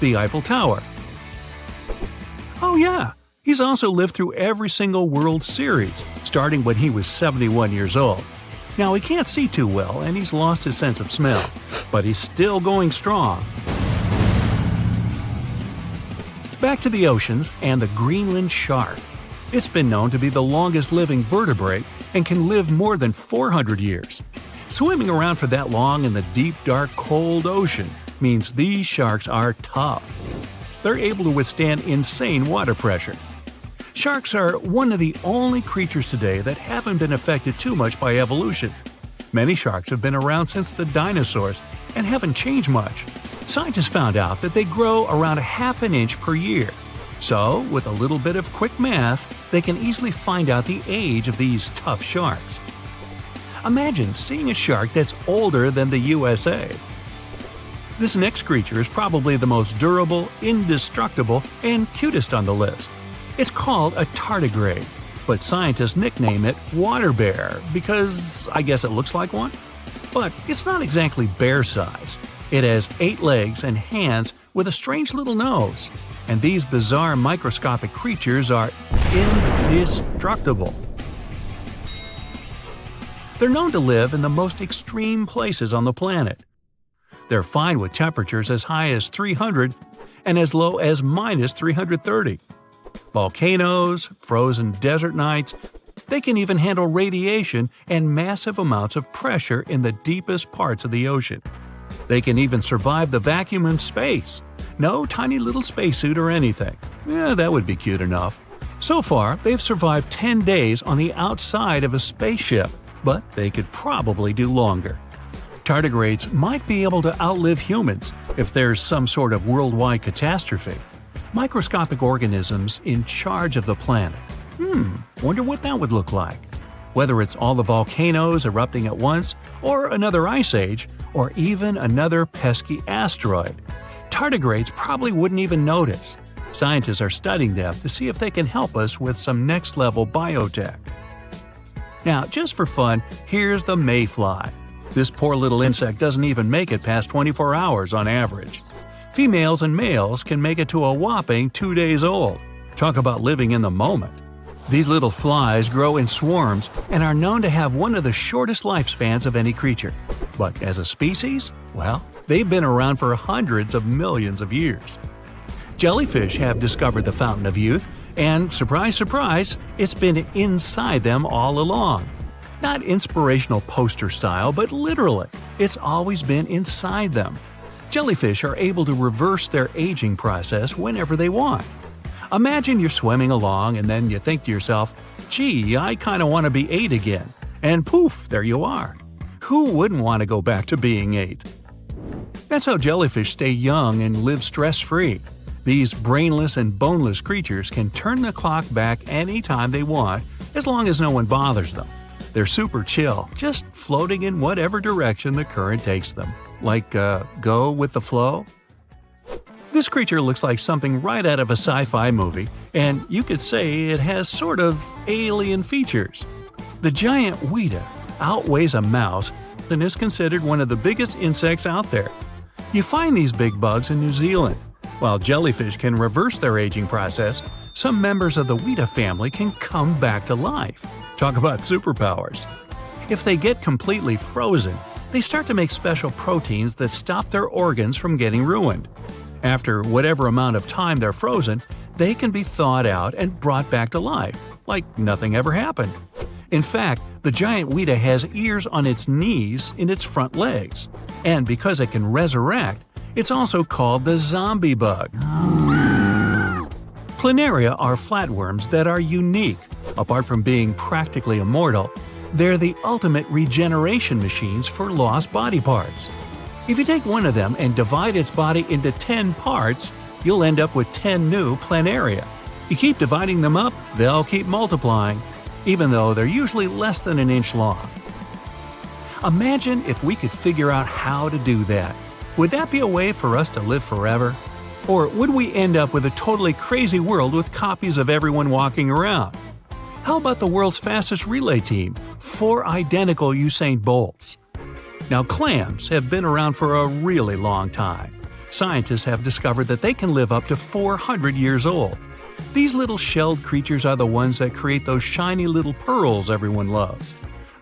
the Eiffel Tower. Oh yeah, he's also lived through every single World Series, starting when he was 71 years old. Now he can't see too well and he's lost his sense of smell, but he's still going strong. Back to the oceans and the Greenland shark. It's been known to be the longest living vertebrate and can live more than 400 years. Swimming around for that long in the deep, dark, cold ocean means these sharks are tough. They're able to withstand insane water pressure. Sharks are one of the only creatures today that haven't been affected too much by evolution. Many sharks have been around since the dinosaurs and haven't changed much. Scientists found out that they grow around ½ an inch per year. So, with a little bit of quick math, they can easily find out the age of these tough sharks. Imagine seeing a shark that's older than the USA. This next creature is probably the most durable, indestructible, and cutest on the list. It's called a tardigrade, but scientists nickname it water bear because I guess it looks like one. But it's not exactly bear size. It has 8 legs and hands with a strange little nose. And these bizarre microscopic creatures are indestructible. They're known to live in the most extreme places on the planet. They're fine with temperatures as high as 300 and as low as minus 330. Volcanoes, frozen desert nights, they can even handle radiation and massive amounts of pressure in the deepest parts of the ocean. They can even survive the vacuum in space. No tiny little spacesuit or anything. Yeah, that would be cute enough. So far, they've survived 10 days on the outside of a spaceship, but they could probably do longer. Tardigrades might be able to outlive humans if there's some sort of worldwide catastrophe. Microscopic organisms in charge of the planet. Wonder what that would look like. Whether it's all the volcanoes erupting at once, or another ice age, or even another pesky asteroid. Tardigrades probably wouldn't even notice. Scientists are studying them to see if they can help us with some next-level biotech. Now, just for fun, here's the mayfly. This poor little insect doesn't even make it past 24 hours on average. Females and males can make it to a whopping 2 days old. Talk about living in the moment. These little flies grow in swarms and are known to have one of the shortest lifespans of any creature. But as a species, well, they've been around for hundreds of millions of years. Jellyfish have discovered the fountain of youth, and surprise, surprise, it's been inside them all along. Not inspirational poster style, but literally, it's always been inside them. Jellyfish are able to reverse their aging process whenever they want. Imagine you're swimming along and then you think to yourself, gee, I kind of want to be 8 again. And poof, there you are. Who wouldn't want to go back to being 8? That's how jellyfish stay young and live stress-free. These brainless and boneless creatures can turn the clock back anytime they want, as long as no one bothers them. They're super chill, just floating in whatever direction the current takes them. Like, go with the flow? This creature looks like something right out of a sci-fi movie, and you could say it has sort of alien features. The giant weta outweighs a mouse and is considered one of the biggest insects out there. You find these big bugs in New Zealand. While jellyfish can reverse their aging process, some members of the weta family can come back to life. Talk about superpowers. If they get completely frozen, they start to make special proteins that stop their organs from getting ruined. After whatever amount of time they're frozen, they can be thawed out and brought back to life, like nothing ever happened. In fact, the giant weta has ears on its knees in its front legs. And because it can resurrect, it's also called the zombie bug. Planaria are flatworms that are unique. Apart from being practically immortal, they're the ultimate regeneration machines for lost body parts. If you take one of them and divide its body into 10 parts, you'll end up with 10 new planaria. You keep dividing them up, they'll keep multiplying, even though they're usually less than an inch long. Imagine if we could figure out how to do that. Would that be a way for us to live forever? Or would we end up with a totally crazy world with copies of everyone walking around? How about the world's fastest relay team, 4 identical Usain Bolts? Now, clams have been around for a really long time. Scientists have discovered that they can live up to 400 years old. These little shelled creatures are the ones that create those shiny little pearls everyone loves.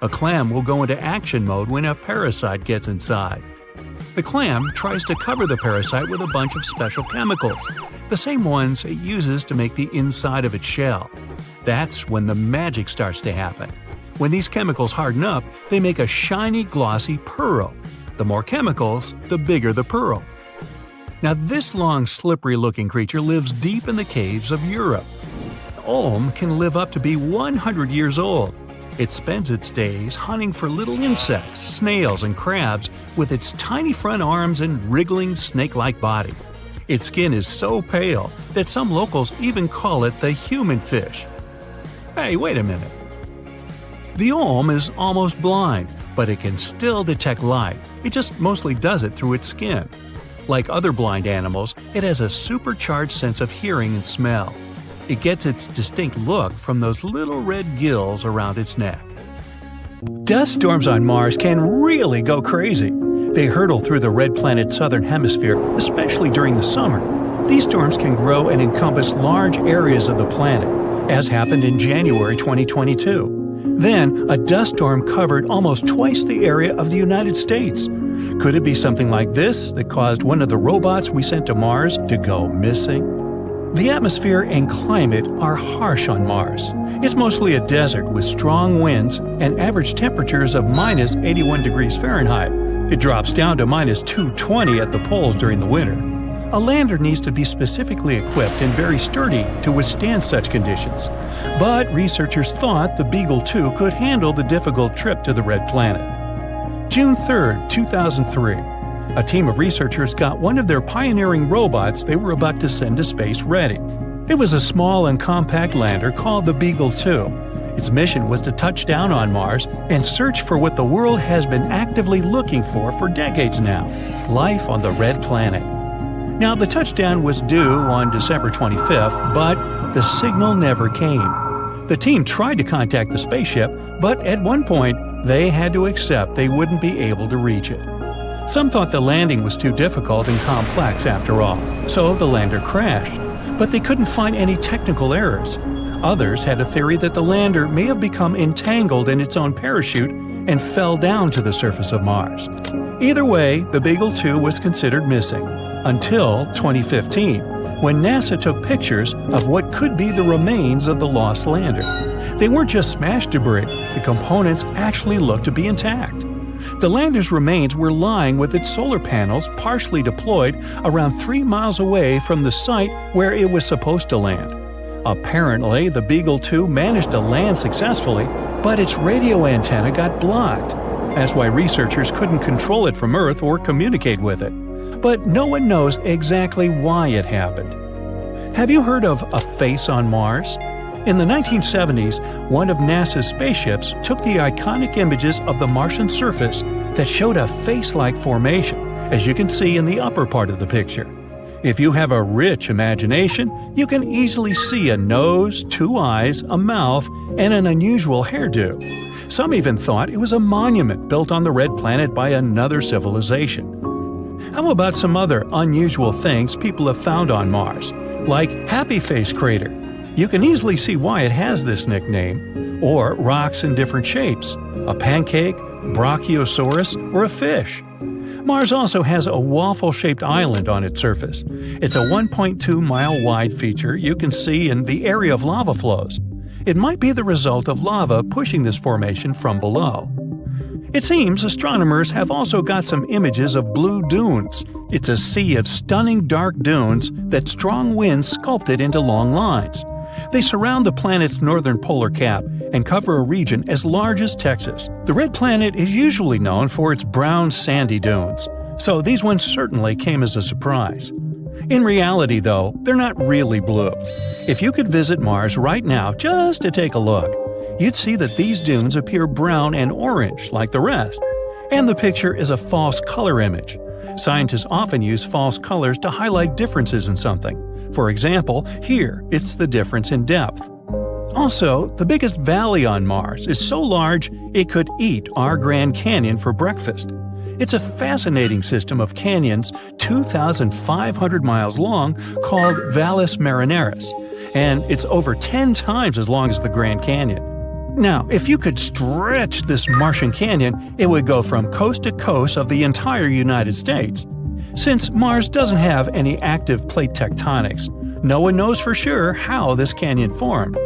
A clam will go into action mode when a parasite gets inside. The clam tries to cover the parasite with a bunch of special chemicals, the same ones it uses to make the inside of its shell. That's when the magic starts to happen. When these chemicals harden up, they make a shiny, glossy pearl. The more chemicals, the bigger the pearl. Now, this long, slippery-looking creature lives deep in the caves of Europe. Olm can live up to be 100 years old. It spends its days hunting for little insects, snails, and crabs with its tiny front arms and wriggling snake-like body. Its skin is so pale that some locals even call it the human fish. Hey, wait a minute. The olm is almost blind, but it can still detect light. It just mostly does it through its skin. Like other blind animals, it has a supercharged sense of hearing and smell. It gets its distinct look from those little red gills around its neck. Dust storms on Mars can really go crazy. They hurtle through the red planet's southern hemisphere, especially during the summer. These storms can grow and encompass large areas of the planet, as happened in January 2022. Then, a dust storm covered almost twice the area of the United States. Could it be something like this that caused one of the robots we sent to Mars to go missing? The atmosphere and climate are harsh on Mars. It's mostly a desert with strong winds and average temperatures of minus 81 degrees Fahrenheit. It drops down to minus 220 at the poles during the winter. A lander needs to be specifically equipped and very sturdy to withstand such conditions. But researchers thought the Beagle 2 could handle the difficult trip to the red planet. June 3, 2003. A team of researchers got one of their pioneering robots they were about to send to space ready. It was a small and compact lander called the Beagle 2. Its mission was to touch down on Mars and search for what the world has been actively looking for decades now: life on the red planet. Now, the touchdown was due on December 25th, but the signal never came. The team tried to contact the spaceship, but at one point, they had to accept they wouldn't be able to reach it. Some thought the landing was too difficult and complex after all, so the lander crashed. But they couldn't find any technical errors. Others had a theory that the lander may have become entangled in its own parachute and fell down to the surface of Mars. Either way, the Beagle 2 was considered missing. Until 2015, when NASA took pictures of what could be the remains of the lost lander. They weren't just smashed debris, the components actually looked to be intact. The lander's remains were lying with its solar panels partially deployed around 3 miles away from the site where it was supposed to land. Apparently, the Beagle 2 managed to land successfully, but its radio antenna got blocked. That's why researchers couldn't control it from Earth or communicate with it. But no one knows exactly why it happened. Have you heard of a face on Mars? In the 1970s, one of NASA's spaceships took the iconic images of the Martian surface that showed a face-like formation, as you can see in the upper part of the picture. If you have a rich imagination, you can easily see a nose, 2 eyes, a mouth, and an unusual hairdo. Some even thought it was a monument built on the red planet by another civilization. How about some other unusual things people have found on Mars, like Happy Face Crater? You can easily see why it has this nickname. Or rocks in different shapes, a pancake, Brachiosaurus, or a fish. Mars also has a waffle-shaped island on its surface. It's a 1.2-mile-wide feature you can see in the area of lava flows. It might be the result of lava pushing this formation from below. It seems astronomers have also got some images of blue dunes. It's a sea of stunning dark dunes that strong winds sculpted into long lines. They surround the planet's northern polar cap and cover a region as large as Texas. The red planet is usually known for its brown sandy dunes, so these ones certainly came as a surprise. In reality, though, they're not really blue. If you could visit Mars right now just to take a look, you'd see that these dunes appear brown and orange like the rest. And the picture is a false color image. Scientists often use false colors to highlight differences in something. For example, here it's the difference in depth. Also, the biggest valley on Mars is so large it could eat our Grand Canyon for breakfast. It's a fascinating system of canyons 2,500 miles long called Valles Marineris, and it's over 10 times as long as the Grand Canyon. Now, if you could stretch this Martian canyon, it would go from coast to coast of the entire United States. Since Mars doesn't have any active plate tectonics, no one knows for sure how this canyon formed.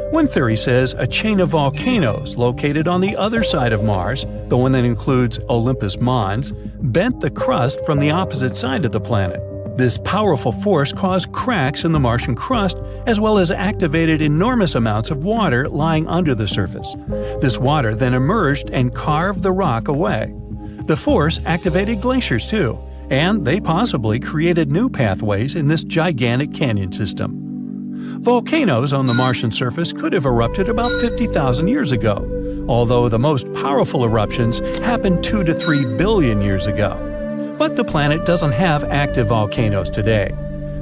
One theory says a chain of volcanoes located on the other side of Mars, the one that includes Olympus Mons, bent the crust from the opposite side of the planet. This powerful force caused cracks in the Martian crust, as well as activated enormous amounts of water lying under the surface. This water then emerged and carved the rock away. The force activated glaciers too, and they possibly created new pathways in this gigantic canyon system. Volcanoes on the Martian surface could have erupted about 50,000 years ago, although the most powerful eruptions happened 2 to 3 billion years ago. But the planet doesn't have active volcanoes today.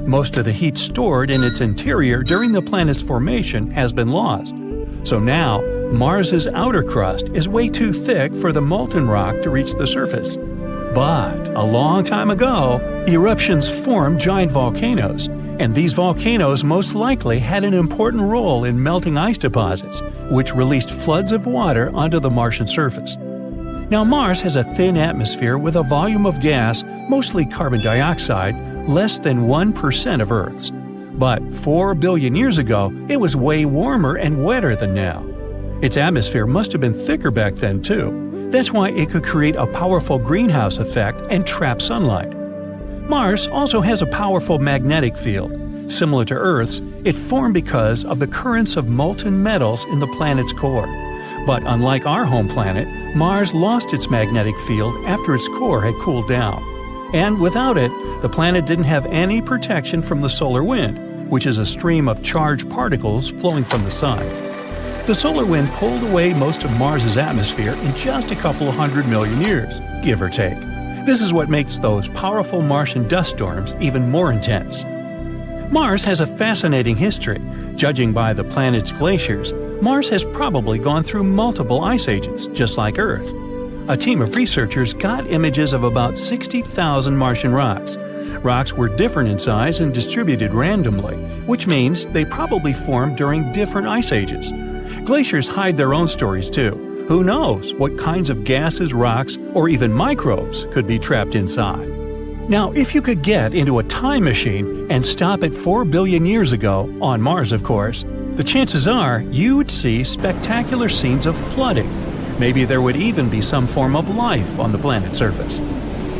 Most of the heat stored in its interior during the planet's formation has been lost. So now, Mars's outer crust is way too thick for the molten rock to reach the surface. But a long time ago, eruptions formed giant volcanoes, and these volcanoes most likely had an important role in melting ice deposits, which released floods of water onto the Martian surface. Now, Mars has a thin atmosphere with a volume of gas, mostly carbon dioxide, less than 1% of Earth's. But 4 billion years ago, it was way warmer and wetter than now. Its atmosphere must have been thicker back then, too. That's why it could create a powerful greenhouse effect and trap sunlight. Mars also has a powerful magnetic field. Similar to Earth's, it formed because of the currents of molten metals in the planet's core. But unlike our home planet, Mars lost its magnetic field after its core had cooled down. And without it, the planet didn't have any protection from the solar wind, which is a stream of charged particles flowing from the sun. The solar wind pulled away most of Mars's atmosphere in just a couple of 100 million years, give or take. This is what makes those powerful Martian dust storms even more intense. Mars has a fascinating history. Judging by the planet's glaciers, Mars has probably gone through multiple ice ages, just like Earth. A team of researchers got images of about 60,000 Martian rocks. Rocks were different in size and distributed randomly, which means they probably formed during different ice ages. Glaciers hide their own stories too. Who knows what kinds of gases, rocks, or even microbes could be trapped inside? Now, if you could get into a time machine and stop at 4 billion years ago, on Mars of course, the chances are you would see spectacular scenes of flooding. Maybe there would even be some form of life on the planet's surface.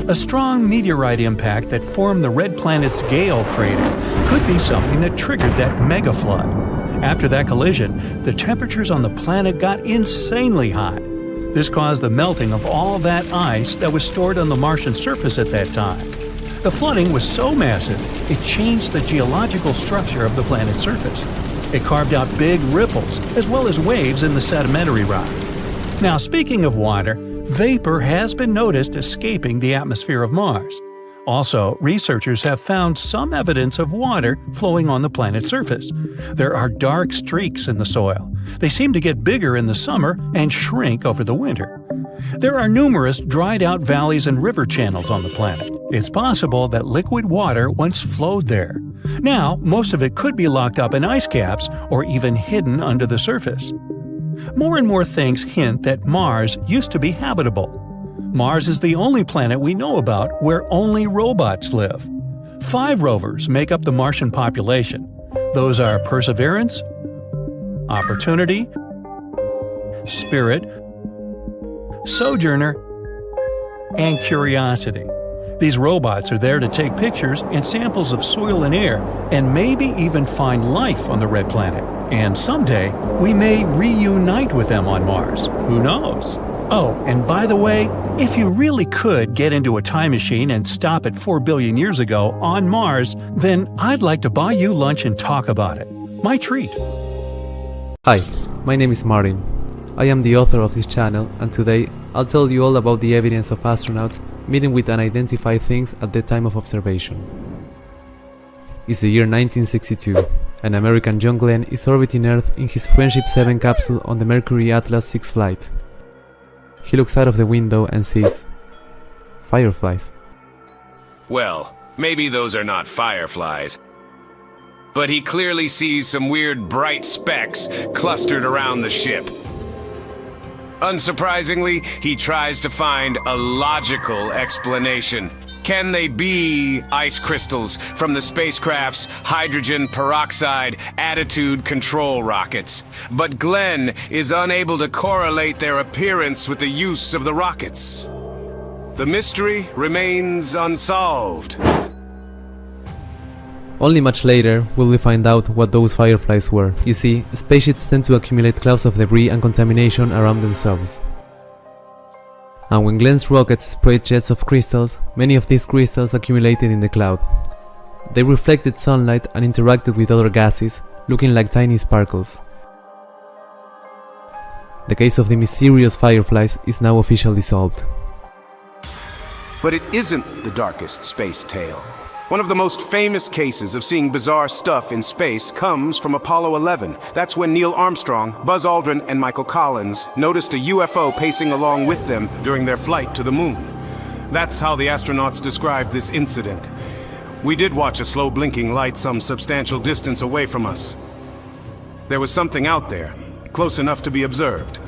A strong meteorite impact that formed the red planet's Gale crater could be something that triggered that mega flood. After that collision, the temperatures on the planet got insanely hot. This caused the melting of all that ice that was stored on the Martian surface at that time. The flooding was so massive, it changed the geological structure of the planet's surface. It carved out big ripples, as well as waves in the sedimentary rock. Now, speaking of water, vapor has been noticed escaping the atmosphere of Mars. Also, researchers have found some evidence of water flowing on the planet's surface. There are dark streaks in the soil. They seem to get bigger in the summer and shrink over the winter. There are numerous dried-out valleys and river channels on the planet. It's possible that liquid water once flowed there. Now, most of it could be locked up in ice caps or even hidden under the surface. More and more things hint that Mars used to be habitable. Mars is the only planet we know about where only robots live. 5 rovers make up the Martian population. Those are Perseverance, opportunity, spirit, sojourner, and curiosity. These robots are there to take pictures and samples of soil and air, and maybe even find life on the red planet. And someday, we may reunite with them on Mars. Who knows? Oh, and by the way, if you really could get into a time machine and stop at 4 billion years ago on Mars, then I'd like to buy you lunch and talk about it. My treat. Hi, my name is Martin. I am the author of this channel, and today I'll tell you all about the evidence of astronauts meeting with unidentified things at the time of observation. It's the year 1962, and American John Glenn is orbiting Earth in his Friendship 7 capsule on the Mercury Atlas 6 flight. He looks out of the window and sees fireflies. Well, maybe those are not fireflies, but he clearly sees some weird bright specks clustered around the ship. Unsurprisingly, he tries to find a logical explanation. Can they be ice crystals from the spacecraft's hydrogen peroxide attitude control rockets? But Glenn is unable to correlate their appearance with the use of the rockets. The mystery remains unsolved. Only much later will we find out what those fireflies were. You see, spaceships tend to accumulate clouds of debris and contamination around themselves. And when Glenn's rockets sprayed jets of crystals, many of these crystals accumulated in the cloud. They reflected sunlight and interacted with other gases, looking like tiny sparkles. The case of the mysterious fireflies is now officially solved. But it isn't the darkest space tale. One of the most famous cases of seeing bizarre stuff in space comes from Apollo 11. That's when Neil Armstrong, Buzz Aldrin, and Michael Collins noticed a UFO pacing along with them during their flight to the moon. That's how the astronauts described this incident. We did watch a slow blinking light some substantial distance away from us. There was something out there, close enough to be observed.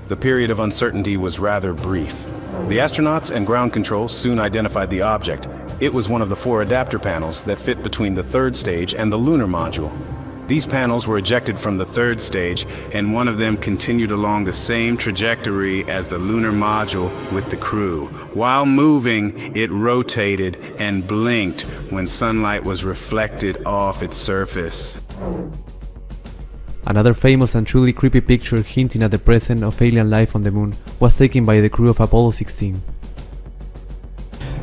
The period of uncertainty was rather brief. The astronauts and ground control soon identified the object. It was one of the 4 adapter panels that fit between the 3rd stage and the lunar module. These panels were ejected from the 3rd stage, and one of them continued along the same trajectory as the lunar module with the crew. While moving, it rotated and blinked when sunlight was reflected off its surface. Another famous and truly creepy picture hinting at the presence of alien life on the moon was taken by the crew of Apollo 16.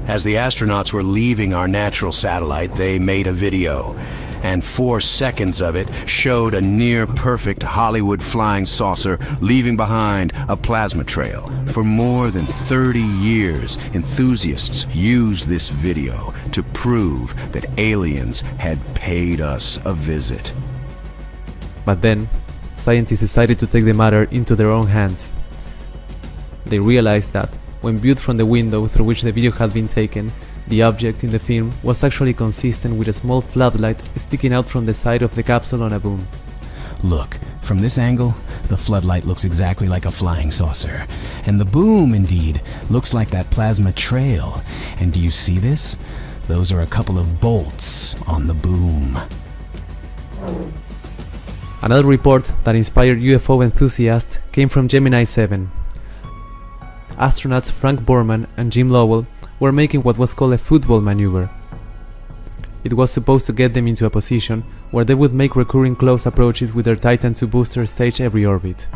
As the astronauts were leaving our natural satellite, they made a video, and 4 seconds of it showed a near-perfect Hollywood flying saucer leaving behind a plasma trail. For more than 30 years, enthusiasts used this video to prove that aliens had paid us a visit. But then, scientists decided to take the matter into their own hands. They realized that, when viewed from the window through which the video had been taken, the object in the film was actually consistent with a small floodlight sticking out from the side of the capsule on a boom. Look, from this angle, the floodlight looks exactly like a flying saucer. And the boom, indeed, looks like that plasma trail. And do you see this? Those are a couple of bolts on the boom. Another report that inspired UFO enthusiasts came from Gemini 7. Astronauts Frank Borman and Jim Lovell were making what was called a football maneuver. It was supposed to get them into a position where they would make recurring close approaches with their Titan II booster stage every orbit.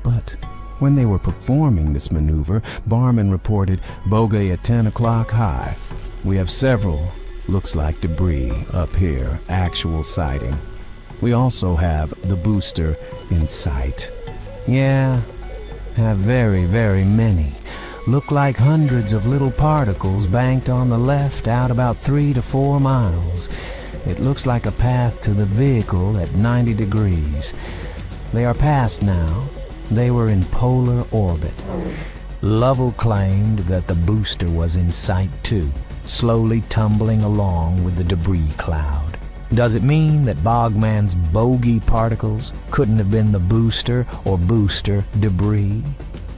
But when they were performing this maneuver, Barman reported bogey at 10 o'clock high. We have several, looks like debris, up here, actual sighting. We also have the booster in sight. Yeah, have very, very many. Look like hundreds of little particles banked on the left out about 3 to 4 miles. It looks like a path to the vehicle at 90 degrees. They are past now. They were in polar orbit. Lovell claimed that the booster was in sight too, slowly tumbling along with the debris cloud. Does it mean that Bogman's bogey particles couldn't have been the booster or booster debris?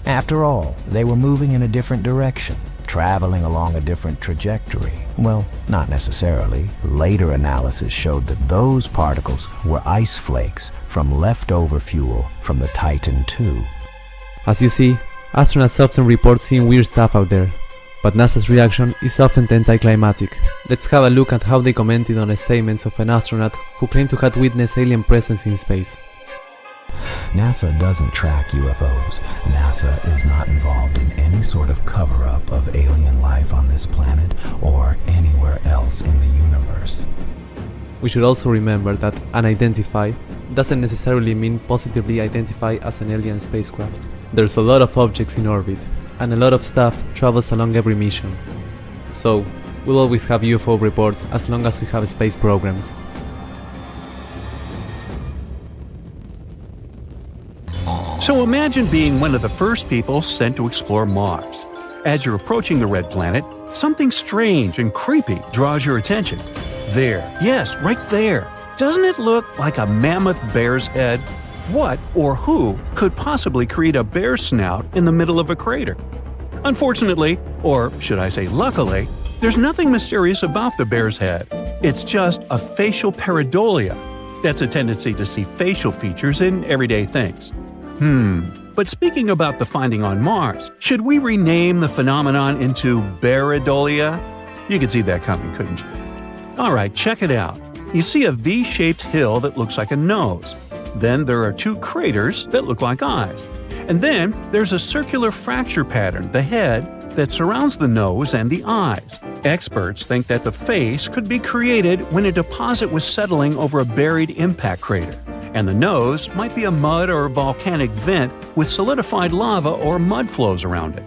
After all, they were moving in a different direction. traveling along a different trajectory. Well, not necessarily. Later analysis showed that those particles were ice flakes from leftover fuel from the Titan II. As you see, astronauts often report seeing weird stuff out there, but NASA's reaction is often anticlimactic. Let's have a look at how they commented on the statements of an astronaut who claimed to have witnessed alien presence in space. NASA doesn't track UFOs. NASA is not involved in any sort of cover-up of alien life on this planet or anywhere else in the universe. We should also remember that unidentify doesn't necessarily mean positively identify as an alien spacecraft. There's a lot of objects in orbit, and a lot of stuff travels along every mission. So, we'll always have UFO reports as long as we have space programs. So imagine being one of the first people sent to explore Mars. As you're approaching the red planet, something strange and creepy draws your attention. There, yes, right there. Doesn't it look like a mammoth bear's head? What or who could possibly create a bear snout in the middle of a crater? Unfortunately, or should I say luckily, there's nothing mysterious about the bear's head. It's just a facial pareidolia. That's a tendency to see facial features in everyday things. But speaking about the finding on Mars, should we rename the phenomenon into pareidolia? You could see that coming, couldn't you? Alright, check it out. You see a V-shaped hill that looks like a nose. Then there are two craters that look like eyes. And then there's a circular fracture pattern, the head, that surrounds the nose and the eyes. Experts think that the face could be created when a deposit was settling over a buried impact crater, and the nose might be a mud or volcanic vent with solidified lava or mud flows around it.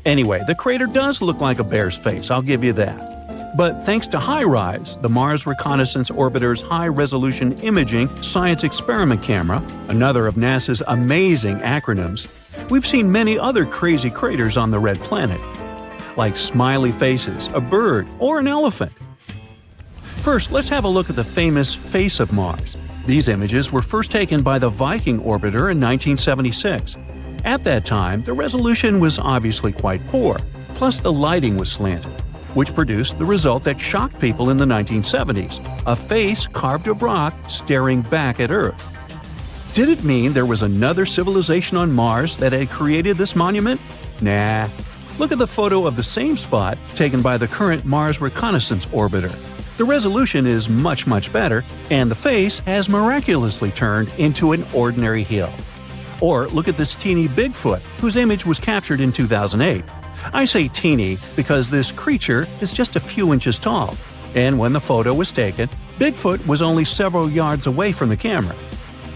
Anyway, the crater does look like a bear's face, I'll give you that. But thanks to HiRISE, the Mars Reconnaissance Orbiter's high-resolution imaging science experiment camera, another of NASA's amazing acronyms, we've seen many other crazy craters on the red planet, like smiley faces, a bird, or an elephant. First, let's have a look at the famous face of Mars. These images were first taken by the Viking orbiter in 1976. At that time, the resolution was obviously quite poor, plus the lighting was slanted, which produced the result that shocked people in the 1970s, a face carved of rock staring back at Earth. Did it mean there was another civilization on Mars that had created this monument? Nah. Look at the photo of the same spot taken by the current Mars Reconnaissance Orbiter. The resolution is much, much better, and the face has miraculously turned into an ordinary hill. Or look at this teeny Bigfoot, whose image was captured in 2008. I say teeny because this creature is just a few inches tall, and when the photo was taken, Bigfoot was only several yards away from the camera.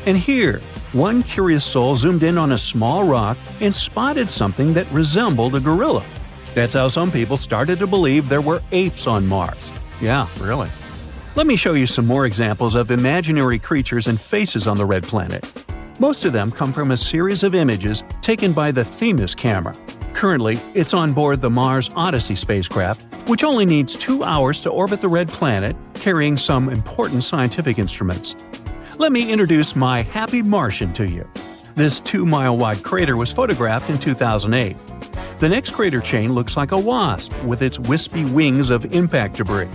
And here, one curious soul zoomed in on a small rock and spotted something that resembled a gorilla. That's how some people started to believe there were apes on Mars. Yeah, really. Let me show you some more examples of imaginary creatures and faces on the red planet. Most of them come from a series of images taken by the Themis camera. Currently, it's on board the Mars Odyssey spacecraft, which only needs 2 hours to orbit the red planet, carrying some important scientific instruments. Let me introduce my Happy Martian to you. This 2-mile-wide crater was photographed in 2008. The next crater chain looks like a wasp with its wispy wings of impact debris.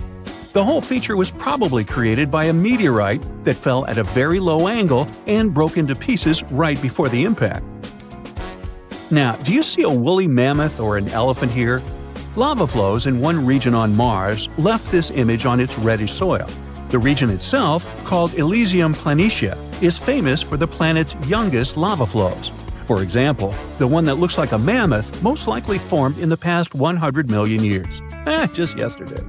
The whole feature was probably created by a meteorite that fell at a very low angle and broke into pieces right before the impact. Now, do you see a woolly mammoth or an elephant here? Lava flows in one region on Mars left this image on its reddish soil. The region itself, called Elysium Planitia, is famous for the planet's youngest lava flows. For example, the one that looks like a mammoth most likely formed in the past 100 million years. Just yesterday.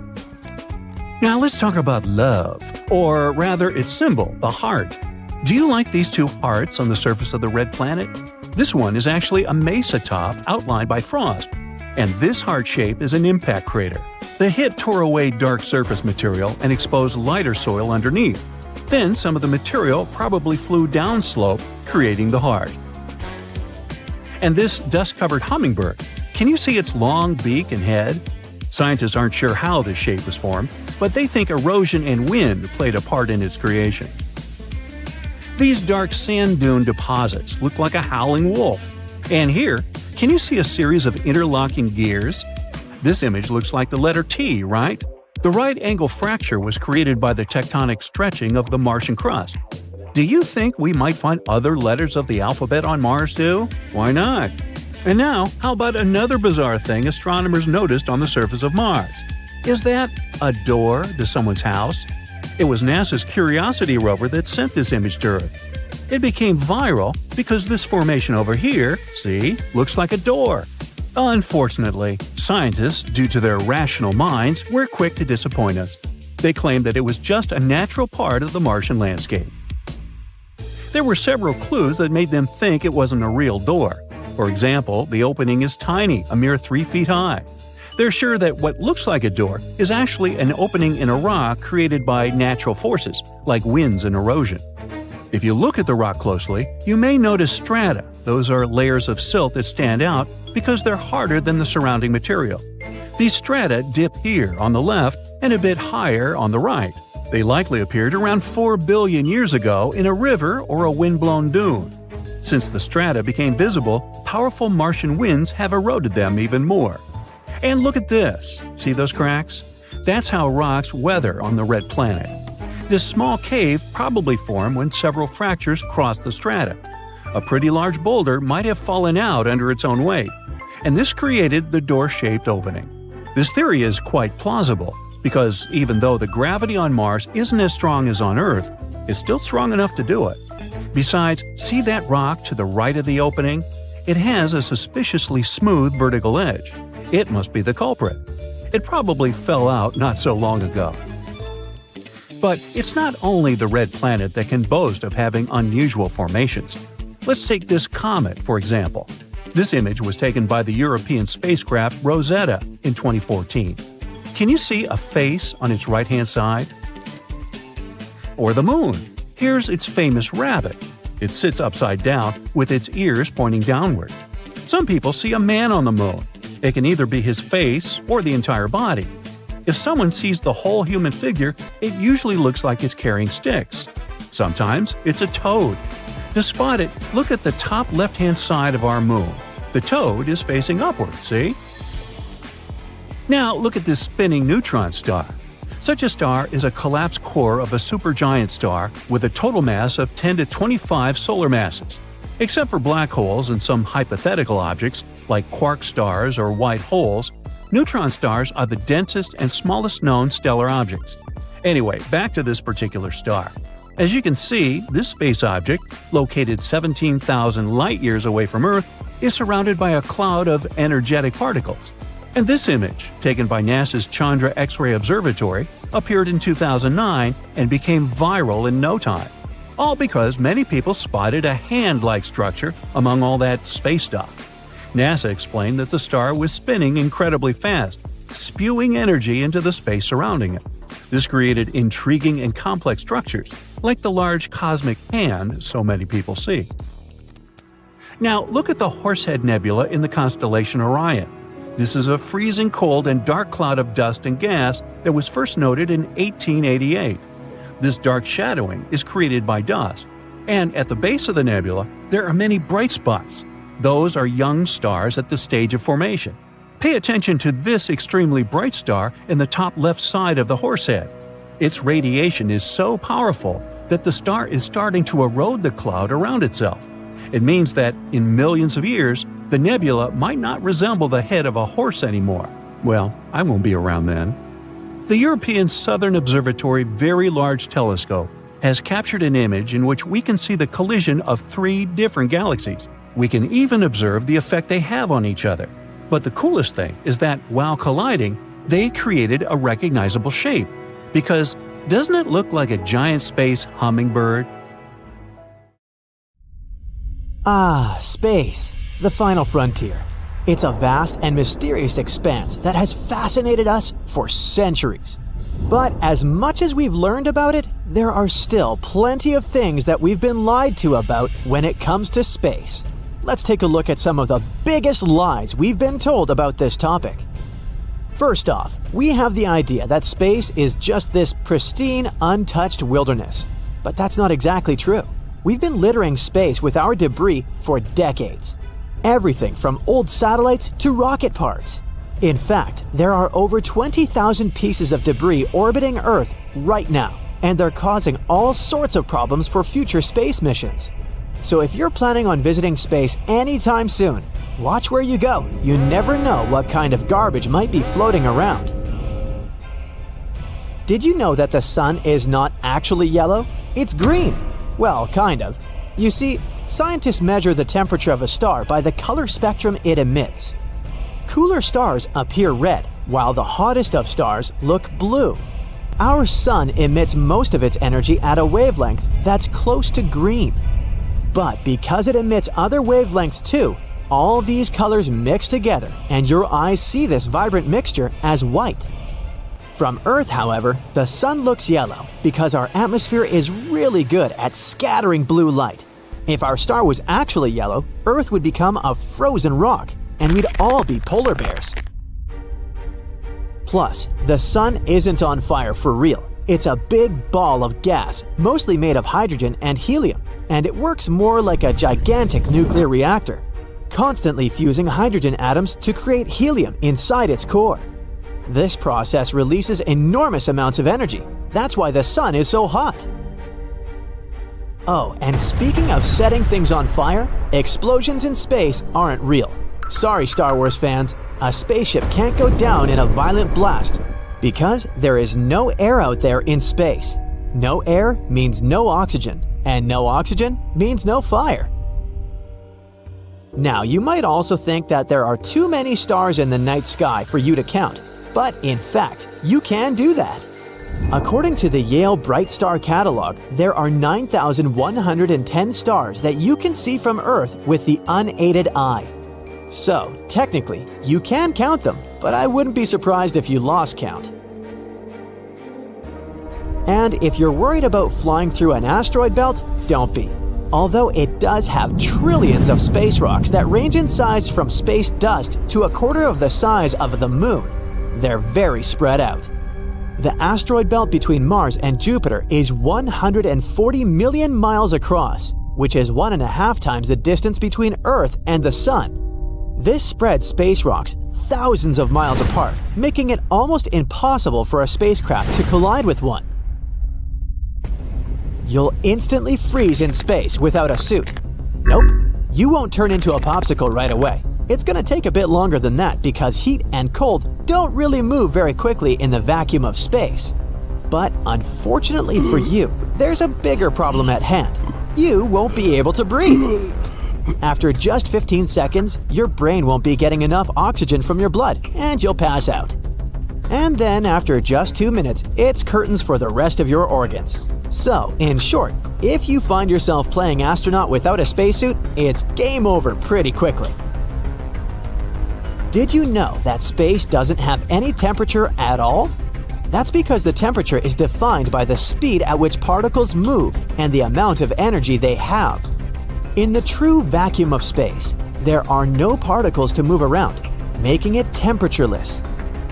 Now let's talk about love, or rather its symbol, the heart. Do you like these two hearts on the surface of the red planet? This one is actually a mesa top outlined by frost, and this heart shape is an impact crater. The hit tore away dark surface material and exposed lighter soil underneath. Then some of the material probably flew downslope, creating the heart. And this dust-covered hummingbird, can you see its long beak and head? Scientists aren't sure how this shape was formed, but they think erosion and wind played a part in its creation. These dark sand dune deposits look like a howling wolf. And here, can you see a series of interlocking gears? This image looks like the letter T, right? The right angle fracture was created by the tectonic stretching of the Martian crust. Do you think we might find other letters of the alphabet on Mars too? Why not? And now, how about another bizarre thing astronomers noticed on the surface of Mars? Is that a door to someone's house? It was NASA's Curiosity rover that sent this image to Earth. It became viral because this formation over here, see, looks like a door. Unfortunately, scientists, due to their rational minds, were quick to disappoint us. They claimed that it was just a natural part of the Martian landscape. There were several clues that made them think it wasn't a real door. For example, the opening is tiny, a mere 3 feet high. They're sure that what looks like a door is actually an opening in a rock created by natural forces, like winds and erosion. If you look at the rock closely, you may notice strata. Those are layers of silt that stand out because they're harder than the surrounding material. These strata dip here on the left and a bit higher on the right. They likely appeared around 4 billion years ago in a river or a wind-blown dune. Since the strata became visible, powerful Martian winds have eroded them even more. And look at this. See those cracks? That's how rocks weather on the red planet. This small cave probably formed when several fractures crossed the strata. A pretty large boulder might have fallen out under its own weight, and this created the door-shaped opening. This theory is quite plausible, because even though the gravity on Mars isn't as strong as on Earth, it's still strong enough to do it. Besides, see that rock to the right of the opening? It has a suspiciously smooth vertical edge. It must be the culprit. It probably fell out not so long ago. But it's not only the red planet that can boast of having unusual formations. Let's take this comet, for example. This image was taken by the European spacecraft Rosetta in 2014. Can you see a face on its right-hand side? Or the moon. Here's its famous rabbit. It sits upside down with its ears pointing downward. Some people see a man on the moon. It can either be his face or the entire body. If someone sees the whole human figure, it usually looks like it's carrying sticks. Sometimes it's a toad. To spot it, look at the top left-hand side of our moon. The toad is facing upward, see? Now look at this spinning neutron star. Such a star is a collapsed core of a supergiant star with a total mass of 10 to 25 solar masses. Except for black holes and some hypothetical objects, like quark stars or white holes, neutron stars are the densest and smallest known stellar objects. Anyway, back to this particular star. As you can see, this space object, located 17,000 light-years away from Earth, is surrounded by a cloud of energetic particles. And this image, taken by NASA's Chandra X-ray Observatory, appeared in 2009 and became viral in no time. All because many people spotted a hand-like structure among all that space stuff. NASA explained that the star was spinning incredibly fast, spewing energy into the space surrounding it. This created intriguing and complex structures, like the large cosmic hand so many people see. Now look at the Horsehead Nebula in the constellation Orion. This is a freezing cold and dark cloud of dust and gas that was first noted in 1888. This dark shadowing is created by dust, and at the base of the nebula, there are many bright spots. Those are young stars at the stage of formation. Pay attention to this extremely bright star in the top left side of the Horsehead. Its radiation is so powerful that the star is starting to erode the cloud around itself. It means that, in millions of years, the nebula might not resemble the head of a horse anymore. Well, I won't be around then. The European Southern Observatory Very Large Telescope has captured an image in which we can see the collision of 3 different galaxies. We can even observe the effect they have on each other. But the coolest thing is that, while colliding, they created a recognizable shape. Because doesn't it look like a giant space hummingbird? Ah, space. The final frontier. It's a vast and mysterious expanse that has fascinated us for centuries. But as much as we've learned about it, there are still plenty of things that we've been lied to about when it comes to space. Let's take a look at some of the biggest lies we've been told about this topic. First off, we have the idea that space is just this pristine, untouched wilderness. But that's not exactly true. We've been littering space with our debris for decades. Everything from old satellites to rocket parts. In fact, there are over 20,000 pieces of debris orbiting Earth right now, and they're causing all sorts of problems for future space missions. So if you're planning on visiting space anytime soon, watch where you go. You never know what kind of garbage might be floating around. Did you know that the sun is not actually yellow? It's green. Well, kind of. You see, scientists measure the temperature of a star by the color spectrum it emits. Cooler stars appear red, while the hottest of stars look blue. Our sun emits most of its energy at a wavelength that's close to green. But because it emits other wavelengths too, all these colors mix together, and your eyes see this vibrant mixture as white. From Earth, however, the sun looks yellow because our atmosphere is really good at scattering blue light. If our star was actually yellow, Earth would become a frozen rock, and we'd all be polar bears. Plus, the sun isn't on fire for real. It's a big ball of gas, mostly made of hydrogen and helium, and it works more like a gigantic nuclear reactor, constantly fusing hydrogen atoms to create helium inside its core. This process releases enormous amounts of energy. That's why the sun is so hot. Oh, and speaking of setting things on fire, explosions in space aren't real. Sorry, Star Wars fans, a spaceship can't go down in a violent blast because there is no air out there in space. No air means no oxygen, and no oxygen means no fire. Now, you might also think that there are too many stars in the night sky for you to count, but in fact, you can do that. According to the Yale Bright Star Catalog, there are 9,110 stars that you can see from Earth with the unaided eye. So, technically, you can count them, but I wouldn't be surprised if you lost count. And if you're worried about flying through an asteroid belt, don't be. Although it does have trillions of space rocks that range in size from space dust to a quarter of the size of the Moon, they're very spread out. The asteroid belt between Mars and Jupiter is 140 million miles across, which is 1.5 times the distance between Earth and the Sun. This spreads space rocks thousands of miles apart, making it almost impossible for a spacecraft to collide with one. You'll instantly freeze in space without a suit. Nope, you won't turn into a popsicle right away. It's going to take a bit longer than that because heat and cold don't really move very quickly in the vacuum of space. But unfortunately for you, there's a bigger problem at hand. You won't be able to breathe. After just 15 seconds, your brain won't be getting enough oxygen from your blood, and you'll pass out. And then after just 2 minutes, it's curtains for the rest of your organs. So, in short, if you find yourself playing astronaut without a spacesuit, it's game over pretty quickly. Did you know that space doesn't have any temperature at all? That's because the temperature is defined by the speed at which particles move and the amount of energy they have. In the true vacuum of space, there are no particles to move around, making it temperatureless.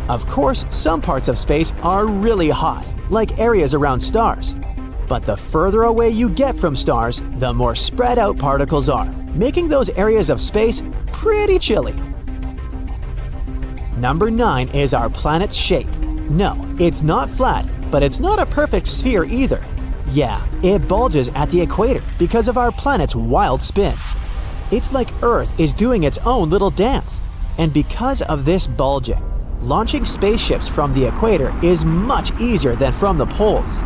Of course, some parts of space are really hot, like areas around stars. But the further away you get from stars, the more spread out particles are, making those areas of space pretty chilly. Number 9 is our planet's shape. No, it's not flat, but it's not a perfect sphere either. Yeah, it bulges at the equator because of our planet's wild spin. It's like Earth is doing its own little dance. And because of this bulging, launching spaceships from the equator is much easier than from the poles.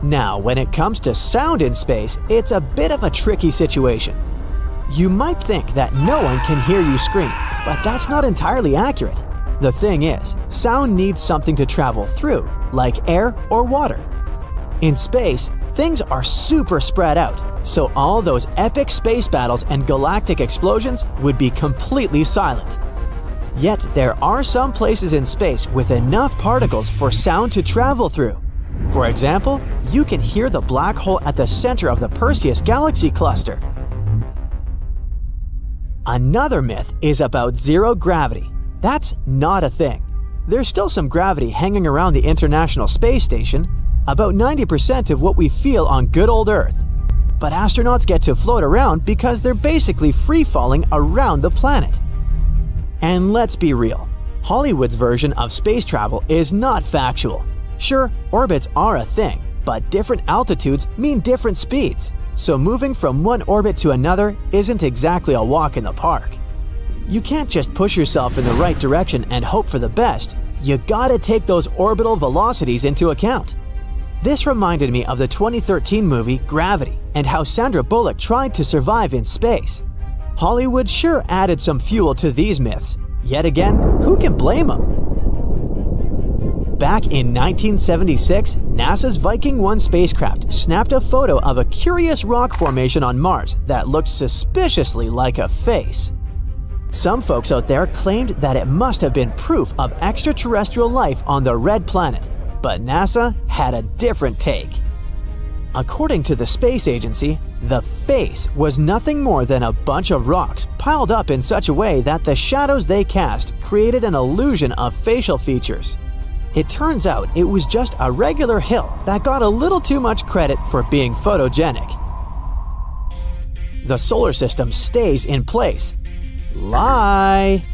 Now, when it comes to sound in space, it's a bit of a tricky situation. You might think that no one can hear you scream, but that's not entirely accurate. The thing is, sound needs something to travel through, like air or water. In space, things are super spread out, so all those epic space battles and galactic explosions would be completely silent. Yet there are some places in space with enough particles for sound to travel through. For example, you can hear the black hole at the center of the Perseus galaxy cluster. Another myth is about zero gravity. That's not a thing. There's still some gravity hanging around the International Space Station, about 90% of what we feel on good old Earth. But astronauts get to float around because they're basically free-falling around the planet. And let's be real, Hollywood's version of space travel is not factual. Sure, orbits are a thing, but different altitudes mean different speeds. So moving from one orbit to another isn't exactly a walk in the park. You can't just push yourself in the right direction and hope for the best. You gotta take those orbital velocities into account. This reminded me of the 2013 movie Gravity and how Sandra Bullock tried to survive in space. Hollywood sure added some fuel to these myths. Yet again, who can blame them? Back in 1976, NASA's Viking 1 spacecraft snapped a photo of a curious rock formation on Mars that looked suspiciously like a face. Some folks out there claimed that it must have been proof of extraterrestrial life on the red planet, but NASA had a different take. According to the space agency, the face was nothing more than a bunch of rocks piled up in such a way that the shadows they cast created an illusion of facial features. It turns out it was just a regular hill that got a little too much credit for being photogenic. The solar system stays in place. Lie!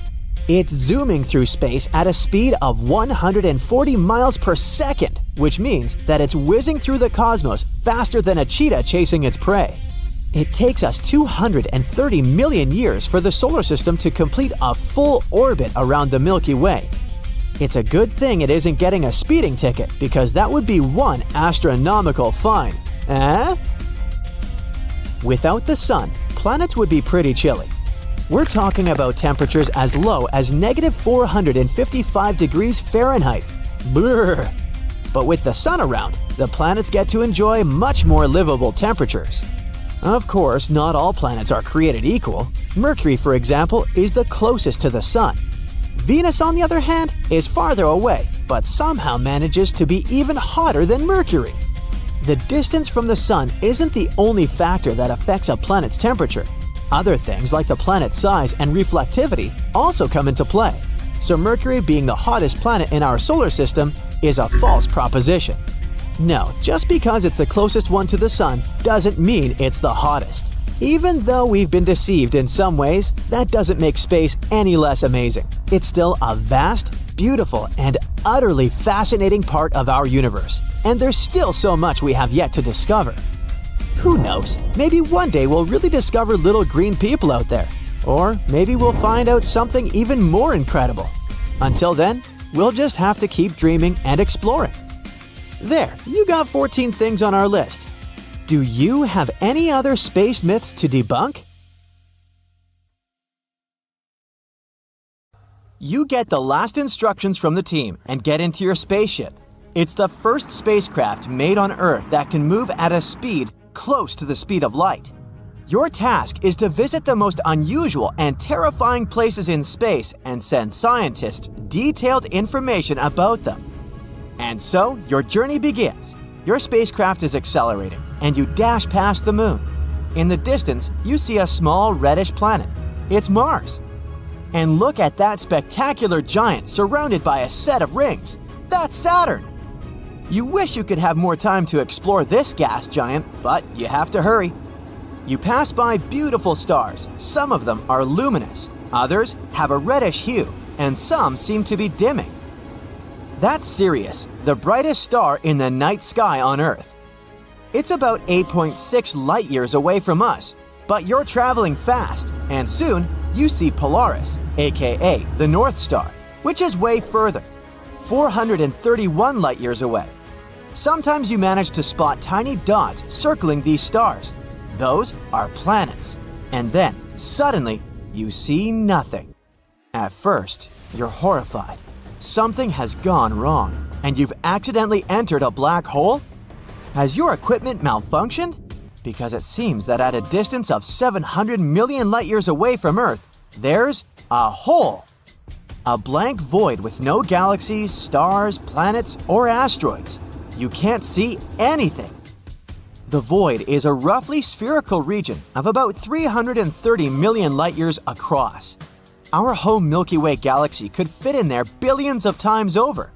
It's zooming through space at a speed of 140 miles per second, which means that it's whizzing through the cosmos faster than a cheetah chasing its prey. It takes us 230 million years for the solar system to complete a full orbit around the Milky Way. It's a good thing it isn't getting a speeding ticket, because that would be one astronomical fine. Eh? Without the sun, planets would be pretty chilly. We're talking about temperatures as low as -455 degrees Fahrenheit. Brr. But with the sun around, the planets get to enjoy much more livable temperatures. Of course, not all planets are created equal. Mercury, for example, is the closest to the sun. Venus, on the other hand, is farther away, but somehow manages to be even hotter than Mercury. The distance from the sun isn't the only factor that affects a planet's temperature. Other things like the planet's size and reflectivity also come into play. So Mercury being the hottest planet in our solar system is a false proposition. No, just because it's the closest one to the sun doesn't mean it's the hottest. Even though we've been deceived in some ways, that doesn't make space any less amazing. It's still a vast, beautiful, and utterly fascinating part of our universe. And there's still so much we have yet to discover. Who knows? Maybe one day we'll really discover little green people out there. Or maybe we'll find out something even more incredible. Until then, we'll just have to keep dreaming and exploring. There, you got 14 things on our list. Do you have any other space myths to debunk? You get the last instructions from the team and get into your spaceship. It's the first spacecraft made on Earth that can move at a speed close to the speed of light. Your task is to visit the most unusual and terrifying places in space and send scientists detailed information about them. And so, your journey begins. Your spacecraft is accelerating, and you dash past the moon. In the distance, you see a small reddish planet. It's Mars. And look at that spectacular giant surrounded by a set of rings. That's Saturn. You wish you could have more time to explore this gas giant, but you have to hurry. You pass by beautiful stars. Some of them are luminous, others have a reddish hue, and some seem to be dimming. That's Sirius, the brightest star in the night sky on Earth. It's about 8.6 light years away from us, but you're traveling fast, and soon you see Polaris, aka the North Star, which is way further, 431 light years away. Sometimes you manage to spot tiny dots circling these stars. Those are planets. And then, suddenly, you see nothing. At first, you're horrified. Something has gone wrong, and you've accidentally entered a black hole? Has your equipment malfunctioned? Because it seems that at a distance of 700 million light years away from Earth, there's a hole. A blank void with no galaxies, stars, planets, or asteroids. You can't see anything. The void is a roughly spherical region of about 330 million light-years across. Our home Milky Way galaxy could fit in there billions of times over.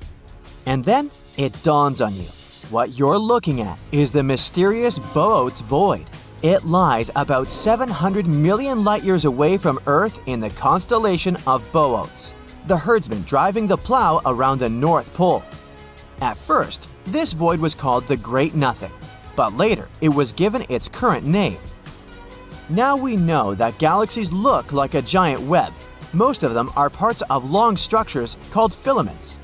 And then it dawns on you. What you're looking at is the mysterious Boötes void. It lies about 700 million light-years away from Earth in the constellation of Boötes, the herdsman driving the plow around the North Pole. At first, this void was called the Great Nothing, but later it was given its current name. Now we know that galaxies look like a giant web. Most of them are parts of long structures called filaments.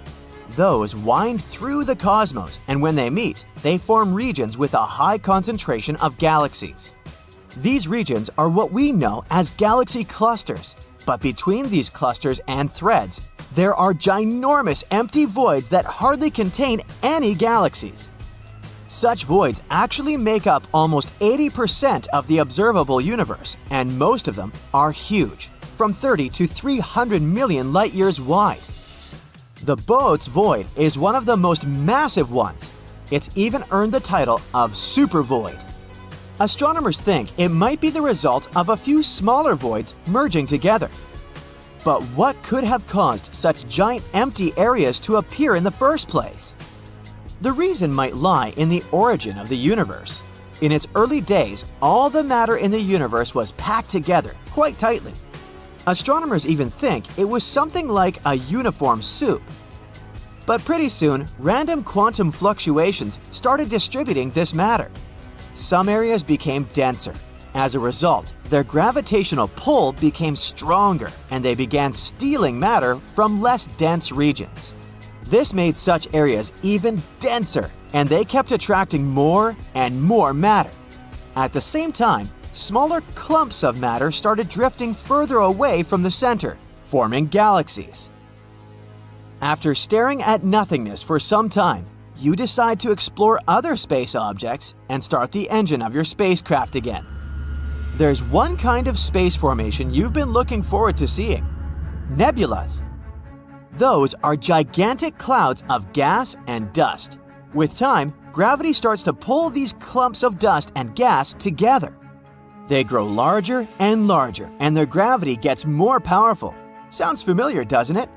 Those wind through the cosmos, and when they meet, they form regions with a high concentration of galaxies. These regions are what we know as galaxy clusters, but between these clusters and threads, there are ginormous empty voids that hardly contain any galaxies. Such voids actually make up almost 80% of the observable universe, and most of them are huge, from 30 to 300 million light-years wide. The Boötes void is one of the most massive ones. It's even earned the title of supervoid. Astronomers think it might be the result of a few smaller voids merging together. But what could have caused such giant empty areas to appear in the first place? The reason might lie in the origin of the universe. In its early days, all the matter in the universe was packed together quite tightly. Astronomers even think it was something like a uniform soup. But pretty soon, random quantum fluctuations started distributing this matter. Some areas became denser. As a result, their gravitational pull became stronger, and they began stealing matter from less dense regions. This made such areas even denser, and they kept attracting more and more matter. At the same time, smaller clumps of matter started drifting further away from the center, forming galaxies. After staring at nothingness for some time, you decide to explore other space objects and start the engine of your spacecraft again. There's one kind of space formation you've been looking forward to seeing: nebulas. Those are gigantic clouds of gas and dust. With time, gravity starts to pull these clumps of dust and gas together. They grow larger and larger, and their gravity gets more powerful. Sounds familiar, doesn't it?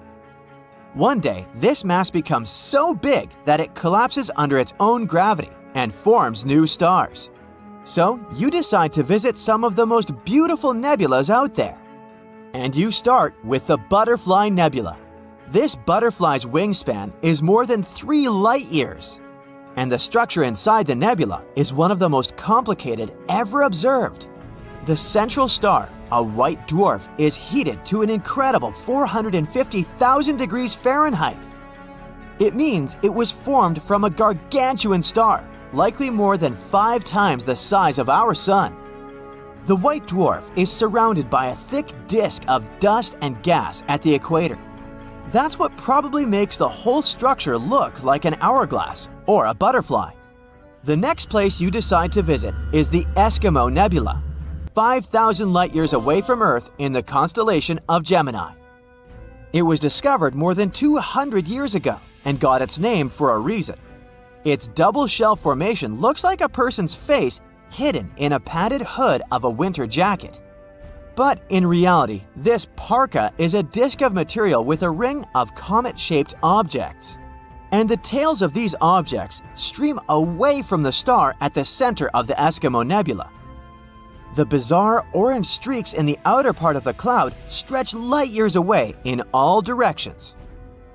One day, this mass becomes so big that it collapses under its own gravity and forms new stars. So, you decide to visit some of the most beautiful nebulas out there. And you start with the Butterfly Nebula. This butterfly's wingspan is more than 3 light-years. And the structure inside the nebula is one of the most complicated ever observed. The central star, a white dwarf, is heated to an incredible 450,000 degrees Fahrenheit. It means it was formed from a gargantuan star, likely more than 5 times the size of our Sun. The white dwarf is surrounded by a thick disk of dust and gas at the equator. That's what probably makes the whole structure look like an hourglass or a butterfly. The next place you decide to visit is the Eskimo Nebula, 5,000 light-years away from Earth in the constellation of Gemini. It was discovered more than 200 years ago and got its name for a reason. Its double shell formation looks like a person's face hidden in a padded hood of a winter jacket. But in reality, this parka is a disk of material with a ring of comet-shaped objects. And the tails of these objects stream away from the star at the center of the Eskimo Nebula. The bizarre orange streaks in the outer part of the cloud stretch light-years away in all directions.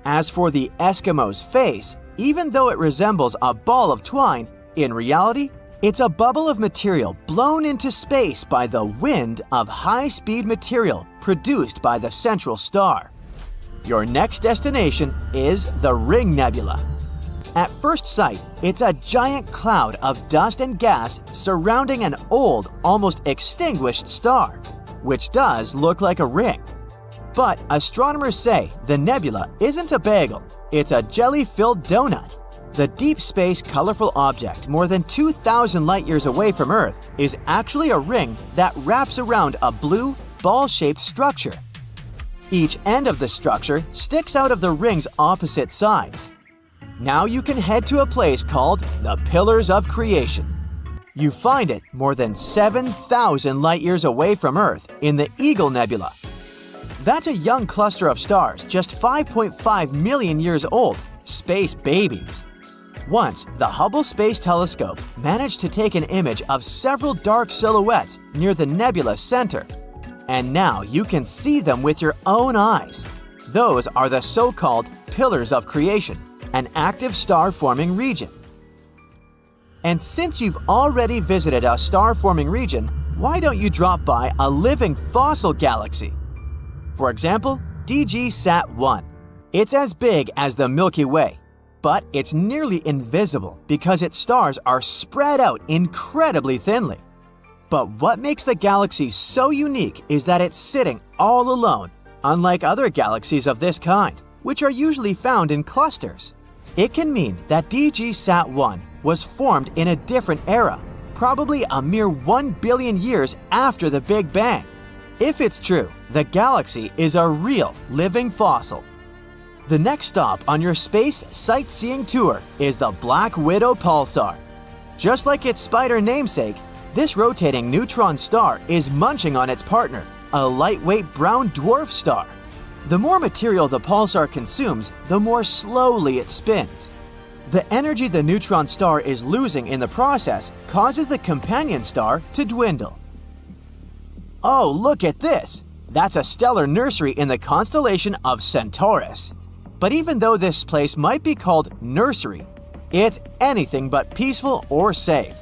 As for the Eskimo's face, even though it resembles a ball of twine, in reality, it's a bubble of material blown into space by the wind of high-speed material produced by the central star. Your next destination is the Ring Nebula. At first sight, it's a giant cloud of dust and gas surrounding an old, almost extinguished star, which does look like a ring. But astronomers say the nebula isn't a bagel, it's a jelly-filled donut. The deep space colorful object more than 2,000 light-years away from Earth is actually a ring that wraps around a blue, ball-shaped structure. Each end of the structure sticks out of the ring's opposite sides. Now you can head to a place called the Pillars of Creation. You find it more than 7,000 light-years away from Earth in the Eagle Nebula. That's a young cluster of stars just 5.5 million years old, space babies. Once, the Hubble Space Telescope managed to take an image of several dark silhouettes near the nebula's center. And now you can see them with your own eyes. Those are the so-called pillars of creation, an active star-forming region. And since you've already visited a star-forming region, why don't you drop by a living fossil galaxy? For example, DG-SAT-1. It's as big as the Milky Way, but it's nearly invisible because its stars are spread out incredibly thinly. But what makes the galaxy so unique is that it's sitting all alone, unlike other galaxies of this kind, which are usually found in clusters. It can mean that DG-SAT-1 was formed in a different era, probably a mere 1 billion years after the Big Bang. If it's true, the galaxy is a real living fossil. The next stop on your space sightseeing tour is the Black Widow Pulsar. Just like its spider namesake, this rotating neutron star is munching on its partner, a lightweight brown dwarf star. The more material the pulsar consumes, the more slowly it spins. The energy the neutron star is losing in the process causes the companion star to dwindle. Oh, look at this! That's a stellar nursery in the constellation of Centaurus. But even though this place might be called nursery, it's anything but peaceful or safe.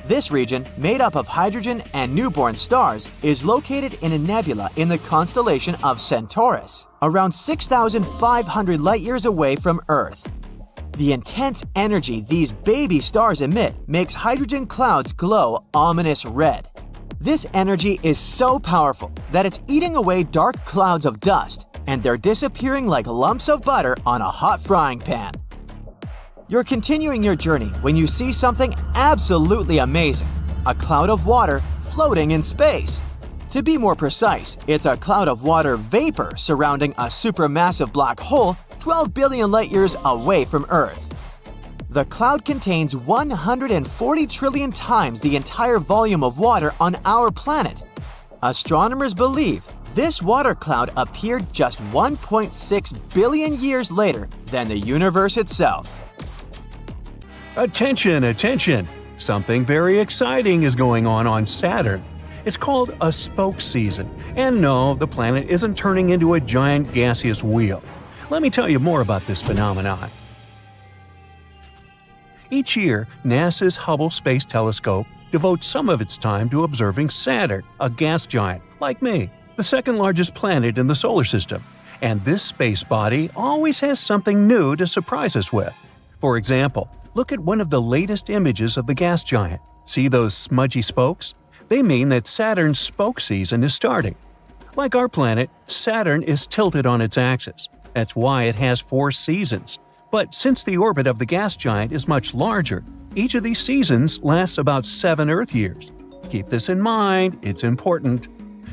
This region, made up of hydrogen and newborn stars, is located in a nebula in the constellation of Centaurus, around 6,500 light-years away from Earth. The intense energy these baby stars emit makes hydrogen clouds glow ominous red. This energy is so powerful that it's eating away dark clouds of dust, and they're disappearing like lumps of butter on a hot frying pan. You're continuing your journey when you see something absolutely amazing, a cloud of water floating in space. To be more precise, it's a cloud of water vapor surrounding a supermassive black hole 12 billion light-years away from Earth. The cloud contains 140 trillion times the entire volume of water on our planet. Astronomers believe this water cloud appeared just 1.6 billion years later than the universe itself. Attention, attention! Something very exciting is going on Saturn. It's called a spoke season. And no, the planet isn't turning into a giant gaseous wheel. Let me tell you more about this phenomenon. Each year, NASA's Hubble Space Telescope devotes some of its time to observing Saturn, a gas giant, like me, the second largest planet in the solar system. And this space body always has something new to surprise us with. For example, look at one of the latest images of the gas giant. See those smudgy spokes? They mean that Saturn's spoke season is starting. Like our planet, Saturn is tilted on its axis. That's why it has 4 seasons. But since the orbit of the gas giant is much larger, each of these seasons lasts about 7 Earth years. Keep this in mind, it's important.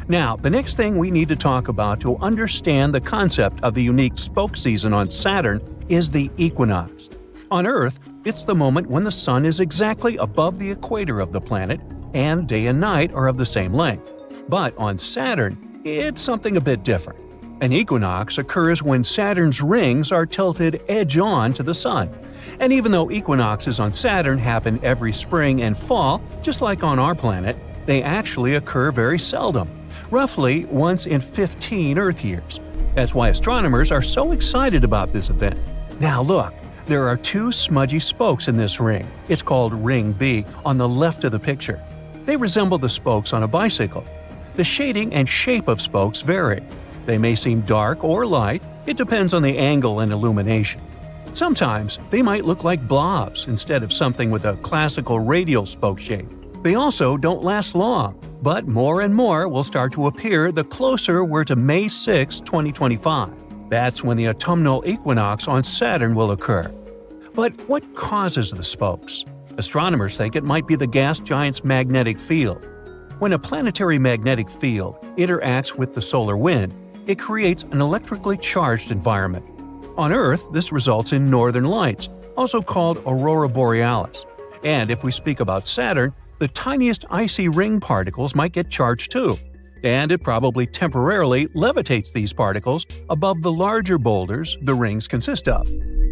Now, the next thing we need to talk about to understand the concept of the unique spoke season on Saturn is the equinox. On Earth, it's the moment when the sun is exactly above the equator of the planet, and day and night are of the same length. But on Saturn, it's something a bit different. An equinox occurs when Saturn's rings are tilted edge-on to the sun. And even though equinoxes on Saturn happen every spring and fall, just like on our planet, they actually occur very seldom, roughly once in 15 Earth years. That's why astronomers are so excited about this event. Now look, there are 2 smudgy spokes in this ring. It's called Ring B on the left of the picture. They resemble the spokes on a bicycle. The shading and shape of spokes vary. They may seem dark or light, it depends on the angle and illumination. Sometimes they might look like blobs instead of something with a classical radial spoke shape. They also don't last long, but more and more will start to appear the closer we're to May 6, 2025. That's when the autumnal equinox on Saturn will occur. But what causes the spokes? Astronomers think it might be the gas giant's magnetic field. When a planetary magnetic field interacts with the solar wind, it creates an electrically charged environment. On Earth, this results in northern lights, also called aurora borealis. And if we speak about Saturn, the tiniest icy ring particles might get charged too. and it probably temporarily levitates these particles above the larger boulders the rings consist of.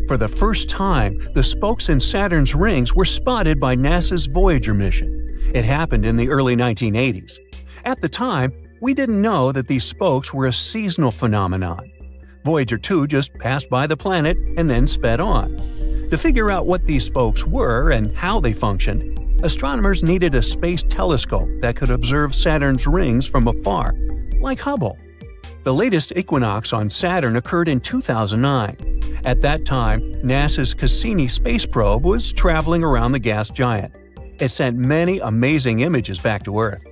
For the first time, the spokes in Saturn's rings were spotted by NASA's Voyager mission. It happened in the early 1980s. At the time, we didn't know that these spokes were a seasonal phenomenon. Voyager 2 just passed by the planet and then sped on. To figure out what these spokes were and how they functioned, astronomers needed a space telescope that could observe Saturn's rings from afar, like Hubble. The latest equinox on Saturn occurred in 2009. At that time, NASA's Cassini space probe was traveling around the gas giant. It sent many amazing images back to Earth.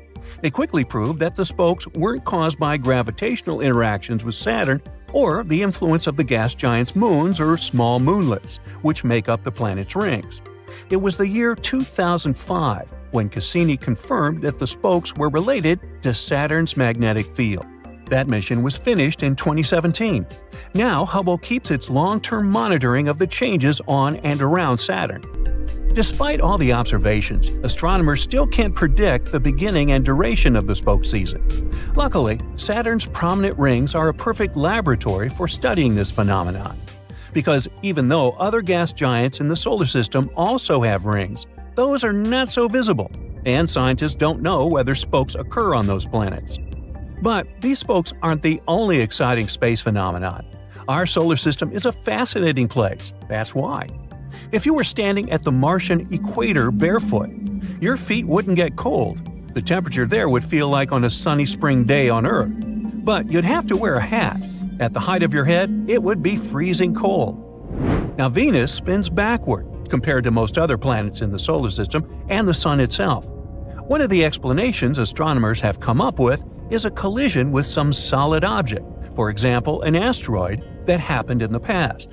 They quickly proved that the spokes weren't caused by gravitational interactions with Saturn or the influence of the gas giant's moons or small moonlets, which make up the planet's rings. It was the year 2005 when Cassini confirmed that the spokes were related to Saturn's magnetic field. That mission was finished in 2017. Now Hubble keeps its long-term monitoring of the changes on and around Saturn. Despite all the observations, astronomers still can't predict the beginning and duration of the spoke season. Luckily, Saturn's prominent rings are a perfect laboratory for studying this phenomenon. Because even though other gas giants in the solar system also have rings, those are not so visible, and scientists don't know whether spokes occur on those planets. But these spokes aren't the only exciting space phenomenon. Our solar system is a fascinating place. That's why. If you were standing at the Martian equator barefoot, your feet wouldn't get cold. The temperature there would feel like on a sunny spring day on Earth. But you'd have to wear a hat. At the height of your head, it would be freezing cold. Now Venus spins backward compared to most other planets in the solar system and the Sun itself. One of the explanations astronomers have come up with is a collision with some solid object, for example an asteroid, that happened in the past.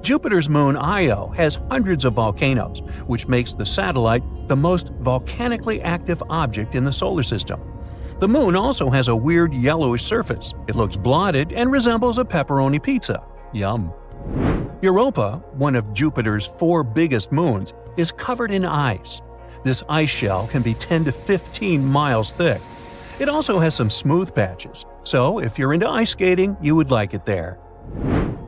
Jupiter's moon Io has hundreds of volcanoes, which makes the satellite the most volcanically active object in the solar system. The moon also has a weird yellowish surface. It looks blotted and resembles a pepperoni pizza. Yum. Europa, one of Jupiter's 4 biggest moons, is covered in ice. This ice shell can be 10 to 15 miles thick. It also has some smooth patches, so if you're into ice skating, you would like it there.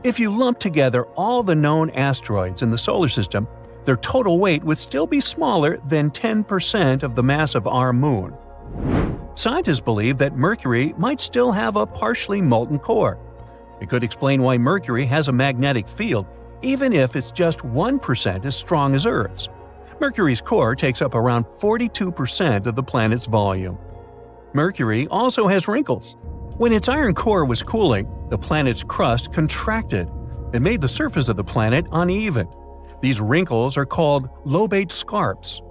If you lump together all the known asteroids in the solar system, their total weight would still be smaller than 10% of the mass of our moon. Scientists believe that Mercury might still have a partially molten core. It could explain why Mercury has a magnetic field, even if it's just 1% as strong as Earth's. Mercury's core takes up around 42% of the planet's volume. Mercury also has wrinkles. When its iron core was cooling, the planet's crust contracted. It made the surface of the planet uneven. These wrinkles are called lobate scarps.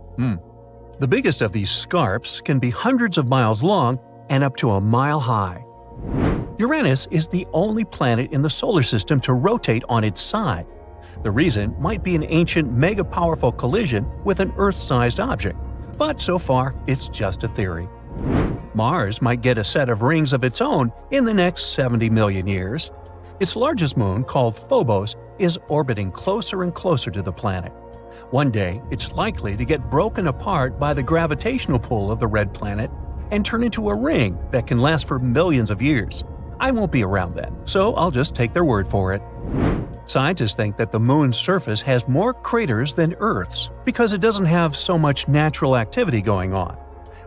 The biggest of these scarps can be hundreds of miles long and up to a mile high. Uranus is the only planet in the solar system to rotate on its side. The reason might be an ancient mega-powerful collision with an Earth-sized object, but so far it's just a theory. Mars might get a set of rings of its own in the next 70 million years. Its largest moon, called Phobos, is orbiting closer and closer to the planet. One day, it's likely to get broken apart by the gravitational pull of the red planet and turn into a ring that can last for millions of years. I won't be around then, so I'll just take their word for it. Scientists think that the moon's surface has more craters than Earth's because it doesn't have so much natural activity going on.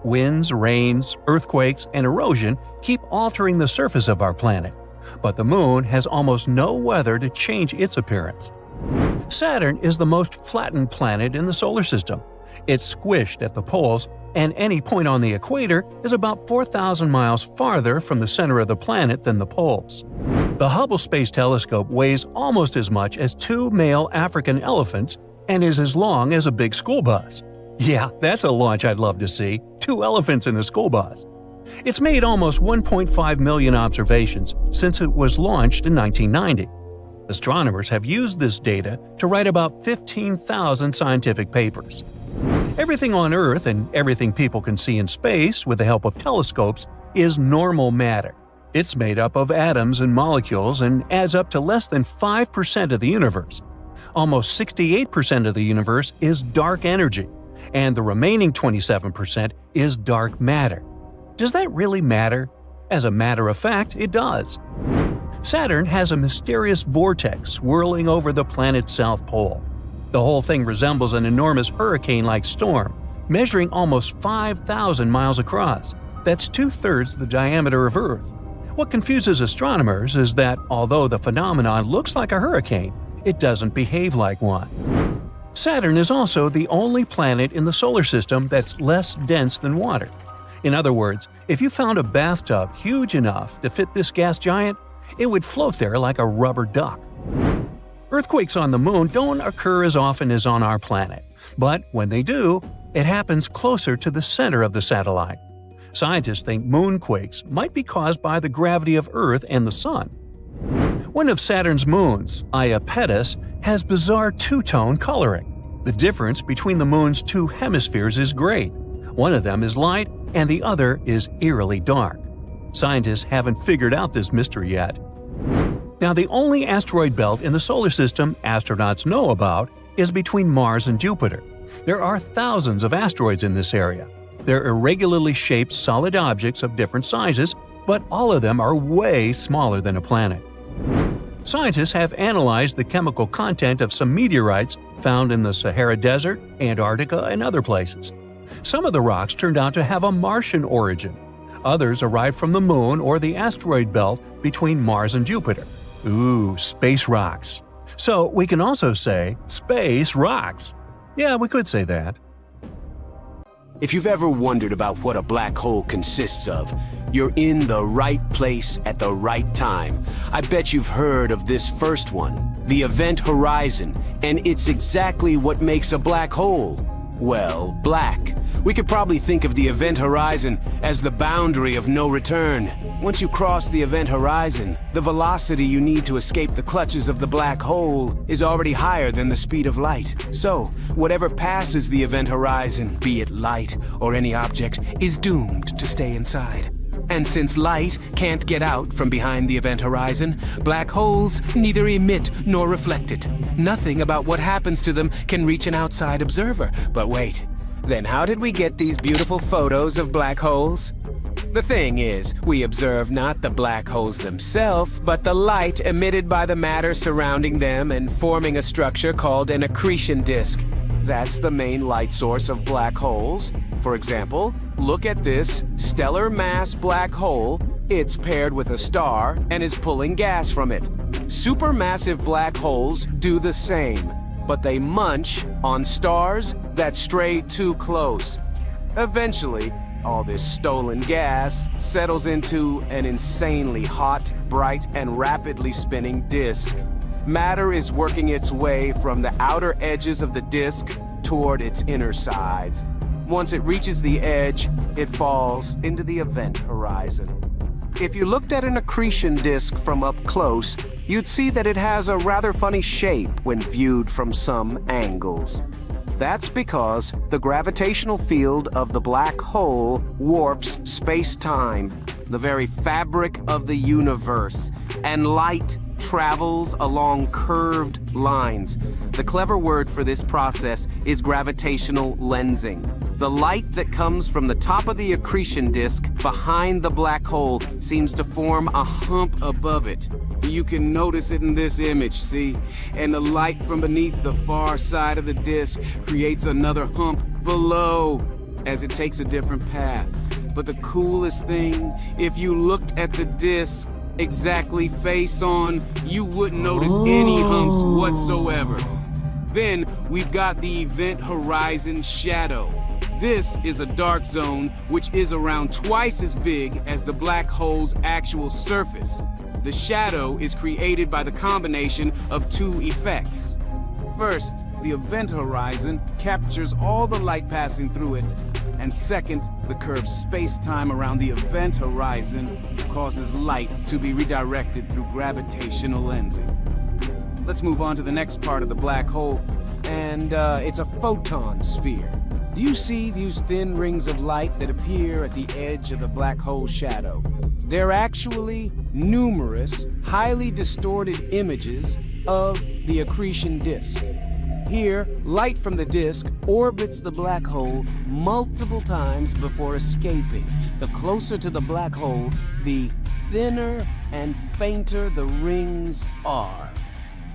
Winds, rains, earthquakes, and erosion keep altering the surface of our planet, but the moon has almost no weather to change its appearance. Saturn is the most flattened planet in the solar system. It's squished at the poles, and any point on the equator is about 4,000 miles farther from the center of the planet than the poles. The Hubble Space Telescope weighs almost as much as 2 male African elephants and is as long as a big school bus. Yeah, that's a launch I'd love to see. 2 elephants in a school bus. It's made almost 1.5 million observations since it was launched in 1990. Astronomers have used this data to write about 15,000 scientific papers. Everything on Earth and everything people can see in space with the help of telescopes is normal matter. It's made up of atoms and molecules and adds up to less than 5% of the universe. Almost 68% of the universe is dark energy, and the remaining 27% is dark matter. Does that really matter? As a matter of fact, it does. Saturn has a mysterious vortex swirling over the planet's south pole. The whole thing resembles an enormous hurricane-like storm, measuring almost 5,000 miles across. That's 2/3 the diameter of Earth. What confuses astronomers is that although the phenomenon looks like a hurricane, it doesn't behave like one. Saturn is also the only planet in the solar system that's less dense than water. In other words, if you found a bathtub huge enough to fit this gas giant, it would float there like a rubber duck. Earthquakes on the moon don't occur as often as on our planet, but when they do, it happens closer to the center of the satellite. Scientists think moonquakes might be caused by the gravity of Earth and the Sun. One of Saturn's moons, Iapetus, has bizarre two-tone coloring. The difference between the moon's two hemispheres is great. One of them is light and the other is eerily dark. Scientists haven't figured out this mystery yet. Now, the only asteroid belt in the solar system astronauts know about is between Mars and Jupiter. There are thousands of asteroids in this area. They're irregularly shaped solid objects of different sizes, but all of them are way smaller than a planet. Scientists have analyzed the chemical content of some meteorites found in the Sahara Desert, Antarctica, and other places. Some of the rocks turned out to have a Martian origin. Others arrived from the Moon or the asteroid belt between Mars and Jupiter. Ooh, space rocks. So we can also say, space rocks. Yeah, we could say that. If you've ever wondered about what a black hole consists of, you're in the right place at the right time. I bet you've heard of this first one, the event horizon, and it's exactly what makes a black hole. Well, black. We could probably think of the event horizon as the boundary of no return. Once you cross the event horizon, the velocity you need to escape the clutches of the black hole is already higher than the speed of light. So, whatever passes the event horizon, be it light or any object, is doomed to stay inside. And since light can't get out from behind the event horizon, black holes neither emit nor reflect it. Nothing about what happens to them can reach an outside observer. But wait, then how did we get these beautiful photos of black holes? The thing is, we observe not the black holes themselves, but the light emitted by the matter surrounding them and forming a structure called an accretion disk. That's the main light source of black holes. For example, look at this stellar mass black hole. It's paired with a star and is pulling gas from it. Supermassive black holes do the same, but they munch on stars that stray too close. Eventually, all this stolen gas settles into an insanely hot, bright, and rapidly spinning disk. Matter is working its way from the outer edges of the disk toward its inner sides. Once it reaches the edge, it falls into the event horizon. If you looked at an accretion disk from up close, you'd see that it has a rather funny shape when viewed from some angles. That's because the gravitational field of the black hole warps space-time, the very fabric of the universe, and light travels along curved lines. The clever word for this process is gravitational lensing. The light that comes from the top of the accretion disk behind the black hole seems to form a hump above it. You can notice it in this image, see? And the light from beneath the far side of the disk creates another hump below as it takes a different path. But the coolest thing, if you looked at the disk exactly face on, you wouldn't notice any humps whatsoever. Then we've got the event horizon shadow. This is a dark zone which is around twice as big as the black hole's actual surface. The shadow is created by the combination of two effects. First, the event horizon captures all the light passing through it, and second, the curved space-time around the event horizon causes light to be redirected through gravitational lensing. Let's move on to the next part of the black hole, and it's a photon sphere. Do you see these thin rings of light that appear at the edge of the black hole shadow? They're actually numerous, highly distorted images of the accretion disk. Here, light from the disk orbits the black hole multiple times before escaping. The closer to the black hole, the thinner and fainter the rings are.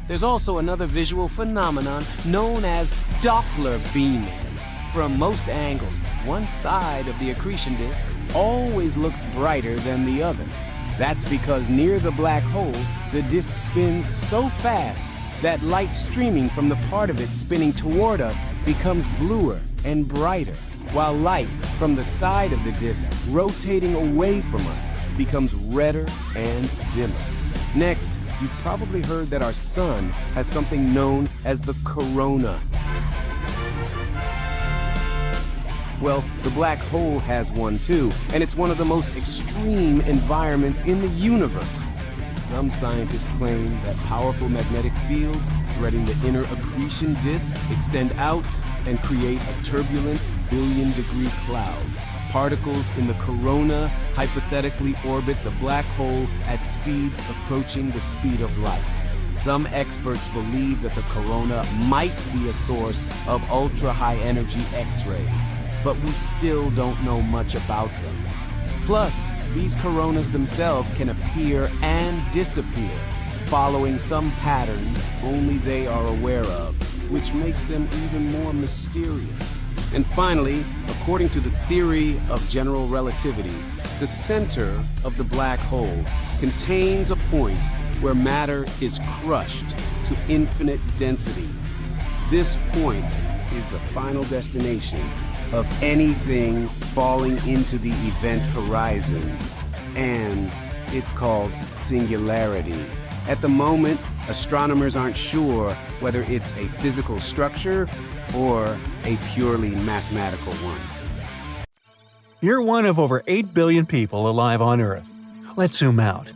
There's also another visual phenomenon known as Doppler beaming. From most angles, one side of the accretion disk always looks brighter than the other. That's because near the black hole, the disk spins so fast that light streaming from the part of it spinning toward us becomes bluer and brighter, while light from the side of the disk rotating away from us becomes redder and dimmer. Next, you've probably heard that our sun has something known as the corona. Well, the black hole has one too, and it's one of the most extreme environments in the universe. Some scientists claim that powerful magnetic fields threading the inner accretion disk extend out and create a turbulent billion-degree cloud. Particles in the corona hypothetically orbit the black hole at speeds approaching the speed of light. Some experts believe that the corona might be a source of ultra-high energy X-rays, but we still don't know much about them. Plus, these coronas themselves can appear and disappear, following some patterns only they are aware of, which makes them even more mysterious. And finally, according to the theory of general relativity, the center of the black hole contains a point where matter is crushed to infinite density. This point is the final destination of anything falling into the event horizon, and it's called singularity. At the moment, astronomers aren't sure whether it's a physical structure or a purely mathematical one. You're one of over 8 billion people alive on Earth. Let's zoom out.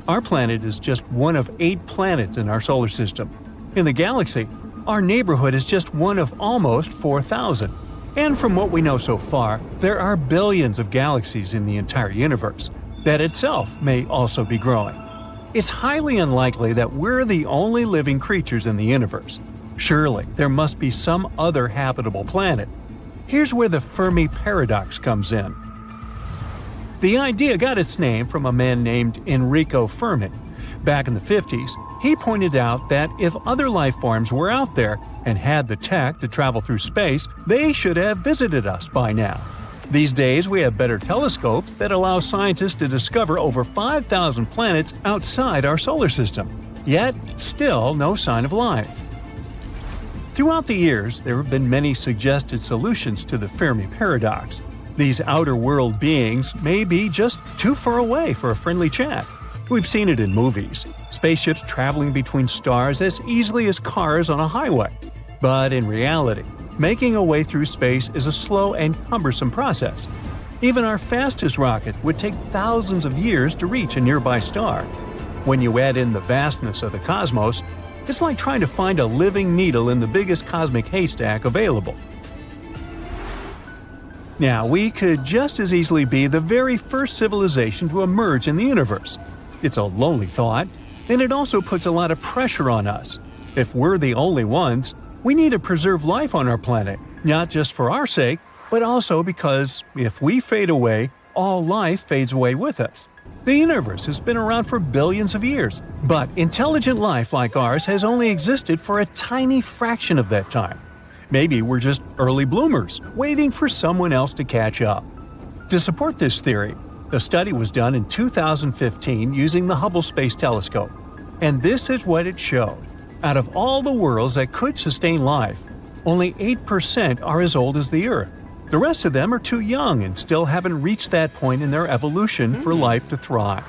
Our planet is just one of 8 planets in our solar system. In the galaxy, our neighborhood is just one of almost 4,000. And from what we know so far, there are billions of galaxies in the entire universe. That itself may also be growing. It's highly unlikely that we're the only living creatures in the universe. Surely, there must be some other habitable planet. Here's where the Fermi paradox comes in. The idea got its name from a man named Enrico Fermi. Back in the 50s, he pointed out that if other life forms were out there and had the tech to travel through space, they should have visited us by now. These days, we have better telescopes that allow scientists to discover over 5,000 planets outside our solar system. Yet, still no sign of life. Throughout the years, there have been many suggested solutions to the Fermi paradox. These outer world beings may be just too far away for a friendly chat. We've seen it in movies, spaceships traveling between stars as easily as cars on a highway. But in reality, making a way through space is a slow and cumbersome process. Even our fastest rocket would take thousands of years to reach a nearby star. When you add in the vastness of the cosmos, it's like trying to find a living needle in the biggest cosmic haystack available. Now, we could just as easily be the very first civilization to emerge in the universe. It's a lonely thought, and it also puts a lot of pressure on us. If we're the only ones, we need to preserve life on our planet, not just for our sake, but also because if we fade away, all life fades away with us. The universe has been around for billions of years, but intelligent life like ours has only existed for a tiny fraction of that time. Maybe we're just early bloomers, waiting for someone else to catch up. To support this theory, a study was done in 2015 using the Hubble Space Telescope. And this is what it showed. Out of all the worlds that could sustain life, only 8% are as old as the Earth. The rest of them are too young and still haven't reached that point in their evolution for life to thrive.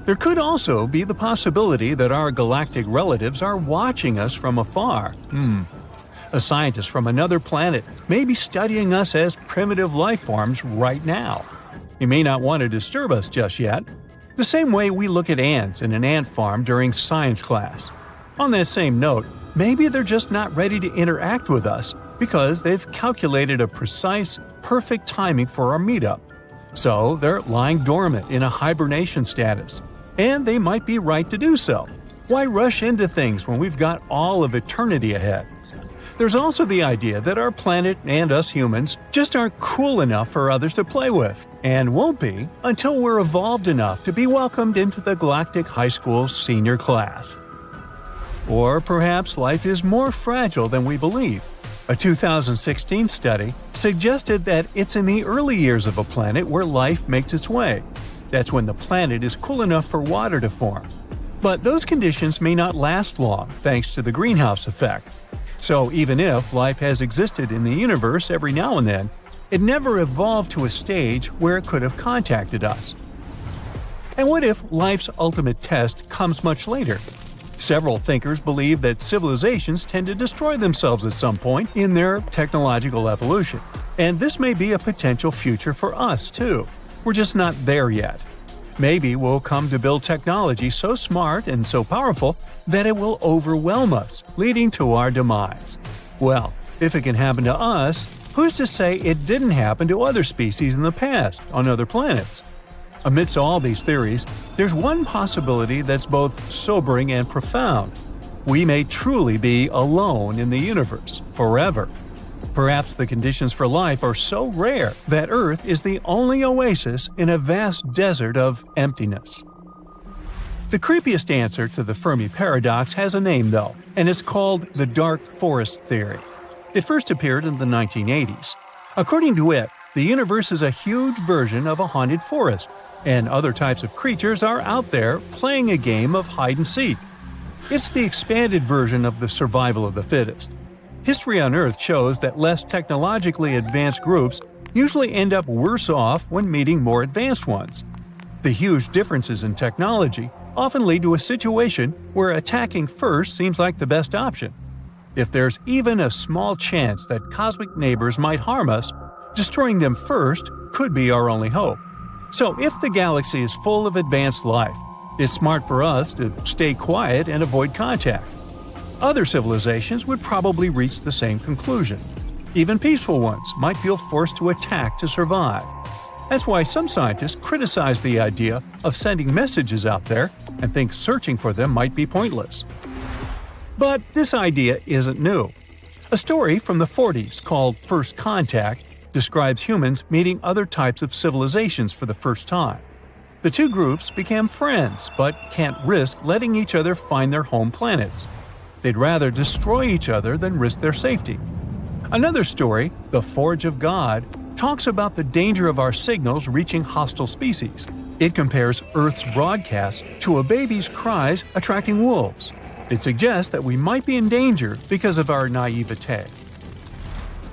There could also be the possibility that our galactic relatives are watching us from afar. A scientist from another planet may be studying us as primitive life forms right now. He may not want to disturb us just yet. The same way we look at ants in an ant farm during science class. On that same note, maybe they're just not ready to interact with us because they've calculated a precise, perfect timing for our meetup. So they're lying dormant in a hibernation status, and they might be right to do so. Why rush into things when we've got all of eternity ahead? There's also the idea that our planet and us humans just aren't cool enough for others to play with, and won't be until we're evolved enough to be welcomed into the Galactic High School's senior class. Or perhaps life is more fragile than we believe. A 2016 study suggested that it's in the early years of a planet where life makes its way. That's when the planet is cool enough for water to form. But those conditions may not last long thanks to the greenhouse effect. So even if life has existed in the universe every now and then, it never evolved to a stage where it could have contacted us. And what if life's ultimate test comes much later? Several thinkers believe that civilizations tend to destroy themselves at some point in their technological evolution. And this may be a potential future for us, too. We're just not there yet. Maybe we'll come to build technology so smart and so powerful that it will overwhelm us, leading to our demise. Well, if it can happen to us, who's to say it didn't happen to other species in the past, on other planets? Amidst all these theories, there's one possibility that's both sobering and profound. We may truly be alone in the universe, forever. Perhaps the conditions for life are so rare that Earth is the only oasis in a vast desert of emptiness. The creepiest answer to the Fermi paradox has a name, though, and it's called the dark forest theory. It first appeared in the 1980s. According to it, the universe is a huge version of a haunted forest, and other types of creatures are out there playing a game of hide-and-seek. It's the expanded version of the survival of the fittest. History on Earth shows that less technologically advanced groups usually end up worse off when meeting more advanced ones. The huge differences in technology often lead to a situation where attacking first seems like the best option. If there's even a small chance that cosmic neighbors might harm us, destroying them first could be our only hope. So if the galaxy is full of advanced life, it's smart for us to stay quiet and avoid contact. Other civilizations would probably reach the same conclusion. Even peaceful ones might feel forced to attack to survive. That's why some scientists criticize the idea of sending messages out there and think searching for them might be pointless. But this idea isn't new. A story from the 40s called First Contact describes humans meeting other types of civilizations for the first time. The two groups became friends, but can't risk letting each other find their home planets. They'd rather destroy each other than risk their safety. Another story, The Forge of God, talks about the danger of our signals reaching hostile species. It compares Earth's broadcasts to a baby's cries attracting wolves. It suggests that we might be in danger because of our naivete.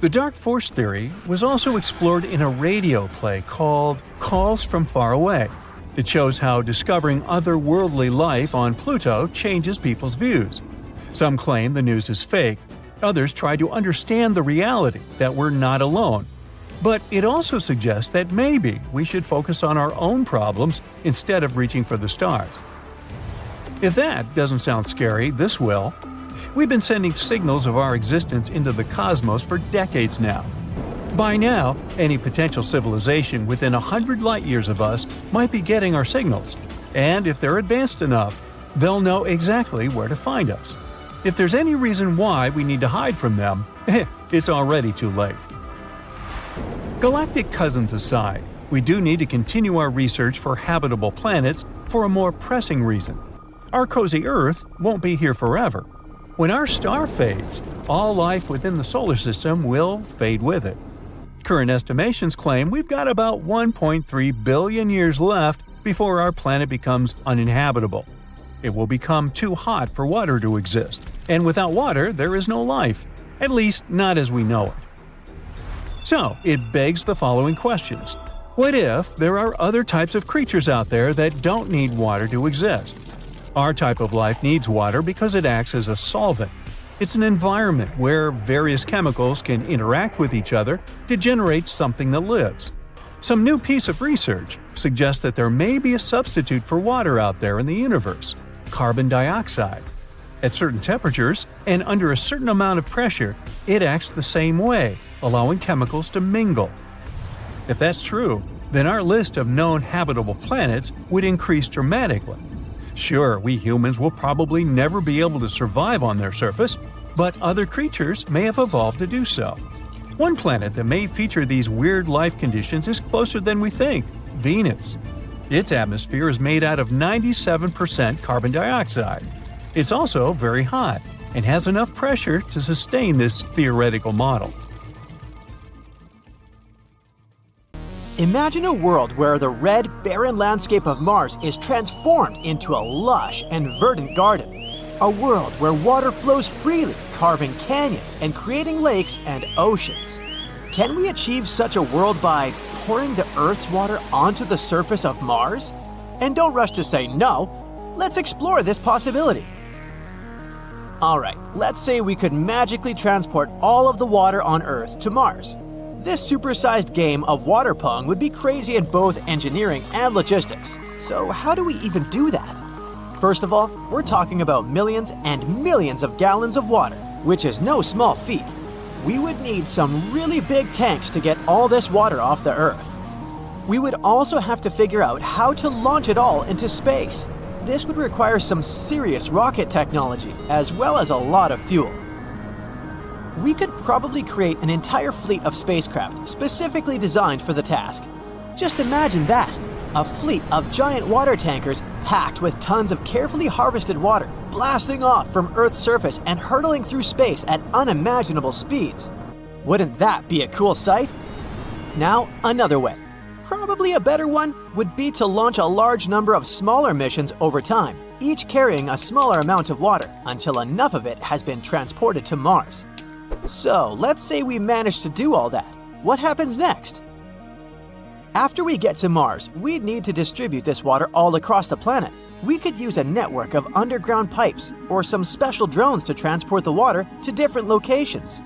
The dark force theory was also explored in a radio play called Calls from Far Away. It shows how discovering otherworldly life on Pluto changes people's views. Some claim the news is fake. Others try to understand the reality that we're not alone. But it also suggests that maybe we should focus on our own problems instead of reaching for the stars. If that doesn't sound scary, this will. We've been sending signals of our existence into the cosmos for decades now. By now, any potential civilization within 100 light-years of us might be getting our signals. And if they're advanced enough, they'll know exactly where to find us. If there's any reason why we need to hide from them, it's already too late. Galactic cousins aside, we do need to continue our research for habitable planets for a more pressing reason. Our cozy Earth won't be here forever. When our star fades, all life within the solar system will fade with it. Current estimations claim we've got about 1.3 billion years left before our planet becomes uninhabitable. It will become too hot for water to exist, and without water there is no life, at least not as we know it. So, it begs the following questions. What if there are other types of creatures out there that don't need water to exist? Our type of life needs water because it acts as a solvent. It's an environment where various chemicals can interact with each other to generate something that lives. Some new piece of research suggests that there may be a substitute for water out there in the universe: carbon dioxide. At certain temperatures and under a certain amount of pressure, it acts the same way, allowing chemicals to mingle. If that's true, then our list of known habitable planets would increase dramatically. Sure, we humans will probably never be able to survive on their surface, but other creatures may have evolved to do so. One planet that may feature these weird life conditions is closer than we think: Venus. Its atmosphere is made out of 97% carbon dioxide. It's also very hot and has enough pressure to sustain this theoretical model. Imagine a world where the red, barren landscape of Mars is transformed into a lush and verdant garden. A world where water flows freely, carving canyons and creating lakes and oceans. Can we achieve such a world by pouring the Earth's water onto the surface of Mars? And don't rush to say no. Let's explore this possibility. Alright, let's say we could magically transport all of the water on Earth to Mars. This supersized game of water pong would be crazy in both engineering and logistics. So how do we even do that? First of all, we're talking about millions and millions of gallons of water, which is no small feat. We would need some really big tanks to get all this water off the Earth. We would also have to figure out how to launch it all into space. This would require some serious rocket technology, as well as a lot of fuel. We could probably create an entire fleet of spacecraft specifically designed for the task. Just imagine that, a fleet of giant water tankers packed with tons of carefully harvested water, blasting off from Earth's surface and hurtling through space at unimaginable speeds. Wouldn't that be a cool sight? Now, another way. Probably a better one would be to launch a large number of smaller missions over time, each carrying a smaller amount of water until enough of it has been transported to Mars. So, let's say we manage to do all that. What happens next? After we get to Mars, we'd need to distribute this water all across the planet. We could use a network of underground pipes or some special drones to transport the water to different locations.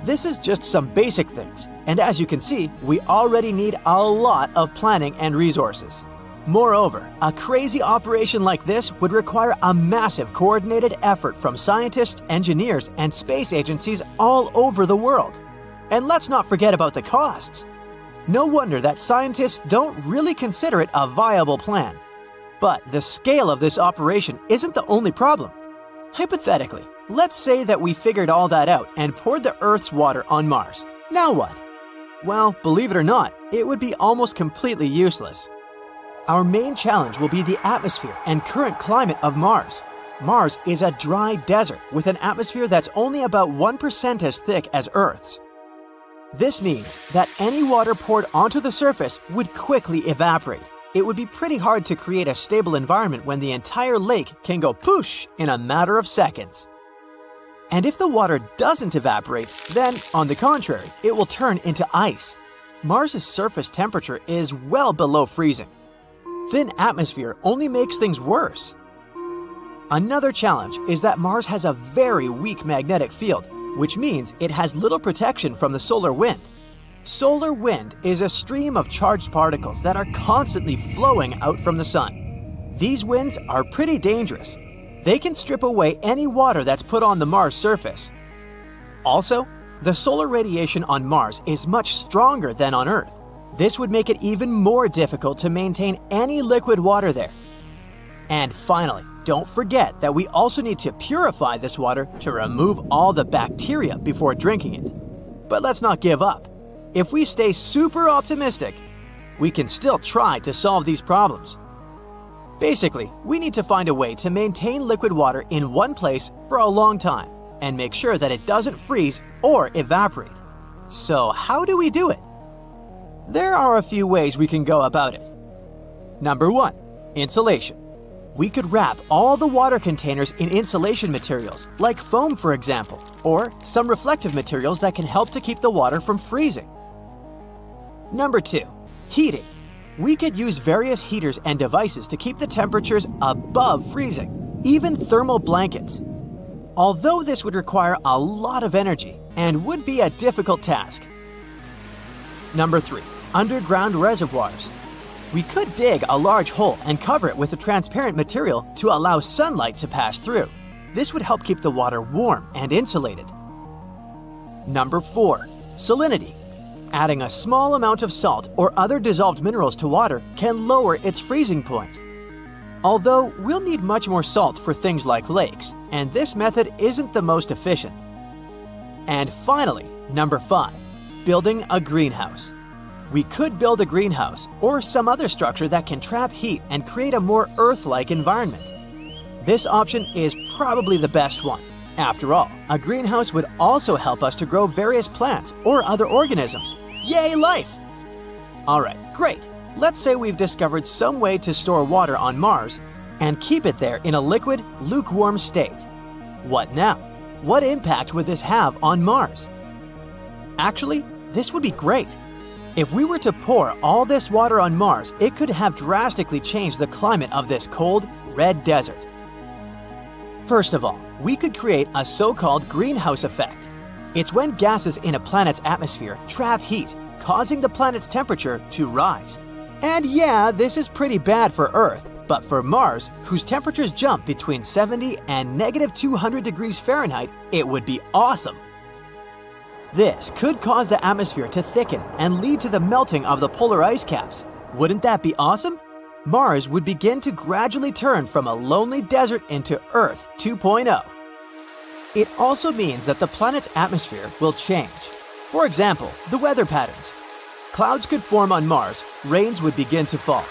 This is just some basic things, and as you can see, we already need a lot of planning and resources. Moreover, a crazy operation like this would require a massive coordinated effort from scientists, engineers, and space agencies all over the world. And let's not forget about the costs. No wonder that scientists don't really consider it a viable plan. But the scale of this operation isn't the only problem. Hypothetically, let's say that we figured all that out and poured the Earth's water on Mars. Now what? Well, believe it or not, it would be almost completely useless. Our main challenge will be the atmosphere and current climate of Mars. Mars is a dry desert with an atmosphere that's only about 1% as thick as Earth's. This means that any water poured onto the surface would quickly evaporate. It would be pretty hard to create a stable environment when the entire lake can go poosh in a matter of seconds. And if the water doesn't evaporate, then, on the contrary, it will turn into ice. Mars' surface temperature is well below freezing. Thin atmosphere only makes things worse. Another challenge is that Mars has a very weak magnetic field, which means it has little protection from the solar wind. Solar wind is a stream of charged particles that are constantly flowing out from the sun. These winds are pretty dangerous. They can strip away any water that's put on the Mars surface. Also, the solar radiation on Mars is much stronger than on Earth. This would make it even more difficult to maintain any liquid water there. And finally, don't forget that we also need to purify this water to remove all the bacteria before drinking it. But let's not give up. If we stay super optimistic, we can still try to solve these problems. Basically, we need to find a way to maintain liquid water in one place for a long time and make sure that it doesn't freeze or evaporate. So how do we do it? There are a few ways we can go about it. Number 1, insulation. We could wrap all the water containers in insulation materials, like foam for example, or some reflective materials that can help to keep the water from freezing. Number 2, heating. We could use various heaters and devices to keep the temperatures above freezing, even thermal blankets. Although this would require a lot of energy and would be a difficult task. Number 3, underground reservoirs. We could dig a large hole and cover it with a transparent material to allow sunlight to pass through. This would help keep the water warm and insulated. Number 4, salinity. Adding a small amount of salt or other dissolved minerals to water can lower its freezing point. Although we'll need much more salt for things like lakes, and this method isn't the most efficient. And finally, number 5, building a greenhouse. We could build a greenhouse or some other structure that can trap heat and create a more Earth-like environment. This option is probably the best one. After all, a greenhouse would also help us to grow various plants or other organisms. Yay, life! Alright, great. Let's say we've discovered some way to store water on Mars and keep it there in a liquid, lukewarm state. What now? What impact would this have on Mars? Actually, this would be great. If we were to pour all this water on Mars, it could have drastically changed the climate of this cold, red desert. First of all, we could create a so-called greenhouse effect. It's when gases in a planet's atmosphere trap heat, causing the planet's temperature to rise. And yeah, this is pretty bad for Earth, but for Mars, whose temperatures jump between 70 and negative 200 degrees Fahrenheit, it would be awesome. This could cause the atmosphere to thicken and lead to the melting of the polar ice caps. Wouldn't that be awesome? Mars would begin to gradually turn from a lonely desert into Earth 2.0. It also means that the planet's atmosphere will change. For example, the weather patterns. Clouds could form on Mars, rains would begin to fall.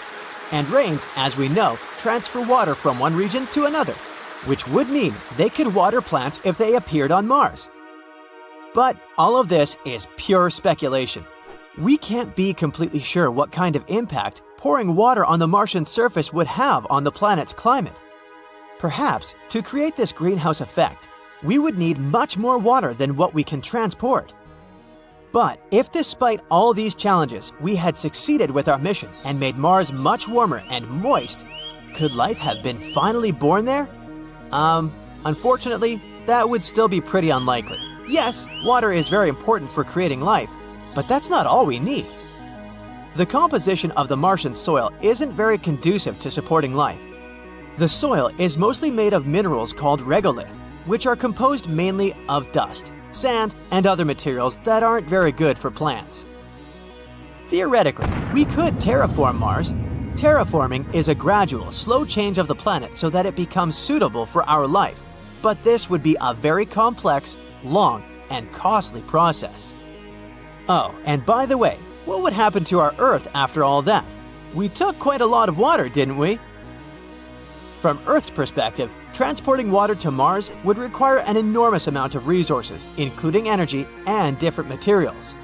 And rains, as we know, transfer water from one region to another, which would mean they could water plants if they appeared on Mars. But all of this is pure speculation. We can't be completely sure what kind of impact pouring water on the Martian surface would have on the planet's climate. Perhaps, to create this greenhouse effect, we would need much more water than what we can transport. But if despite all these challenges, we had succeeded with our mission and made Mars much warmer and moist, could life have been finally born there? Unfortunately, that would still be pretty unlikely. Yes, water is very important for creating life, but that's not all we need. The composition of the Martian soil isn't very conducive to supporting life. The soil is mostly made of minerals called regolith, which are composed mainly of dust, sand, and other materials that aren't very good for plants. Theoretically, we could terraform Mars. Terraforming is a gradual, slow change of the planet so that it becomes suitable for our life, but this would be a very complex, long, and costly process. Oh, and by the way, what would happen to our Earth after all that? We took quite a lot of water, didn't we? From Earth's perspective, transporting water to Mars would require an enormous amount of resources, including energy and different materials.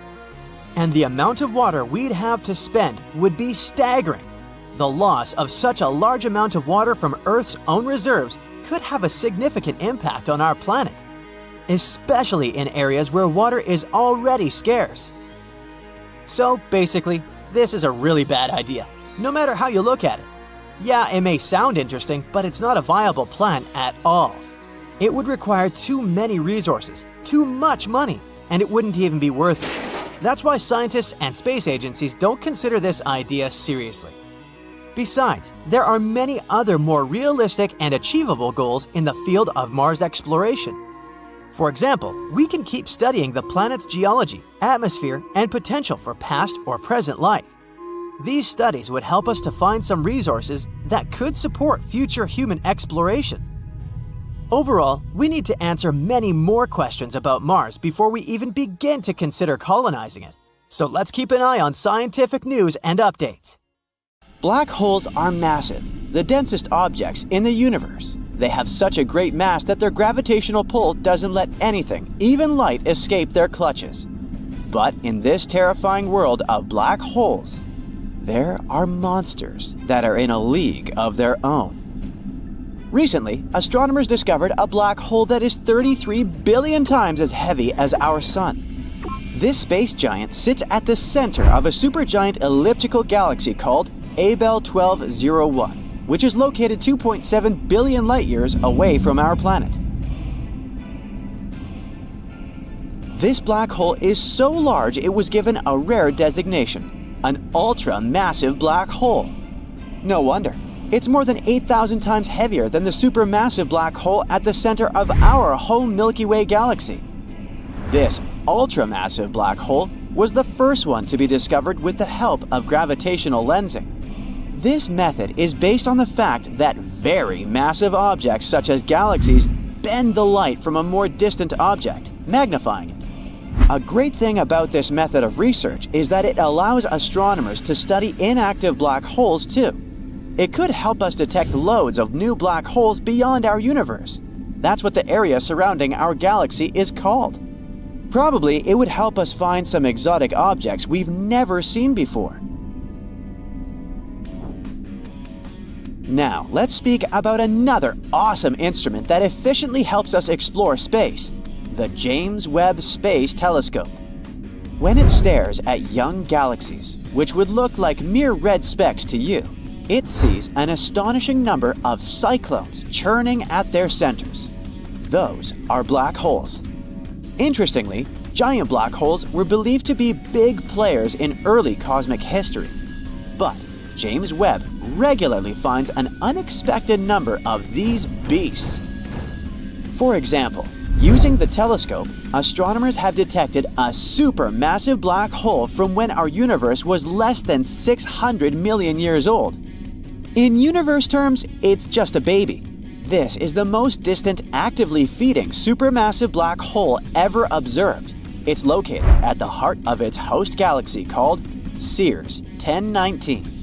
And the amount of water we'd have to spend would be staggering. The loss of such a large amount of water from Earth's own reserves could have a significant impact on our planet, especially in areas where water is already scarce. So basically, this is a really bad idea, no matter how you look at it. Yeah, it may sound interesting, but it's not a viable plan at all. It would require too many resources, too much money, and it wouldn't even be worth it. That's why scientists and space agencies don't consider this idea seriously. Besides, there are many other more realistic and achievable goals in the field of Mars exploration. For example, we can keep studying the planet's geology, atmosphere, and potential for past or present life. These studies would help us to find some resources that could support future human exploration. Overall, we need to answer many more questions about Mars before we even begin to consider colonizing it. So let's keep an eye on scientific news and updates. Black holes are massive, the densest objects in the universe. They have such a great mass that their gravitational pull doesn't let anything, even light, escape their clutches. But in this terrifying world of black holes, there are monsters that are in a league of their own. Recently, astronomers discovered a black hole that is 33 billion times as heavy as our Sun. This space giant sits at the center of a supergiant elliptical galaxy called Abell 1201, which is located 2.7 billion light-years away from our planet. This black hole is so large it was given a rare designation, an ultra-massive black hole. No wonder. It's more than 8,000 times heavier than the supermassive black hole at the center of our home Milky Way galaxy. This ultramassive black hole was the first one to be discovered with the help of gravitational lensing. This method is based on the fact that very massive objects such as galaxies bend the light from a more distant object, magnifying it. A great thing about this method of research is that it allows astronomers to study inactive black holes too. It could help us detect loads of new black holes beyond our universe. That's what the area surrounding our galaxy is called. Probably it would help us find some exotic objects we've never seen before. Now, let's speak about another awesome instrument that efficiently helps us explore space, the James Webb Space Telescope. When it stares at young galaxies, which would look like mere red specks to you, it sees an astonishing number of cyclones churning at their centers. Those are black holes. Interestingly, giant black holes were believed to be big players in early cosmic history. But James Webb regularly finds an unexpected number of these beasts. For example, using the telescope, astronomers have detected a supermassive black hole from when our universe was less than 600 million years old. In universe terms, it's just a baby. This is the most distant actively feeding supermassive black hole ever observed. It's located at the heart of its host galaxy called Sears 1019.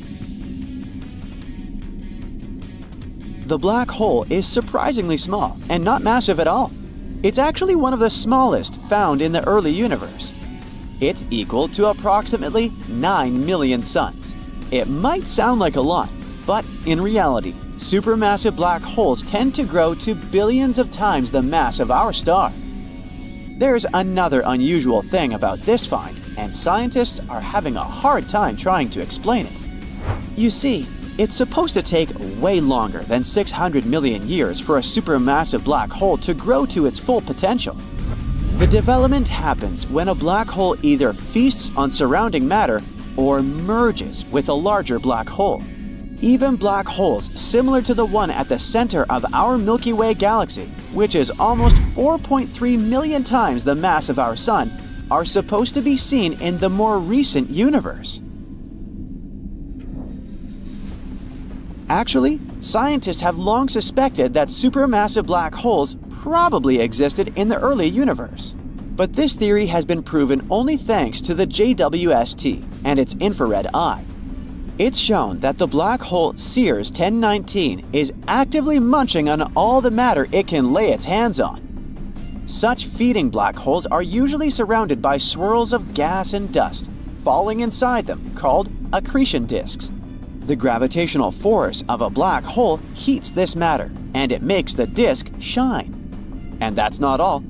The black hole is surprisingly small and not massive at all. It's actually one of the smallest found in the early universe. It's equal to approximately 9 million suns. It might sound like a lot, but in reality, supermassive black holes tend to grow to billions of times the mass of our star. There's another unusual thing about this find, and scientists are having a hard time trying to explain it. You see, it's supposed to take way longer than 600 million years for a supermassive black hole to grow to its full potential. The development happens when a black hole either feasts on surrounding matter or merges with a larger black hole. Even black holes similar to the one at the center of our Milky Way galaxy, which is almost 4.3 million times the mass of our Sun, are supposed to be seen in the more recent universe. Actually, scientists have long suspected that supermassive black holes probably existed in the early universe. But this theory has been proven only thanks to the JWST and its infrared eye. It's shown that the black hole Sears 1019 is actively munching on all the matter it can lay its hands on. Such feeding black holes are usually surrounded by swirls of gas and dust, falling inside them, called accretion disks. The gravitational force of a black hole heats this matter, and it makes the disk shine. And that's not all.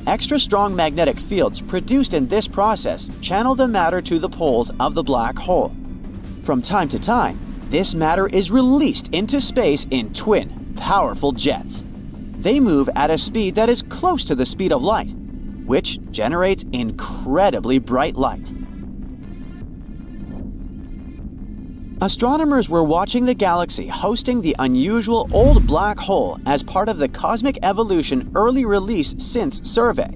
Extra strong magnetic fields produced in this process channel the matter to the poles of the black hole. From time to time, this matter is released into space in twin, powerful jets. They move at a speed that is close to the speed of light, which generates incredibly bright light. Astronomers were watching the galaxy hosting the unusual old black hole as part of the Cosmic Evolution early release SINCE survey.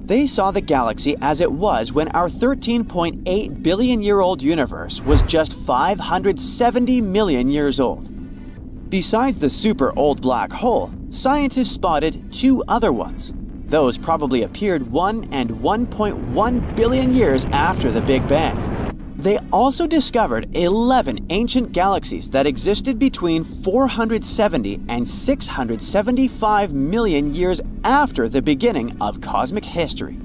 They saw the galaxy as it was when our 13.8 billion-year-old universe was just 570 million years old. Besides the super old black hole, scientists spotted two other ones. Those probably appeared 1 and 1.1 billion years after the Big Bang. They also discovered 11 ancient galaxies that existed between 470 and 675 million years after the beginning of cosmic history.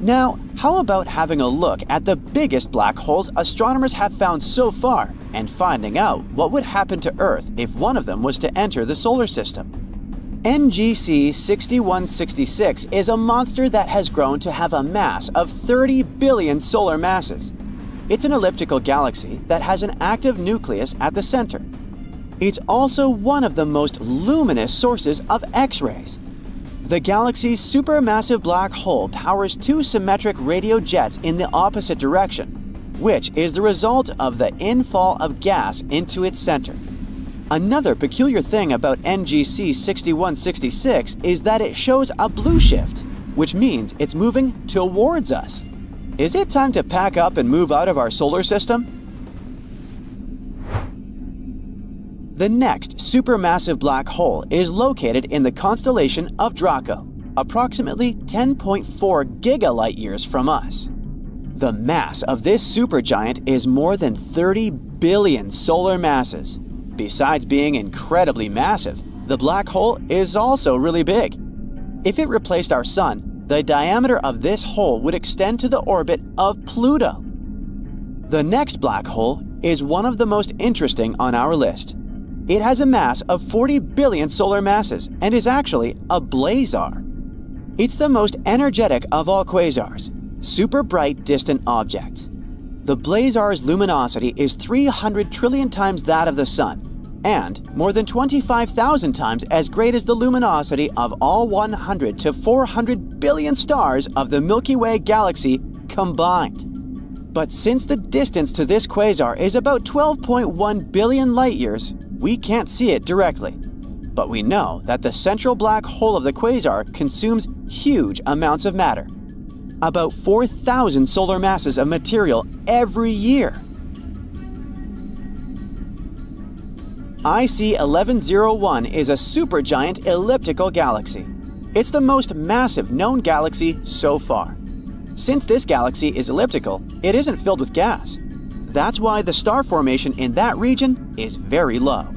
Now, how about having a look at the biggest black holes astronomers have found so far and finding out what would happen to Earth if one of them was to enter the solar system? NGC 6166 is a monster that has grown to have a mass of 30 billion solar masses. It's an elliptical galaxy that has an active nucleus at the center. It's also one of the most luminous sources of X-rays. The galaxy's supermassive black hole powers two symmetric radio jets in the opposite direction, which is the result of the infall of gas into its center. Another peculiar thing about NGC 6166 is that it shows a blue shift, which means it's moving towards us. Is it time to pack up and move out of our solar system? The next supermassive black hole is located in the constellation of Draco, approximately 10.4 gigalight-years from us. The mass of this supergiant is more than 30 billion solar masses. Besides being incredibly massive, the black hole is also really big. If it replaced our Sun, the diameter of this hole would extend to the orbit of Pluto. The next black hole is one of the most interesting on our list. It has a mass of 40 billion solar masses and is actually a blazar. It's the most energetic of all quasars, super bright distant objects. The blazar's luminosity is 300 trillion times that of the Sun, and more than 25,000 times as great as the luminosity of all 100 to 400 billion stars of the Milky Way galaxy combined. But since the distance to this quasar is about 12.1 billion light-years, we can't see it directly. But we know that the central black hole of the quasar consumes huge amounts of matter, about 4,000 solar masses of material every year. IC 1101 is a supergiant elliptical galaxy. It's the most massive known galaxy so far. Since this galaxy is elliptical, it isn't filled with gas. That's why the star formation in that region is very low.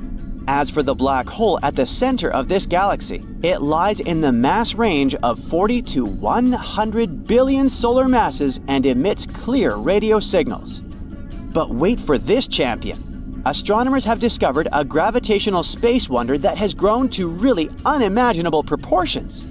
As for the black hole at the center of this galaxy, it lies in the mass range of 40 to 100 billion solar masses and emits clear radio signals. But wait for this champion. Astronomers have discovered a gravitational space wonder that has grown to really unimaginable proportions.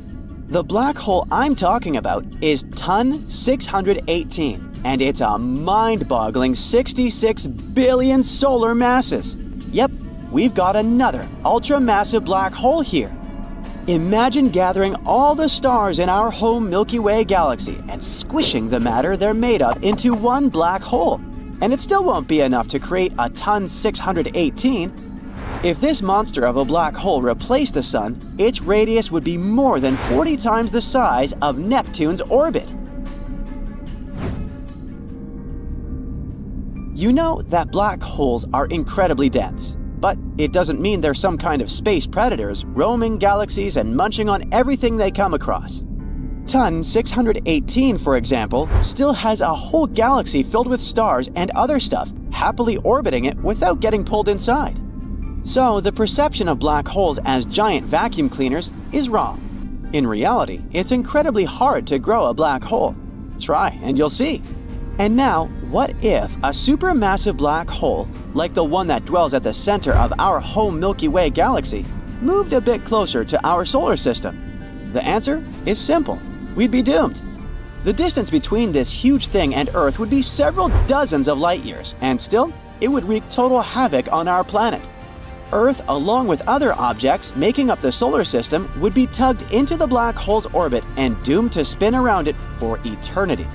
The black hole I'm talking about is TON 618, and it's a mind-boggling 66 billion solar masses. Yep, we've got another ultra-massive black hole here. Imagine gathering all the stars in our home Milky Way galaxy and squishing the matter they're made of into one black hole. And it still won't be enough to create a TON 618. If this monster of a black hole replaced the Sun, its radius would be more than 40 times the size of Neptune's orbit. You know that black holes are incredibly dense, but it doesn't mean they're some kind of space predators roaming galaxies and munching on everything they come across. TON 618, for example, still has a whole galaxy filled with stars and other stuff happily orbiting it without getting pulled inside. So the perception of black holes as giant vacuum cleaners is wrong. In reality, it's incredibly hard to grow a black hole. Try and you'll see. And now, what if a supermassive black hole, like the one that dwells at the center of our home Milky Way galaxy, moved a bit closer to our solar system? The answer is simple. We'd be doomed. The distance between this huge thing and Earth would be several dozens of light years, and still, it would wreak total havoc on our planet. Earth, along with other objects making up the solar system, would be tugged into the black hole's orbit and doomed to spin around it for eternity.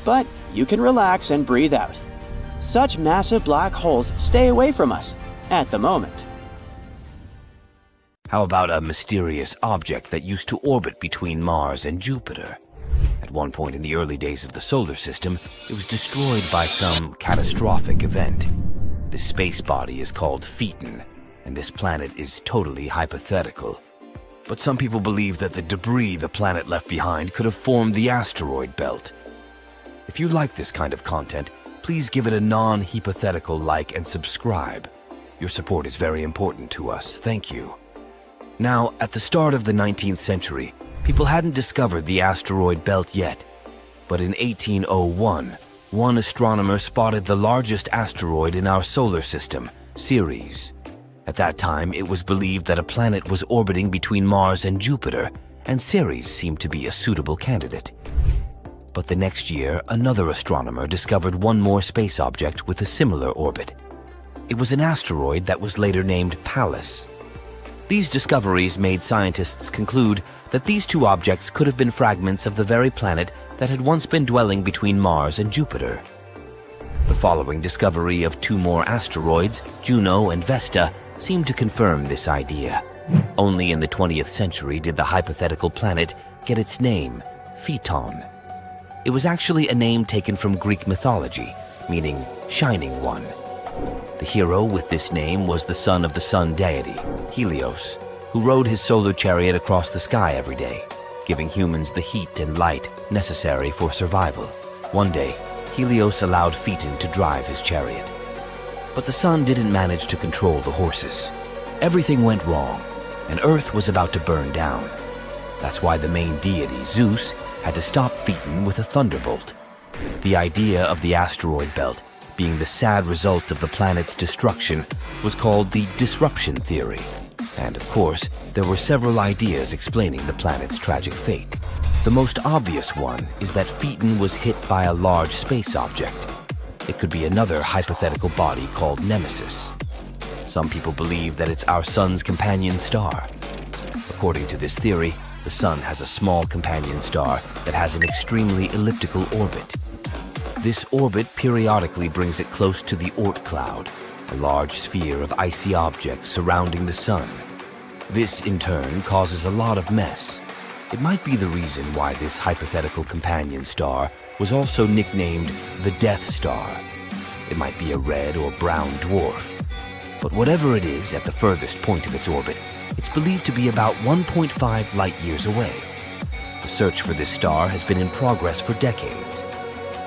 But you can relax and breathe out. Such massive black holes stay away from us at the moment. How about a mysterious object that used to orbit between Mars and Jupiter? At one point in the early days of the solar system, it was destroyed by some catastrophic event. This space body is called Phaeton, and this planet is totally hypothetical. But some people believe that the debris the planet left behind could have formed the asteroid belt. If you like this kind of content, please give it a non-hypothetical like and subscribe. Your support is very important to us. Thank you. Now, at the start of the 19th century, people hadn't discovered the asteroid belt yet. But in 1801, one astronomer spotted the largest asteroid in our solar system, Ceres. At that time, it was believed that a planet was orbiting between Mars and Jupiter, and Ceres seemed to be a suitable candidate. But the next year, another astronomer discovered one more space object with a similar orbit. It was an asteroid that was later named Pallas. These discoveries made scientists conclude that these two objects could have been fragments of the very planet that had once been dwelling between Mars and Jupiter. The following discovery of two more asteroids, Juno and Vesta, seemed to confirm this idea. Only in the 20th century did the hypothetical planet get its name, Phaeton. It was actually a name taken from Greek mythology, meaning Shining One. The hero with this name was the son of the sun deity, Helios, who rode his solar chariot across the sky every day, giving humans the heat and light necessary for survival. One day, Helios allowed Phaeton to drive his chariot. But the sun didn't manage to control the horses. Everything went wrong, and Earth was about to burn down. That's why the main deity, Zeus, had to stop Phaeton with a thunderbolt. The idea of the asteroid belt being the sad result of the planet's destruction was called the disruption theory. And of course, there were several ideas explaining the planet's tragic fate. The most obvious one is that Phaeton was hit by a large space object. It could be another hypothetical body called Nemesis. Some people believe that it's our sun's companion star. According to this theory, the sun has a small companion star that has an extremely elliptical orbit. This orbit periodically brings it close to the Oort cloud, a large sphere of icy objects surrounding the sun. This, in turn, causes a lot of mess. It might be the reason why this hypothetical companion star was also nicknamed the Death Star. It might be a red or brown dwarf. But whatever it is at the furthest point of its orbit, it's believed to be about 1.5 light-years away. The search for this star has been in progress for decades,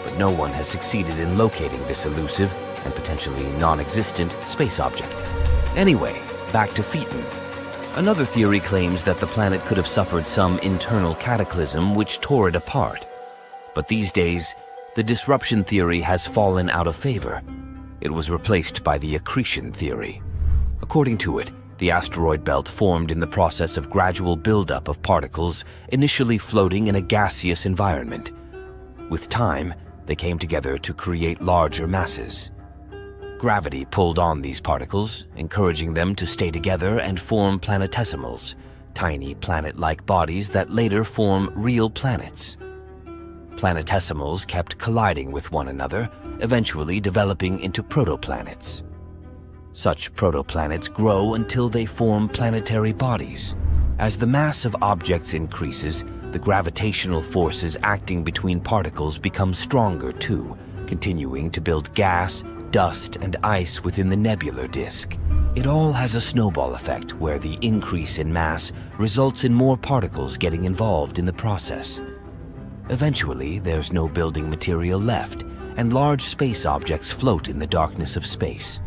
but no one has succeeded in locating this elusive and potentially non-existent space object. Anyway, back to Phaeton. Another theory claims that the planet could have suffered some internal cataclysm which tore it apart. But these days, the disruption theory has fallen out of favor. It was replaced by the accretion theory. According to it, the asteroid belt formed in the process of gradual buildup of particles initially floating in a gaseous environment. With time, they came together to create larger masses. Gravity pulled on these particles, encouraging them to stay together and form planetesimals, tiny planet-like bodies that later form real planets. Planetesimals kept colliding with one another, eventually developing into protoplanets. Such protoplanets grow until they form planetary bodies. As the mass of objects increases, the gravitational forces acting between particles become stronger too, continuing to build gas, dust, and ice within the nebular disk. It all has a snowball effect where the increase in mass results in more particles getting involved in the process. Eventually, there's no building material left, and large space objects float in the darkness of space.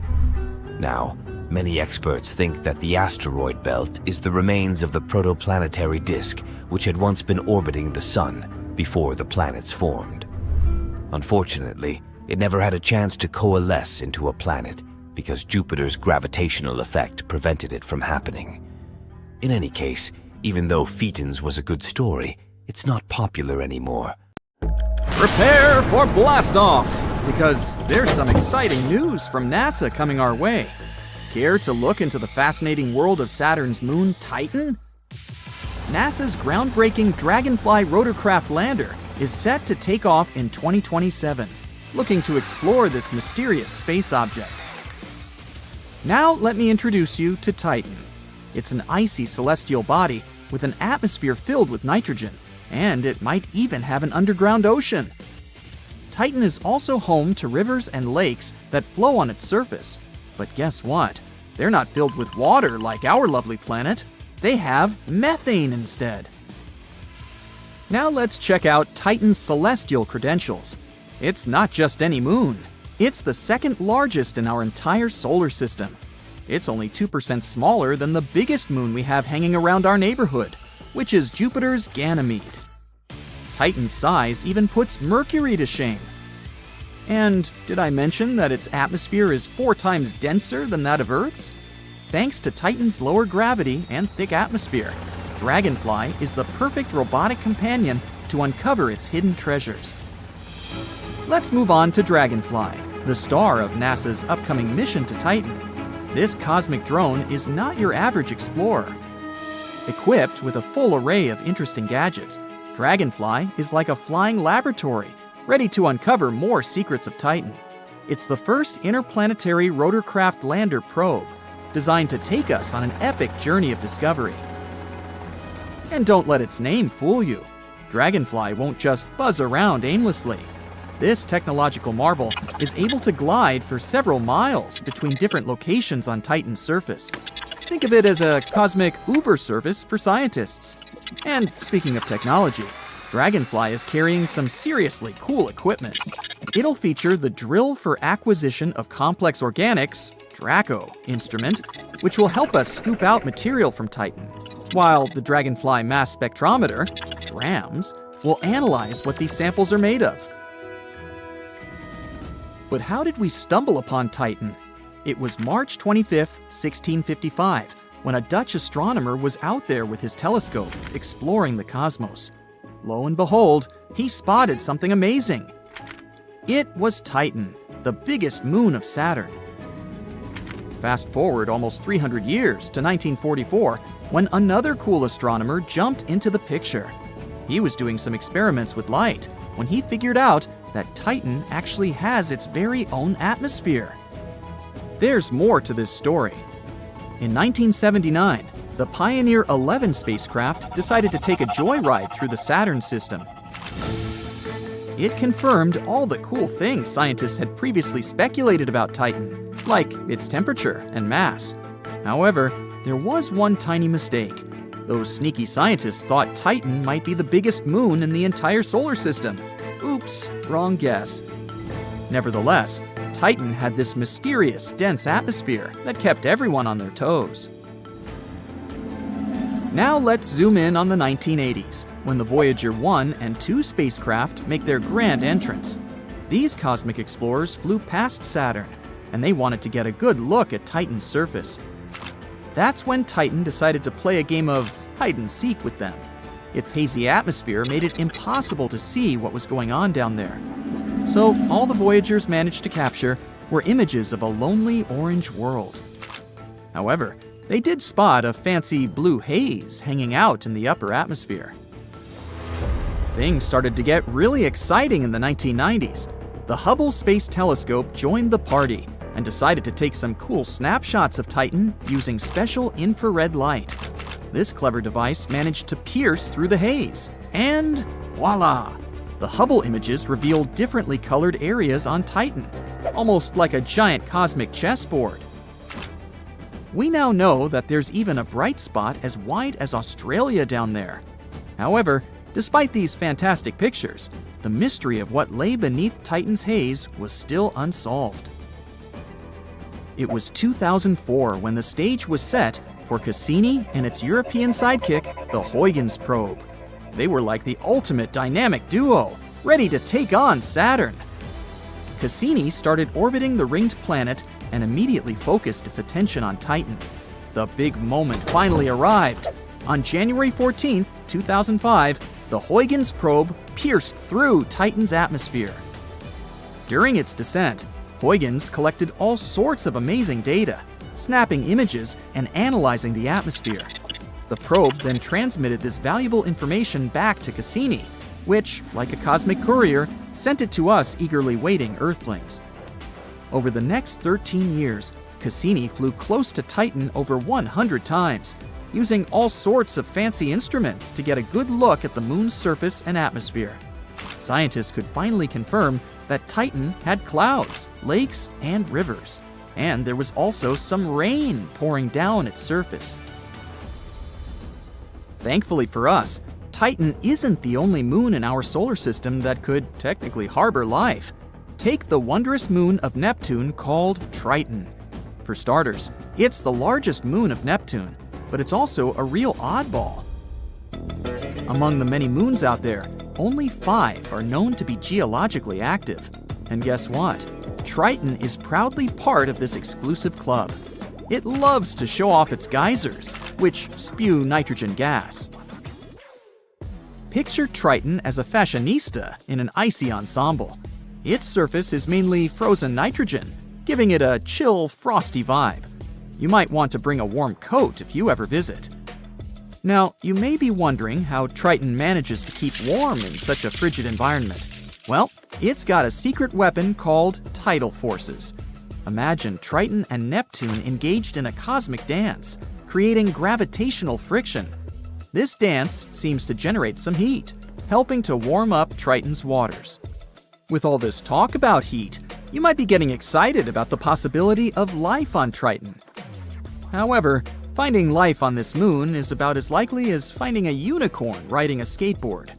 Now, many experts think that the asteroid belt is the remains of the protoplanetary disk which had once been orbiting the sun before the planets formed. Unfortunately, it never had a chance to coalesce into a planet because Jupiter's gravitational effect prevented it from happening. In any case, even though Phaeton's was a good story, it's not popular anymore. Prepare for blast-off, because there's some exciting news from NASA coming our way. Care to look into the fascinating world of Saturn's moon, Titan? NASA's groundbreaking Dragonfly rotorcraft lander is set to take off in 2027, looking to explore this mysterious space object. Now let me introduce you to Titan. It's an icy celestial body with an atmosphere filled with nitrogen, and it might even have an underground ocean. Titan is also home to rivers and lakes that flow on its surface. But guess what? They're not filled with water like our lovely planet. They have methane instead. Now let's check out Titan's celestial credentials. It's not just any moon. It's the second largest in our entire solar system. It's only 2% smaller than the biggest moon we have hanging around our neighborhood, which is Jupiter's Ganymede. Titan's size even puts Mercury to shame. And did I mention that its atmosphere is 4 times denser than that of Earth's? Thanks to Titan's lower gravity and thick atmosphere, Dragonfly is the perfect robotic companion to uncover its hidden treasures. Let's move on to Dragonfly, the star of NASA's upcoming mission to Titan. This cosmic drone is not your average explorer. Equipped with a full array of interesting gadgets, Dragonfly is like a flying laboratory, ready to uncover more secrets of Titan. It's the first interplanetary rotorcraft lander probe, designed to take us on an epic journey of discovery. And don't let its name fool you. Dragonfly won't just buzz around aimlessly. This technological marvel is able to glide for several miles between different locations on Titan's surface. Think of it as a cosmic Uber service for scientists. And speaking of technology, Dragonfly is carrying some seriously cool equipment. It'll feature the Drill for Acquisition of Complex Organics, DRACO, instrument, which will help us scoop out material from Titan, while the Dragonfly Mass Spectrometer, DRAMS, will analyze what these samples are made of. But how did we stumble upon Titan? It was March 25, 1655, when a Dutch astronomer was out there with his telescope exploring the cosmos. Lo and behold, he spotted something amazing. It was Titan, the biggest moon of Saturn. Fast forward almost 300 years to 1944, when another cool astronomer jumped into the picture. He was doing some experiments with light when he figured out that Titan actually has its very own atmosphere. There's more to this story. In 1979, the Pioneer 11 spacecraft decided to take a joyride through the Saturn system. It confirmed all the cool things scientists had previously speculated about Titan, like its temperature and mass. However, there was one tiny mistake. Those sneaky scientists thought Titan might be the biggest moon in the entire solar system. Oops, wrong guess. Nevertheless, Titan had this mysterious, dense atmosphere that kept everyone on their toes. Now let's zoom in on the 1980s, when the Voyager 1 and 2 spacecraft make their grand entrance. These cosmic explorers flew past Saturn, and they wanted to get a good look at Titan's surface. That's when Titan decided to play a game of hide-and-seek with them. Its hazy atmosphere made it impossible to see what was going on down there. So all the Voyagers managed to capture were images of a lonely orange world. However, they did spot a fancy blue haze hanging out in the upper atmosphere. Things started to get really exciting in the 1990s. The Hubble Space Telescope joined the party and decided to take some cool snapshots of Titan using special infrared light. This clever device managed to pierce through the haze, and voila! The Hubble images revealed differently colored areas on Titan, almost like a giant cosmic chessboard. We now know that there's even a bright spot as wide as Australia down there. However, despite these fantastic pictures, the mystery of what lay beneath Titan's haze was still unsolved. It was 2004 when the stage was set for Cassini and its European sidekick, the Huygens probe. They were like the ultimate dynamic duo, ready to take on Saturn. Cassini started orbiting the ringed planet and immediately focused its attention on Titan. The big moment finally arrived. On January 14, 2005, the Huygens probe pierced through Titan's atmosphere. During its descent, Huygens collected all sorts of amazing data, snapping images and analyzing the atmosphere. The probe then transmitted this valuable information back to Cassini, which, like a cosmic courier, sent it to us eagerly waiting Earthlings. Over the next 13 years, Cassini flew close to Titan over 100 times, using all sorts of fancy instruments to get a good look at the moon's surface and atmosphere. Scientists could finally confirm that Titan had clouds, lakes, and rivers, and there was also some rain pouring down its surface. Thankfully for us, Titan isn't the only moon in our solar system that could technically harbor life. Take the wondrous moon of Neptune called Triton. For starters, it's the largest moon of Neptune, but it's also a real oddball. Among the many moons out there, only 5 are known to be geologically active. And guess what? Triton is proudly part of this exclusive club. It loves to show off its geysers, which spew nitrogen gas. Picture Triton as a fashionista in an icy ensemble. Its surface is mainly frozen nitrogen, giving it a chill, frosty vibe. You might want to bring a warm coat if you ever visit. Now, you may be wondering how Triton manages to keep warm in such a frigid environment. Well, it's got a secret weapon called tidal forces. Imagine Triton and Neptune engaged in a cosmic dance, creating gravitational friction. This dance seems to generate some heat, helping to warm up Triton's waters. With all this talk about heat, you might be getting excited about the possibility of life on Triton. However, finding life on this moon is about as likely as finding a unicorn riding a skateboard.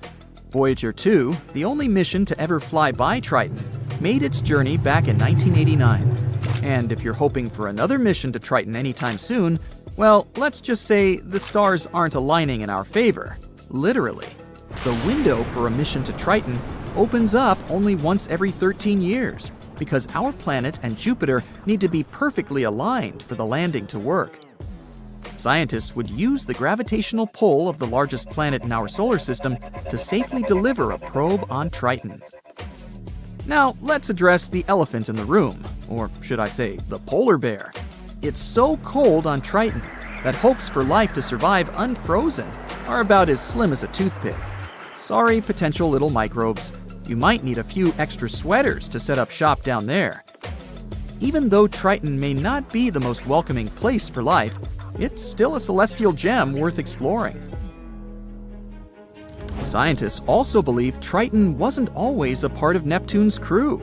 Voyager 2, the only mission to ever fly by Triton, made its journey back in 1989. And if you're hoping for another mission to Triton anytime soon, well, let's just say the stars aren't aligning in our favor. Literally. The window for a mission to Triton opens up only once every 13 years, because our planet and Jupiter need to be perfectly aligned for the landing to work. Scientists would use the gravitational pull of the largest planet in our solar system to safely deliver a probe on Triton. Now, let's address the elephant in the room, or should I say, the polar bear. It's so cold on Triton that hopes for life to survive unfrozen are about as slim as a toothpick. Sorry, potential little microbes. You might need a few extra sweaters to set up shop down there. Even though Triton may not be the most welcoming place for life, it's still a celestial gem worth exploring. Scientists also believe Triton wasn't always a part of Neptune's crew.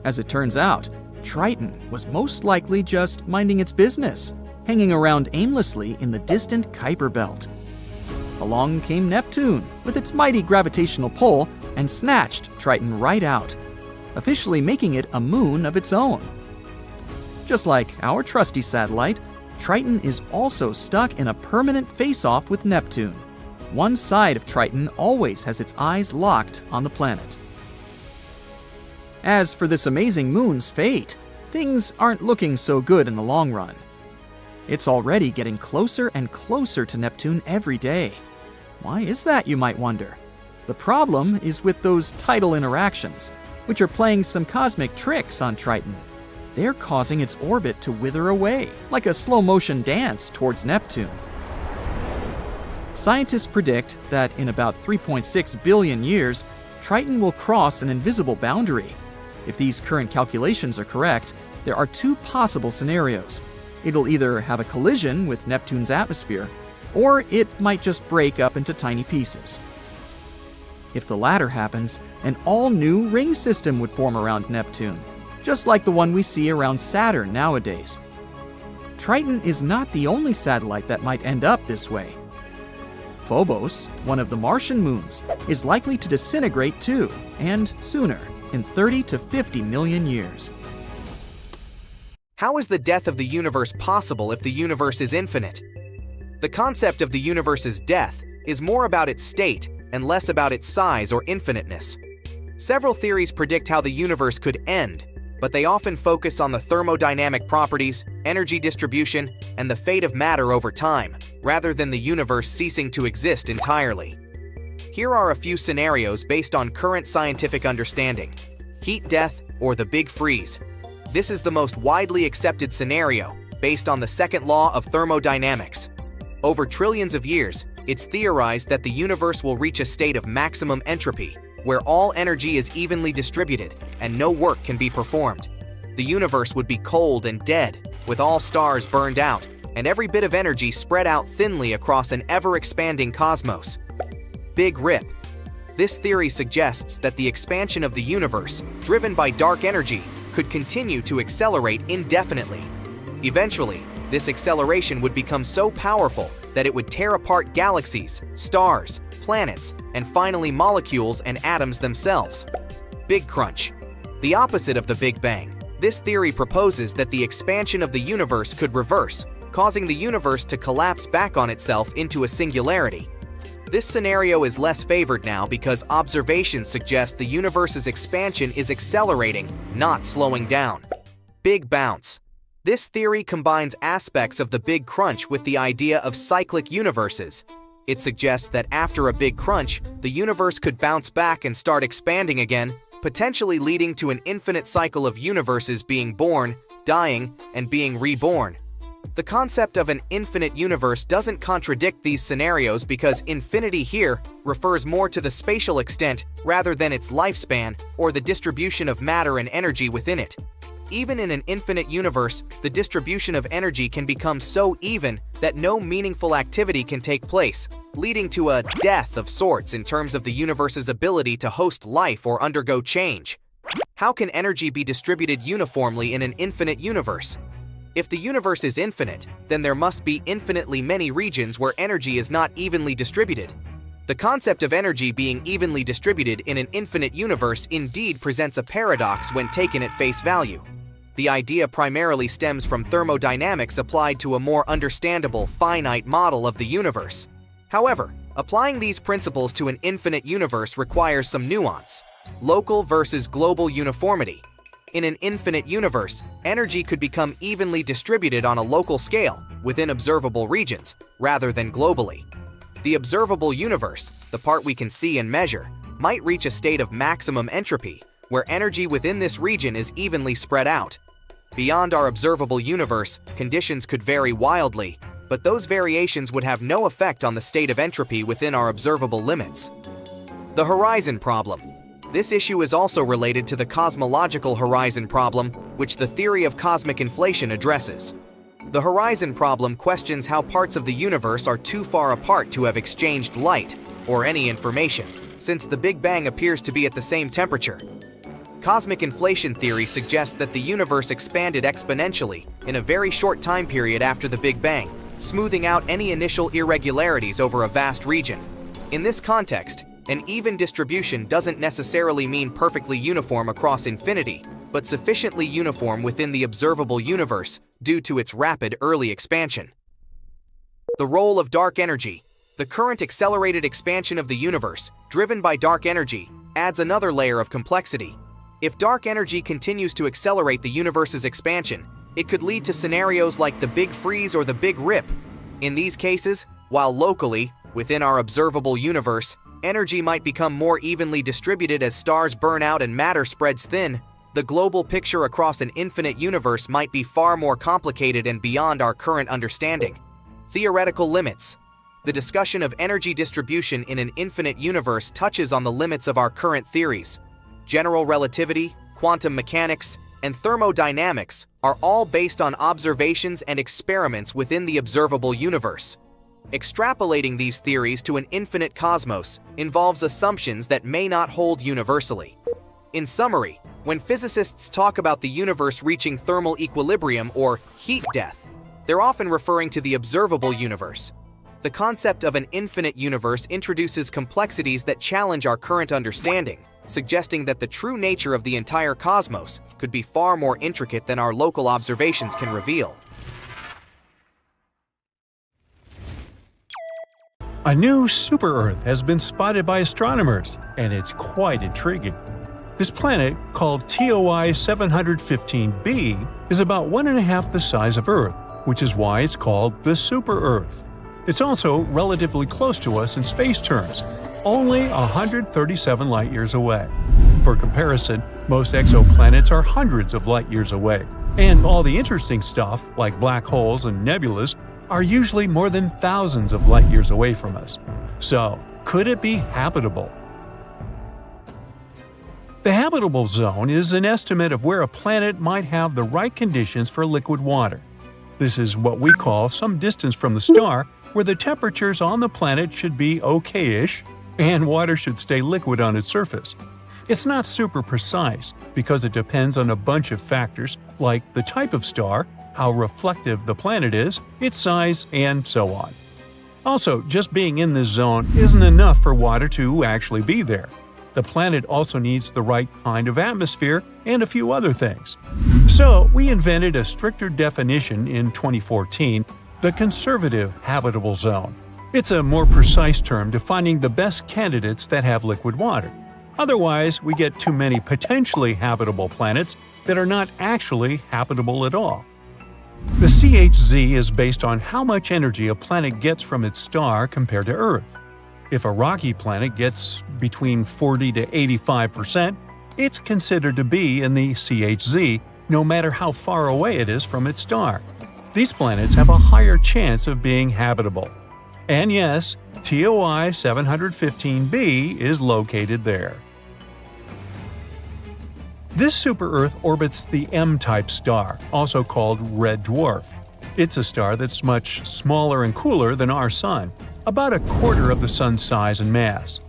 As it turns out, Triton was most likely just minding its business, hanging around aimlessly in the distant Kuiper Belt. Along came Neptune with its mighty gravitational pull and snatched Triton right out, officially making it a moon of its own. Just like our trusty satellite, Triton is also stuck in a permanent face-off with Neptune. One side of Triton always has its eyes locked on the planet. As for this amazing moon's fate, things aren't looking so good in the long run. It's already getting closer and closer to Neptune every day. Why is that, you might wonder? The problem is with those tidal interactions, which are playing some cosmic tricks on Triton. They're causing its orbit to wither away, like a slow-motion dance towards Neptune. Scientists predict that in about 3.6 billion years, Triton will cross an invisible boundary. If these current calculations are correct, there are two possible scenarios. It'll either have a collision with Neptune's atmosphere, or it might just break up into tiny pieces. If the latter happens, an all-new ring system would form around Neptune, just like the one we see around Saturn nowadays. Triton is not the only satellite that might end up this way. Phobos, one of the Martian moons, is likely to disintegrate too, and sooner, in 30 to 50 million years. How is the death of the universe possible if the universe is infinite? The concept of the universe's death is more about its state and less about its size or infiniteness. Several theories predict how the universe could end, but they often focus on the thermodynamic properties, energy distribution, and the fate of matter over time, rather than the universe ceasing to exist entirely. Here are a few scenarios based on current scientific understanding: heat death or the Big Freeze. This is the most widely accepted scenario, based on the second law of thermodynamics. Over trillions of years, it's theorized that the universe will reach a state of maximum entropy, where all energy is evenly distributed and no work can be performed. The universe would be cold and dead, with all stars burned out, and every bit of energy spread out thinly across an ever-expanding cosmos. Big Rip. This theory suggests that the expansion of the universe, driven by dark energy, could continue to accelerate indefinitely. Eventually, this acceleration would become so powerful that it would tear apart galaxies, stars, planets, and finally molecules and atoms themselves. Big Crunch. The opposite of the Big Bang, this theory proposes that the expansion of the universe could reverse, causing the universe to collapse back on itself into a singularity. This scenario is less favored now because observations suggest the universe's expansion is accelerating, not slowing down. Big Bounce. This theory combines aspects of the Big Crunch with the idea of cyclic universes. It suggests that after a big crunch, the universe could bounce back and start expanding again, potentially leading to an infinite cycle of universes being born, dying, and being reborn. The concept of an infinite universe doesn't contradict these scenarios because infinity here refers more to the spatial extent rather than its lifespan or the distribution of matter and energy within it. Even in an infinite universe, the distribution of energy can become so even that no meaningful activity can take place, leading to a death of sorts in terms of the universe's ability to host life or undergo change. How can energy be distributed uniformly in an infinite universe? If the universe is infinite, then there must be infinitely many regions where energy is not evenly distributed. The concept of energy being evenly distributed in an infinite universe indeed presents a paradox when taken at face value. The idea primarily stems from thermodynamics applied to a more understandable, finite model of the universe. However, applying these principles to an infinite universe requires some nuance: local versus global uniformity. In an infinite universe, energy could become evenly distributed on a local scale, within observable regions, rather than globally. The observable universe, the part we can see and measure, might reach a state of maximum entropy, where energy within this region is evenly spread out. Beyond our observable universe, conditions could vary wildly, but those variations would have no effect on the state of entropy within our observable limits. The horizon problem. This issue is also related to the cosmological horizon problem, which the theory of cosmic inflation addresses. The horizon problem questions how parts of the universe are too far apart to have exchanged light, or any information, since the Big Bang appears to be at the same temperature. Cosmic inflation theory suggests that the universe expanded exponentially in a very short time period after the Big Bang, smoothing out any initial irregularities over a vast region. In this context, an even distribution doesn't necessarily mean perfectly uniform across infinity, but sufficiently uniform within the observable universe due to its rapid early expansion. The role of dark energy. The current accelerated expansion of the universe, driven by dark energy, adds another layer of complexity. If dark energy continues to accelerate the universe's expansion, it could lead to scenarios like the Big Freeze or the Big Rip. In these cases, while locally, within our observable universe, energy might become more evenly distributed as stars burn out and matter spreads thin, the global picture across an infinite universe might be far more complicated and beyond our current understanding. Theoretical limits. The discussion of energy distribution in an infinite universe touches on the limits of our current theories. General relativity, quantum mechanics, and thermodynamics are all based on observations and experiments within the observable universe. Extrapolating these theories to an infinite cosmos involves assumptions that may not hold universally. In summary, when physicists talk about the universe reaching thermal equilibrium or heat death, they're often referring to the observable universe. The concept of an infinite universe introduces complexities that challenge our current understanding, suggesting that the true nature of the entire cosmos could be far more intricate than our local observations can reveal. A new super-Earth has been spotted by astronomers, and it's quite intriguing. This planet, called TOI 715b, is about 1.5 the size of Earth, which is why it's called the super-Earth. It's also relatively close to us in space terms, only 137 light-years away. For comparison, most exoplanets are hundreds of light-years away, and all the interesting stuff, like black holes and nebulas, are usually more than thousands of light-years away from us. So, could it be habitable? The habitable zone is an estimate of where a planet might have the right conditions for liquid water. This is what we call some distance from the star, where the temperatures on the planet should be okay-ish, and water should stay liquid on its surface. It's not super precise, because it depends on a bunch of factors like the type of star, how reflective the planet is, its size, and so on. Also, just being in this zone isn't enough for water to actually be there. The planet also needs the right kind of atmosphere and a few other things. So, we invented a stricter definition in 2014, the conservative habitable zone. It's a more precise term defining the best candidates that have liquid water. Otherwise, we get too many potentially habitable planets that are not actually habitable at all. The CHZ is based on how much energy a planet gets from its star compared to Earth. If a rocky planet gets between 40 to 85%, it's considered to be in the CHZ, no matter how far away it is from its star. These planets have a higher chance of being habitable. And yes, TOI 715b is located there. This super-Earth orbits the M-type star, also called red dwarf. It's a star that's much smaller and cooler than our Sun, about a quarter of the Sun's size and mass.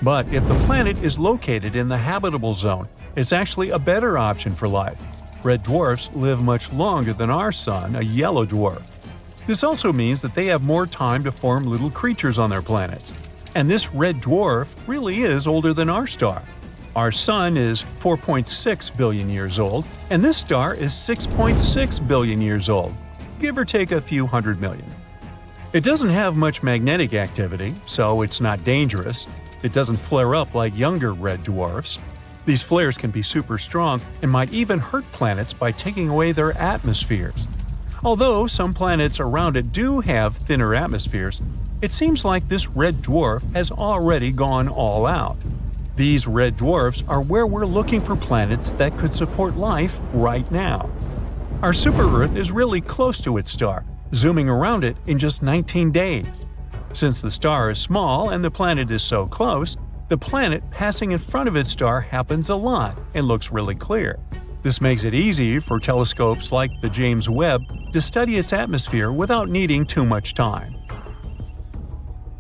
But if the planet is located in the habitable zone, it's actually a better option for life. Red dwarfs live much longer than our Sun, a yellow dwarf. This also means that they have more time to form little creatures on their planets. And this red dwarf really is older than our star. Our Sun is 4.6 billion years old, and this star is 6.6 billion years old, give or take a few hundred million. It doesn't have much magnetic activity, so it's not dangerous. It doesn't flare up like younger red dwarfs. These flares can be super strong and might even hurt planets by taking away their atmospheres. Although some planets around it do have thinner atmospheres, it seems like this red dwarf has already gone all out. These red dwarfs are where we're looking for planets that could support life right now. Our super-Earth is really close to its star, zooming around it in just 19 days. Since the star is small and the planet is so close, the planet passing in front of its star happens a lot and looks really clear. This makes it easy for telescopes like the James Webb to study its atmosphere without needing too much time.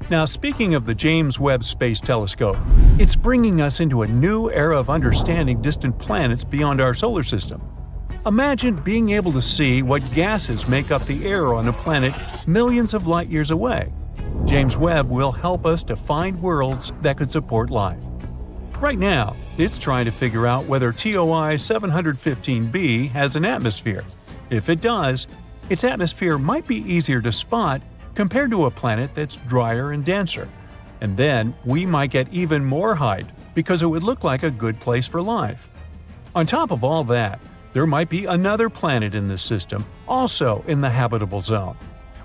Now, speaking of the James Webb Space Telescope, it's bringing us into a new era of understanding distant planets beyond our solar system. Imagine being able to see what gases make up the air on a planet millions of light years away. James Webb will help us to find worlds that could support life. Right now, it's trying to figure out whether TOI 715b has an atmosphere. If it does, its atmosphere might be easier to spot compared to a planet that's drier and denser. And then we might get even more height because it would look like a good place for life. On top of all that, there might be another planet in this system, also in the habitable zone.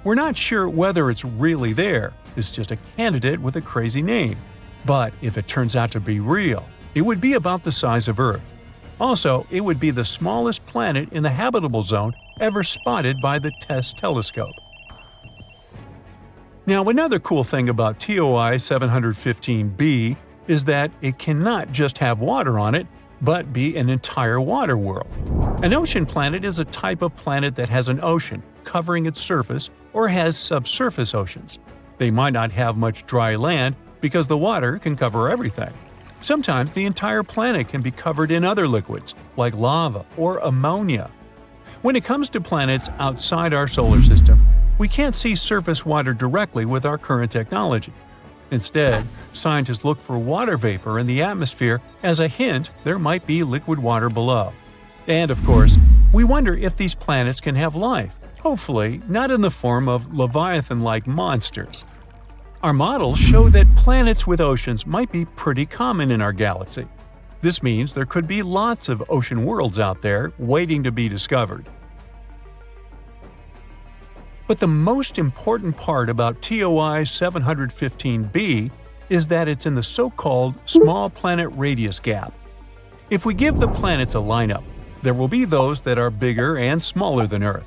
We're not sure whether it's really there, it's just a candidate with a crazy name. But if it turns out to be real, it would be about the size of Earth. Also, it would be the smallest planet in the habitable zone ever spotted by the TESS telescope. Now, another cool thing about TOI 715b is that it cannot just have water on it, but be an entire water world. An ocean planet is a type of planet that has an ocean covering its surface or has subsurface oceans. They might not have much dry land because the water can cover everything. Sometimes the entire planet can be covered in other liquids, like lava or ammonia. When it comes to planets outside our solar system, we can't see surface water directly with our current technology. Instead, scientists look for water vapor in the atmosphere as a hint there might be liquid water below. And of course, we wonder if these planets can have life, hopefully not in the form of Leviathan-like monsters. Our models show that planets with oceans might be pretty common in our galaxy. This means there could be lots of ocean worlds out there waiting to be discovered. But the most important part about TOI 715b is that it's in the so-called small planet radius gap. If we give the planets a lineup, there will be those that are bigger and smaller than Earth.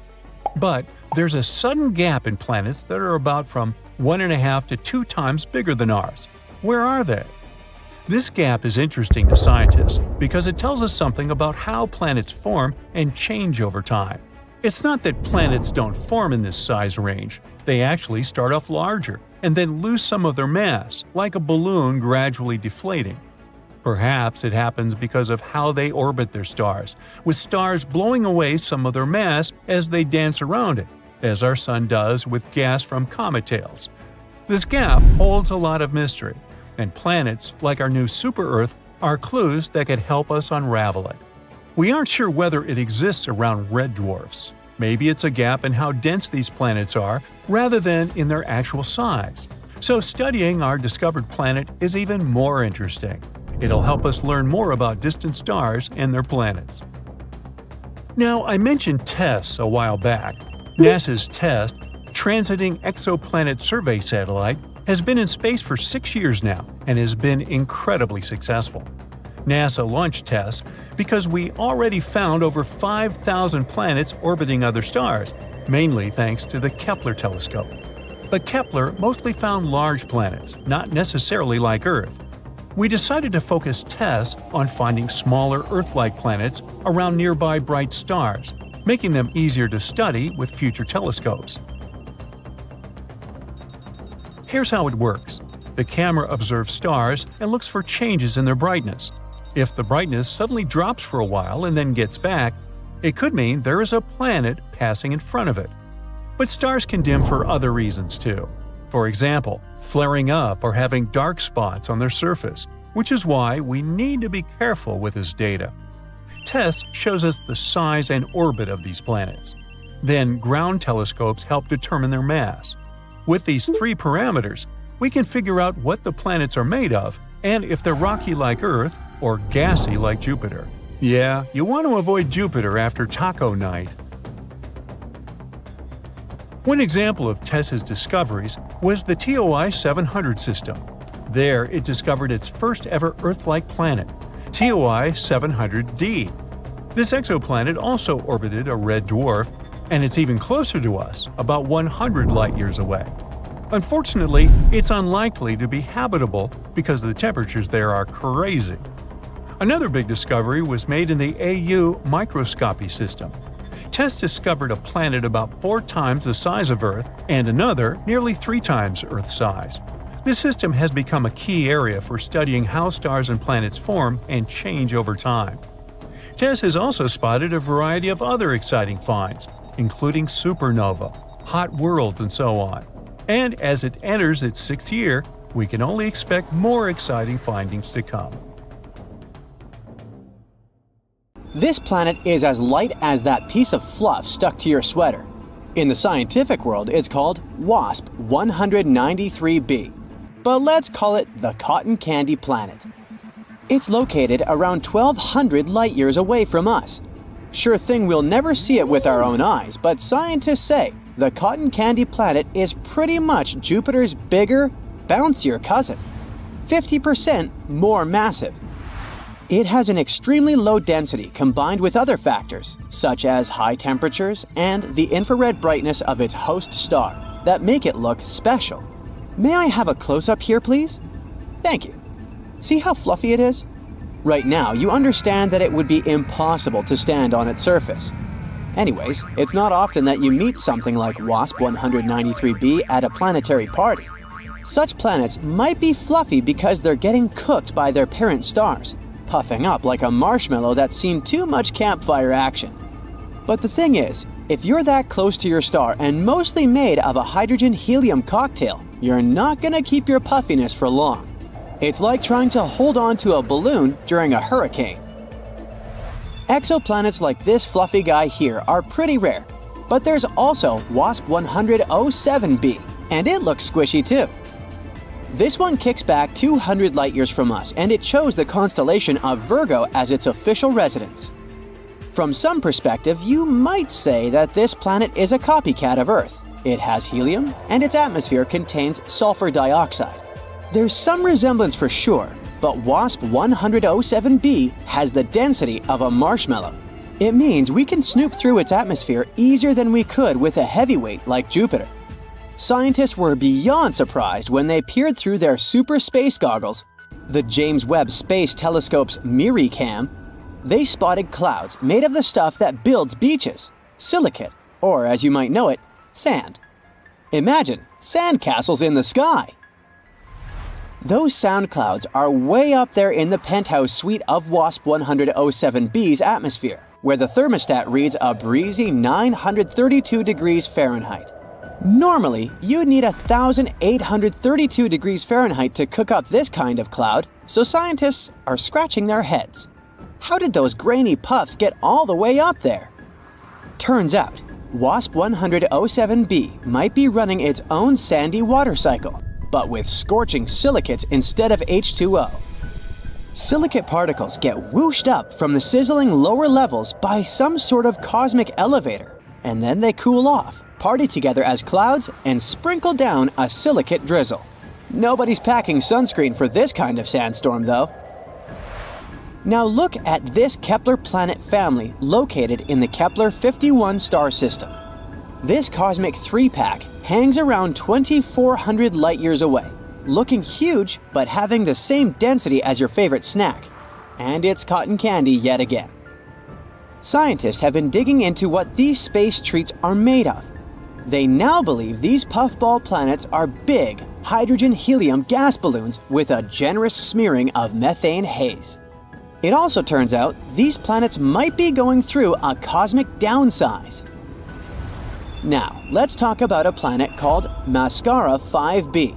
But there's a sudden gap in planets that are about from 1.5 to 2 times bigger than ours. Where are they? This gap is interesting to scientists because it tells us something about how planets form and change over time. It's not that planets don't form in this size range. They actually start off larger and then lose some of their mass, like a balloon gradually deflating. Perhaps it happens because of how they orbit their stars, with stars blowing away some of their mass as they dance around it, as our Sun does with gas from comet tails. This gap holds a lot of mystery, and planets, like our new super-Earth, are clues that could help us unravel it. We aren't sure whether it exists around red dwarfs. Maybe it's a gap in how dense these planets are, rather than in their actual size. So studying our discovered planet is even more interesting. It'll help us learn more about distant stars and their planets. Now, I mentioned TESS a while back. NASA's TESS, Transiting Exoplanet Survey Satellite, has been in space for 6 years now and has been incredibly successful. NASA launched TESS because we already found over 5,000 planets orbiting other stars, mainly thanks to the Kepler telescope. But Kepler mostly found large planets, not necessarily like Earth. we decided to focus tests on finding smaller Earth-like planets around nearby bright stars, making them easier to study with future telescopes. Here's how it works. The camera observes stars and looks for changes in their brightness. If the brightness suddenly drops for a while and then gets back, it could mean there is a planet passing in front of it. But stars can dim for other reasons too. For example, flaring up or having dark spots on their surface, which is why we need to be careful with this data. TESS shows us the size and orbit of these planets. Then ground telescopes help determine their mass. With these three parameters, we can figure out what the planets are made of and if they're rocky like Earth or gassy like Jupiter. Yeah, you want to avoid Jupiter after taco night. One example of TESS's discoveries was the TOI 700 system. There, it discovered its first ever Earth-like planet, TOI 700d. This exoplanet also orbited a red dwarf, and it's even closer to us, about 100 light-years away. Unfortunately, it's unlikely to be habitable because the temperatures there are crazy. Another big discovery was made in the AU microscopy system. TESS discovered a planet about 4 times the size of Earth and another nearly 3 times Earth's size. This system has become a key area for studying how stars and planets form and change over time. TESS has also spotted a variety of other exciting finds, including supernova, hot worlds, and so on. And as it enters its 6th year, we can only expect more exciting findings to come. This planet is as light as that piece of fluff stuck to your sweater. In the scientific world, it's called WASP 193b, but let's call it the Cotton Candy Planet. It's located around 1,200 light-years away from us. Sure thing we'll never see it with our own eyes, but scientists say the Cotton Candy Planet is pretty much Jupiter's bigger, bouncier cousin, 50% more massive. It has an extremely low density combined with other factors, such as high temperatures and the infrared brightness of its host star, that make it look special. May I have a close-up here, please? Thank you. See how fluffy it is? Right now, you understand that it would be impossible to stand on its surface. Anyways, it's not often that you meet something like WASP 193b at a planetary party. Such planets might be fluffy because they're getting cooked by their parent stars, puffing up like a marshmallow that's seen too much campfire action. But the thing is, if you're that close to your star and mostly made of a hydrogen-helium cocktail, you're not gonna keep your puffiness for long. It's like trying to hold on to a balloon during a hurricane. Exoplanets like this fluffy guy here are pretty rare, but there's also WASP 100-07b, and it looks squishy too. This one kicks back 200 light-years from us, and it chose the constellation of Virgo as its official residence. From some perspective, you might say that this planet is a copycat of Earth. It has helium, and its atmosphere contains sulfur dioxide. There's some resemblance for sure, but WASP 100-07b has the density of a marshmallow. It means we can snoop through its atmosphere easier than we could with a heavyweight like Jupiter. Scientists were beyond surprised when they peered through their super space goggles, the James Webb Space Telescope's MIRI-cam. They spotted clouds made of the stuff that builds beaches, silicate, or as you might know it, sand. Imagine sandcastles in the sky. Those sound clouds are way up there in the penthouse suite of WASP 100-07b's atmosphere, where the thermostat reads a breezy 932 degrees Fahrenheit. Normally, you'd need 1,832 degrees Fahrenheit to cook up this kind of cloud, so scientists are scratching their heads. How did those grainy puffs get all the way up there? Turns out, WASP 100-07b might be running its own sandy water cycle, but with scorching silicates instead of H2O. Silicate particles get whooshed up from the sizzling lower levels by some sort of cosmic elevator, and then they cool off, party together as clouds, and sprinkle down a silicate drizzle. Nobody's packing sunscreen for this kind of sandstorm, though. Now look at this Kepler planet family located in the Kepler 51 star system. This cosmic three-pack hangs around 2,400 light-years away. looking huge but having the same density as your favorite snack. And it's cotton candy yet again. Scientists have been digging into what these space treats are made of. They now believe these puffball planets are big hydrogen-helium gas balloons with a generous smearing of methane haze. It also turns out these planets might be going through a cosmic downsize. Now, let's talk about a planet called Mascara 5b.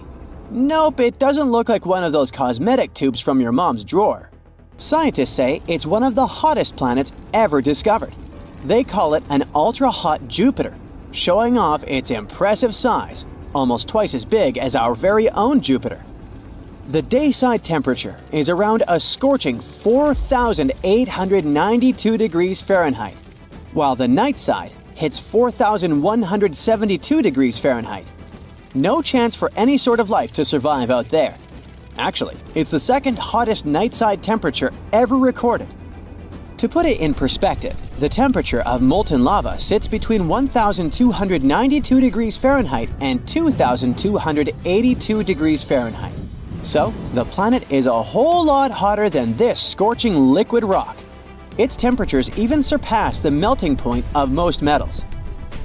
Nope, it doesn't look like one of those cosmetic tubes from your mom's drawer. Scientists say it's one of the hottest planets ever discovered. They call it an ultra-hot Jupiter, showing off its impressive size, almost twice as big as our very own Jupiter. The dayside temperature is around a scorching 4,892 degrees Fahrenheit, while the night side hits 4,172 degrees Fahrenheit. No chance for any sort of life to survive out there. Actually, it's the second hottest nightside temperature ever recorded. To put it in perspective, the temperature of molten lava sits between 1,292 degrees Fahrenheit and 2,282 degrees Fahrenheit. So, the planet is a whole lot hotter than this scorching liquid rock. Its temperatures even surpass the melting point of most metals,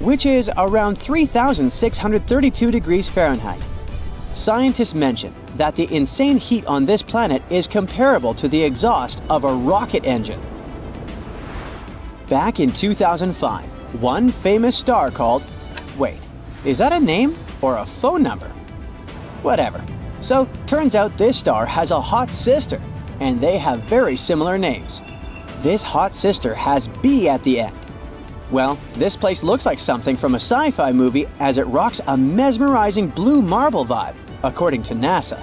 which is around 3,632 degrees Fahrenheit. Scientists mention that the insane heat on this planet is comparable to the exhaust of a rocket engine. Back in 2005, one famous star called... Wait, is that a name or a phone number? Whatever. So, turns out this star has a hot sister, and they have very similar names. This hot sister has B at the end. Well, this place looks like something from a sci-fi movie as it rocks a mesmerizing blue marble vibe, according to NASA.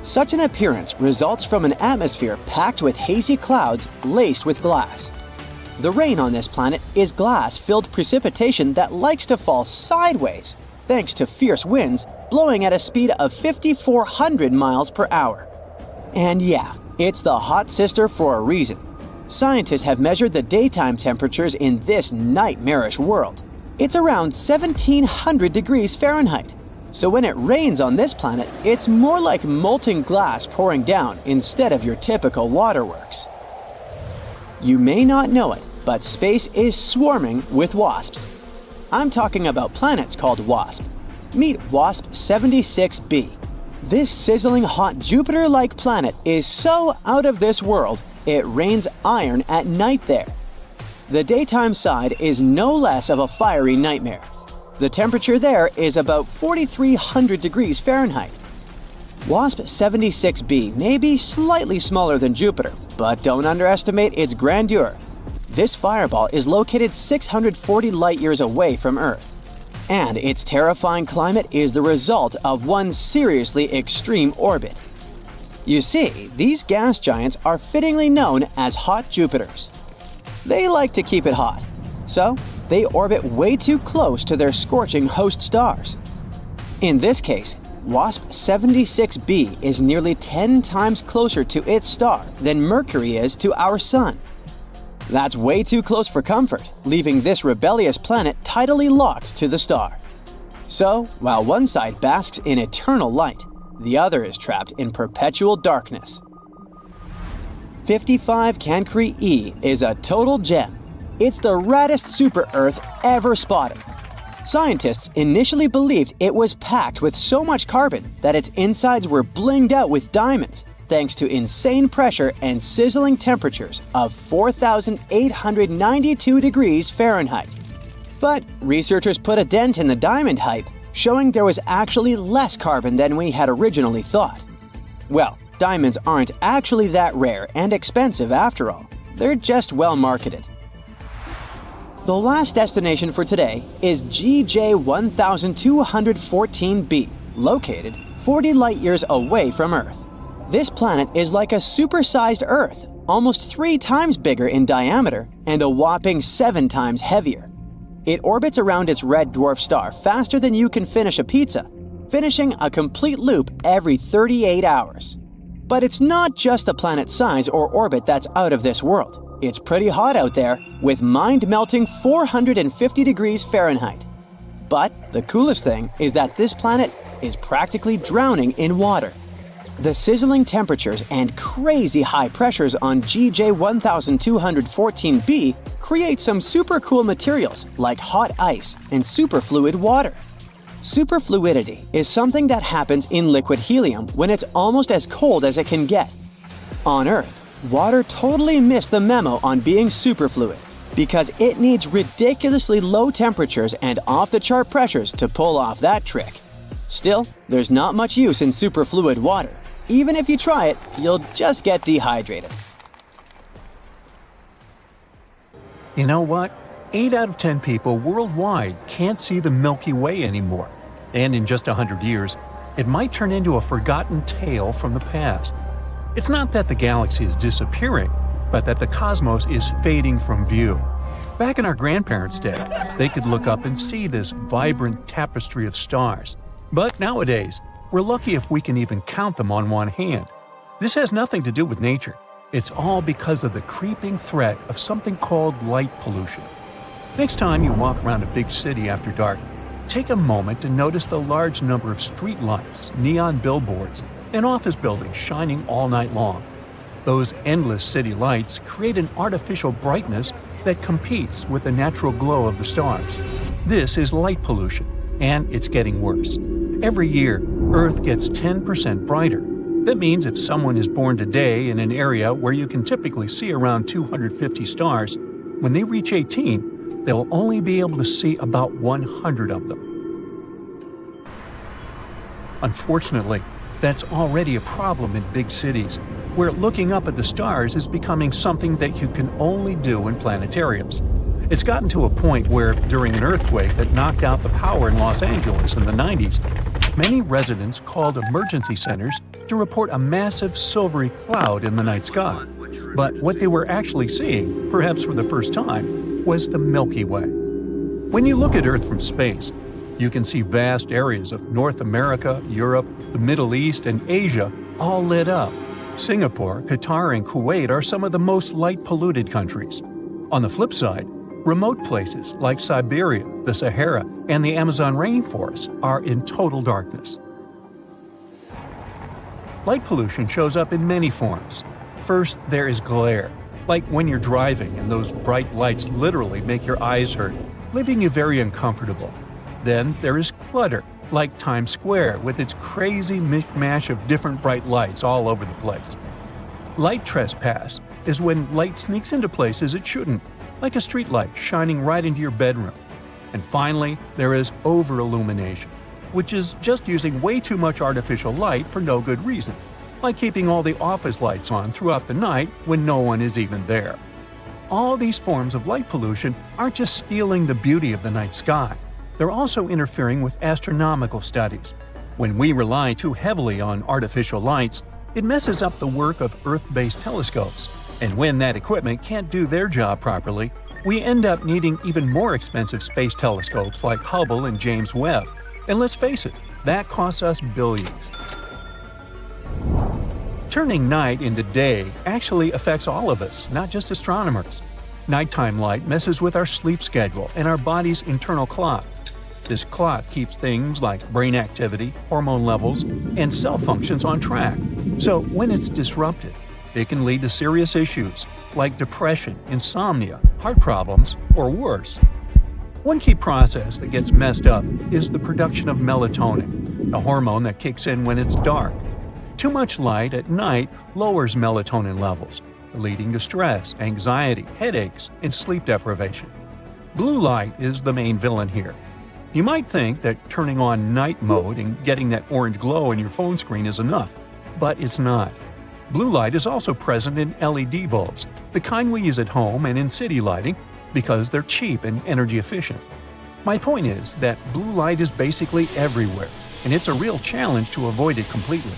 Such an appearance results from an atmosphere packed with hazy clouds laced with glass. The rain on this planet is glass-filled precipitation that likes to fall sideways, thanks to fierce winds blowing at a speed of 5,400 miles per hour. And yeah, it's the hot sister for a reason. Scientists have measured the daytime temperatures in this nightmarish world. It's around 1,700 degrees Fahrenheit. So when it rains on this planet, it's more like molten glass pouring down instead of your typical waterworks. You may not know it, but space is swarming with wasps. I'm talking about planets called WASP. Meet WASP 76b. This sizzling hot Jupiter-like planet is so out of this world, it rains iron at night there. The daytime side is no less of a fiery nightmare. The temperature there is about 4,300 degrees Fahrenheit. WASP 76b may be slightly smaller than Jupiter, but don't underestimate its grandeur. This fireball is located 640 light-years away from Earth, and its terrifying climate is the result of one seriously extreme orbit. You see, these gas giants are fittingly known as hot Jupiters. They like to keep it hot, so they orbit way too close to their scorching host stars. In this case, WASP 76b is nearly 10 times closer to its star than Mercury is to our Sun. That's way too close for comfort, leaving this rebellious planet tidally locked to the star. So, while one side basks in eternal light, the other is trapped in perpetual darkness. 55 Cancri E is a total gem. It's the raddest super-Earth ever spotted. Scientists initially believed it was packed with so much carbon that its insides were blinged out with diamonds, thanks to insane pressure and sizzling temperatures of 4,892 degrees Fahrenheit. But researchers put a dent in the diamond hype, showing there was actually less carbon than we had originally thought. Well, diamonds aren't actually that rare and expensive after all. They're just well marketed. The last destination for today is GJ 1214b, located 40 light-years away from Earth. This planet is like a supersized Earth, almost 3 times bigger in diameter and a whopping 7 times heavier. It orbits around its red dwarf star faster than you can finish a pizza, finishing a complete loop every 38 hours. But it's not just the planet's size or orbit that's out of this world. It's pretty hot out there, with mind-melting 450 degrees Fahrenheit. But the coolest thing is that this planet is practically drowning in water. The sizzling temperatures and crazy high pressures on GJ 1214b create some super cool materials like hot ice and superfluid water. Superfluidity is something that happens in liquid helium when it's almost as cold as it can get. On Earth, water totally missed the memo on being superfluid because it needs ridiculously low temperatures and off-the-chart pressures to pull off that trick. Still, there's not much use in superfluid water. Even if you try it, you'll just get dehydrated. You know what? 8 out of 10 people worldwide can't see the Milky Way anymore. And in just 100 years, it might turn into a forgotten tale from the past. It's not that the galaxy is disappearing, but that the cosmos is fading from view. Back in our grandparents' day, they could look up and see this vibrant tapestry of stars. But nowadays, we're lucky if we can even count them on one hand. This has nothing to do with nature. It's all because of the creeping threat of something called light pollution. Next time you walk around a big city after dark, take a moment to notice the large number of street lights, neon billboards, and office buildings shining all night long. Those endless city lights create an artificial brightness that competes with the natural glow of the stars. This is light pollution, and it's getting worse. Every year, Earth gets 10% brighter. That means if someone is born today in an area where you can typically see around 250 stars, when they reach 18, they'll only be able to see about 100 of them. Unfortunately, that's already a problem in big cities, where looking up at the stars is becoming something that you can only do in planetariums. It's gotten to a point where, during an earthquake that knocked out the power in Los Angeles in the 90s, many residents called emergency centers to report a massive silvery cloud in the night sky. But what they were actually seeing, perhaps for the first time, was the Milky Way. When you look at Earth from space, you can see vast areas of North America, Europe, the Middle East, and Asia all lit up. Singapore, Qatar, and Kuwait are some of the most light-polluted countries. On the flip side, remote places like Siberia, the Sahara, and the Amazon rainforest are in total darkness. Light pollution shows up in many forms. First, there is glare, like when you're driving and those bright lights literally make your eyes hurt, leaving you very uncomfortable. Then there is clutter, like Times Square with its crazy mishmash of different bright lights all over the place. Light trespass is when light sneaks into places it shouldn't, like a streetlight shining right into your bedroom. And finally, there is over-illumination, which is just using way too much artificial light for no good reason, like keeping all the office lights on throughout the night when no one is even there. All these forms of light pollution aren't just stealing the beauty of the night sky, they're also interfering with astronomical studies. When we rely too heavily on artificial lights, it messes up the work of Earth-based telescopes. And when that equipment can't do their job properly, we end up needing even more expensive space telescopes like Hubble and James Webb. And let's face it, that costs us billions. Turning night into day actually affects all of us, not just astronomers. Nighttime light messes with our sleep schedule and our body's internal clock. This clock keeps things like brain activity, hormone levels, and cell functions on track. So when it's disrupted, it can lead to serious issues like depression, insomnia, heart problems, or worse. One key process that gets messed up is the production of melatonin, a hormone that kicks in when it's dark. Too much light at night lowers melatonin levels, leading to stress, anxiety, headaches, and sleep deprivation. Blue light is the main villain here. You might think that turning on night mode and getting that orange glow in your phone screen is enough, but it's not. Blue light is also present in LED bulbs, the kind we use at home and in city lighting, because they're cheap and energy efficient. My point is that blue light is basically everywhere, and it's a real challenge to avoid it completely.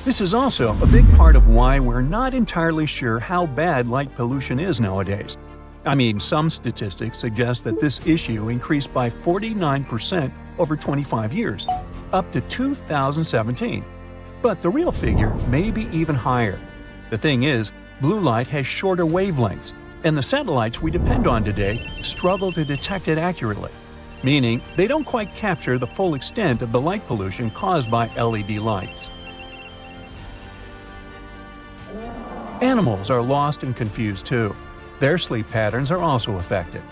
This is also a big part of why we're not entirely sure how bad light pollution is nowadays. I mean, some statistics suggest that this issue increased by 49% over 25 years, up to 2017. But the real figure may be even higher. The thing is, blue light has shorter wavelengths, and the satellites we depend on today struggle to detect it accurately. meaning they don't quite capture the full extent of the light pollution caused by LED lights. Animals are lost and confused too. Their sleep patterns are also affected.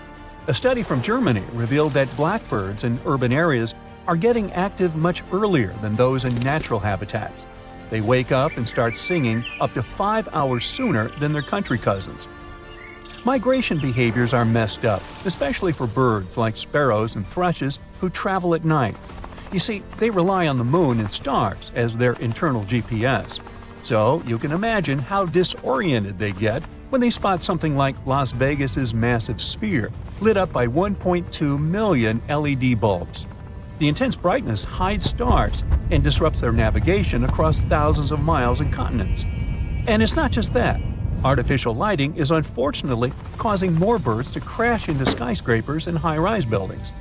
A study from Germany revealed that blackbirds in urban areas are getting active much earlier than those in natural habitats. They wake up and start singing up to 5 hours sooner than their country cousins. Migration behaviors are messed up, especially for birds like sparrows and thrushes who travel at night. You see, they rely on the moon and stars as their internal GPS. So you can imagine how disoriented they get when they spot something like Las Vegas's massive sphere, lit up by 1.2 million LED bulbs. The intense brightness hides stars and disrupts their navigation across thousands of miles and continents. And it's not just that. Artificial lighting is unfortunately causing more birds to crash into skyscrapers and high-rise buildings.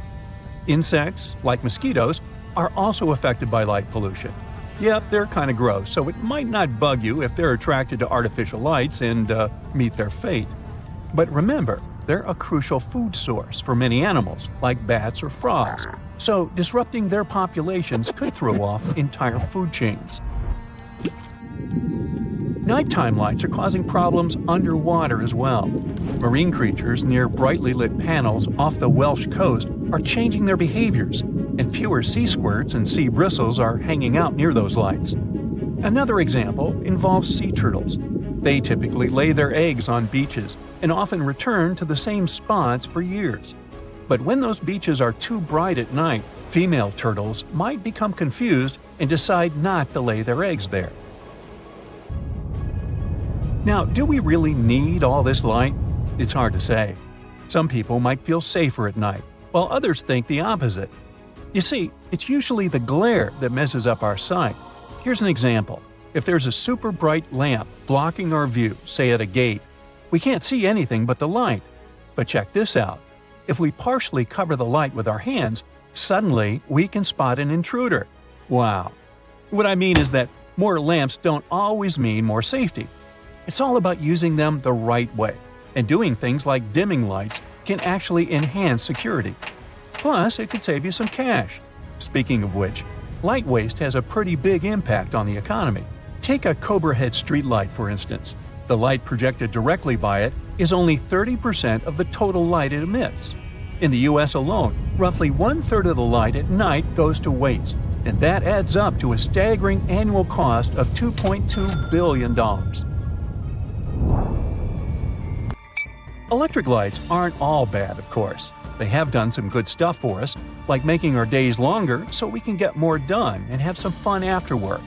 Insects, like mosquitoes, are also affected by light pollution. Yep, they're kind of gross, so it might not bug you if they're attracted to artificial lights and meet their fate. But remember, they're a crucial food source for many animals, like bats or frogs, so disrupting their populations could throw off entire food chains. Nighttime lights are causing problems underwater as well. Marine creatures near brightly lit panels off the Welsh coast are changing their behaviors, and fewer sea squirts and sea bristles are hanging out near those lights. Another example involves sea turtles. They typically lay their eggs on beaches and often return to the same spots for years. But when those beaches are too bright at night, female turtles might become confused and decide not to lay their eggs there. Now, do we really need all this light? It's hard to say. Some people might feel safer at night, while others think the opposite. You see, it's usually the glare that messes up our sight. Here's an example. If there's a super bright lamp blocking our view, say at a gate, we can't see anything but the light. But check this out. If we partially cover the light with our hands, suddenly we can spot an intruder. Wow. What I mean is that more lamps don't always mean more safety. It's all about using them the right way, and doing things like dimming lights can actually enhance security. Plus, it could save you some cash. Speaking of which, light waste has a pretty big impact on the economy. Take a Cobra Head streetlight, for instance. The light projected directly by it is only 30% of the total light it emits. In the US alone, roughly 1/3 of the light at night goes to waste, and that adds up to a staggering annual cost of $2.2 billion. Electric lights aren't all bad, of course. They have done some good stuff for us, like making our days longer so we can get more done and have some fun after work.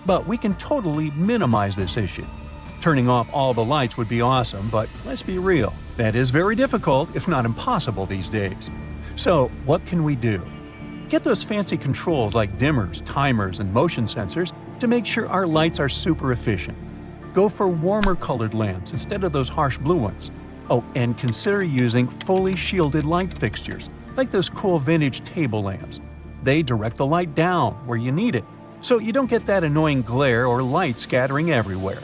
But we can totally minimize this issue. Turning off all the lights would be awesome, but let's be real. That is very difficult, if not impossible these days. So, what can we do? Get those fancy controls like dimmers, timers, and motion sensors to make sure our lights are super efficient. Go for warmer colored lamps instead of those harsh blue ones. Oh, and consider using fully shielded light fixtures, like those cool vintage table lamps. They direct the light down where you need it, so you don't get that annoying glare or light scattering everywhere.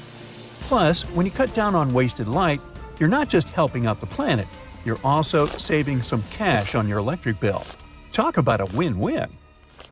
Plus, when you cut down on wasted light, you're not just helping out the planet, you're also saving some cash on your electric bill. Talk about a win-win!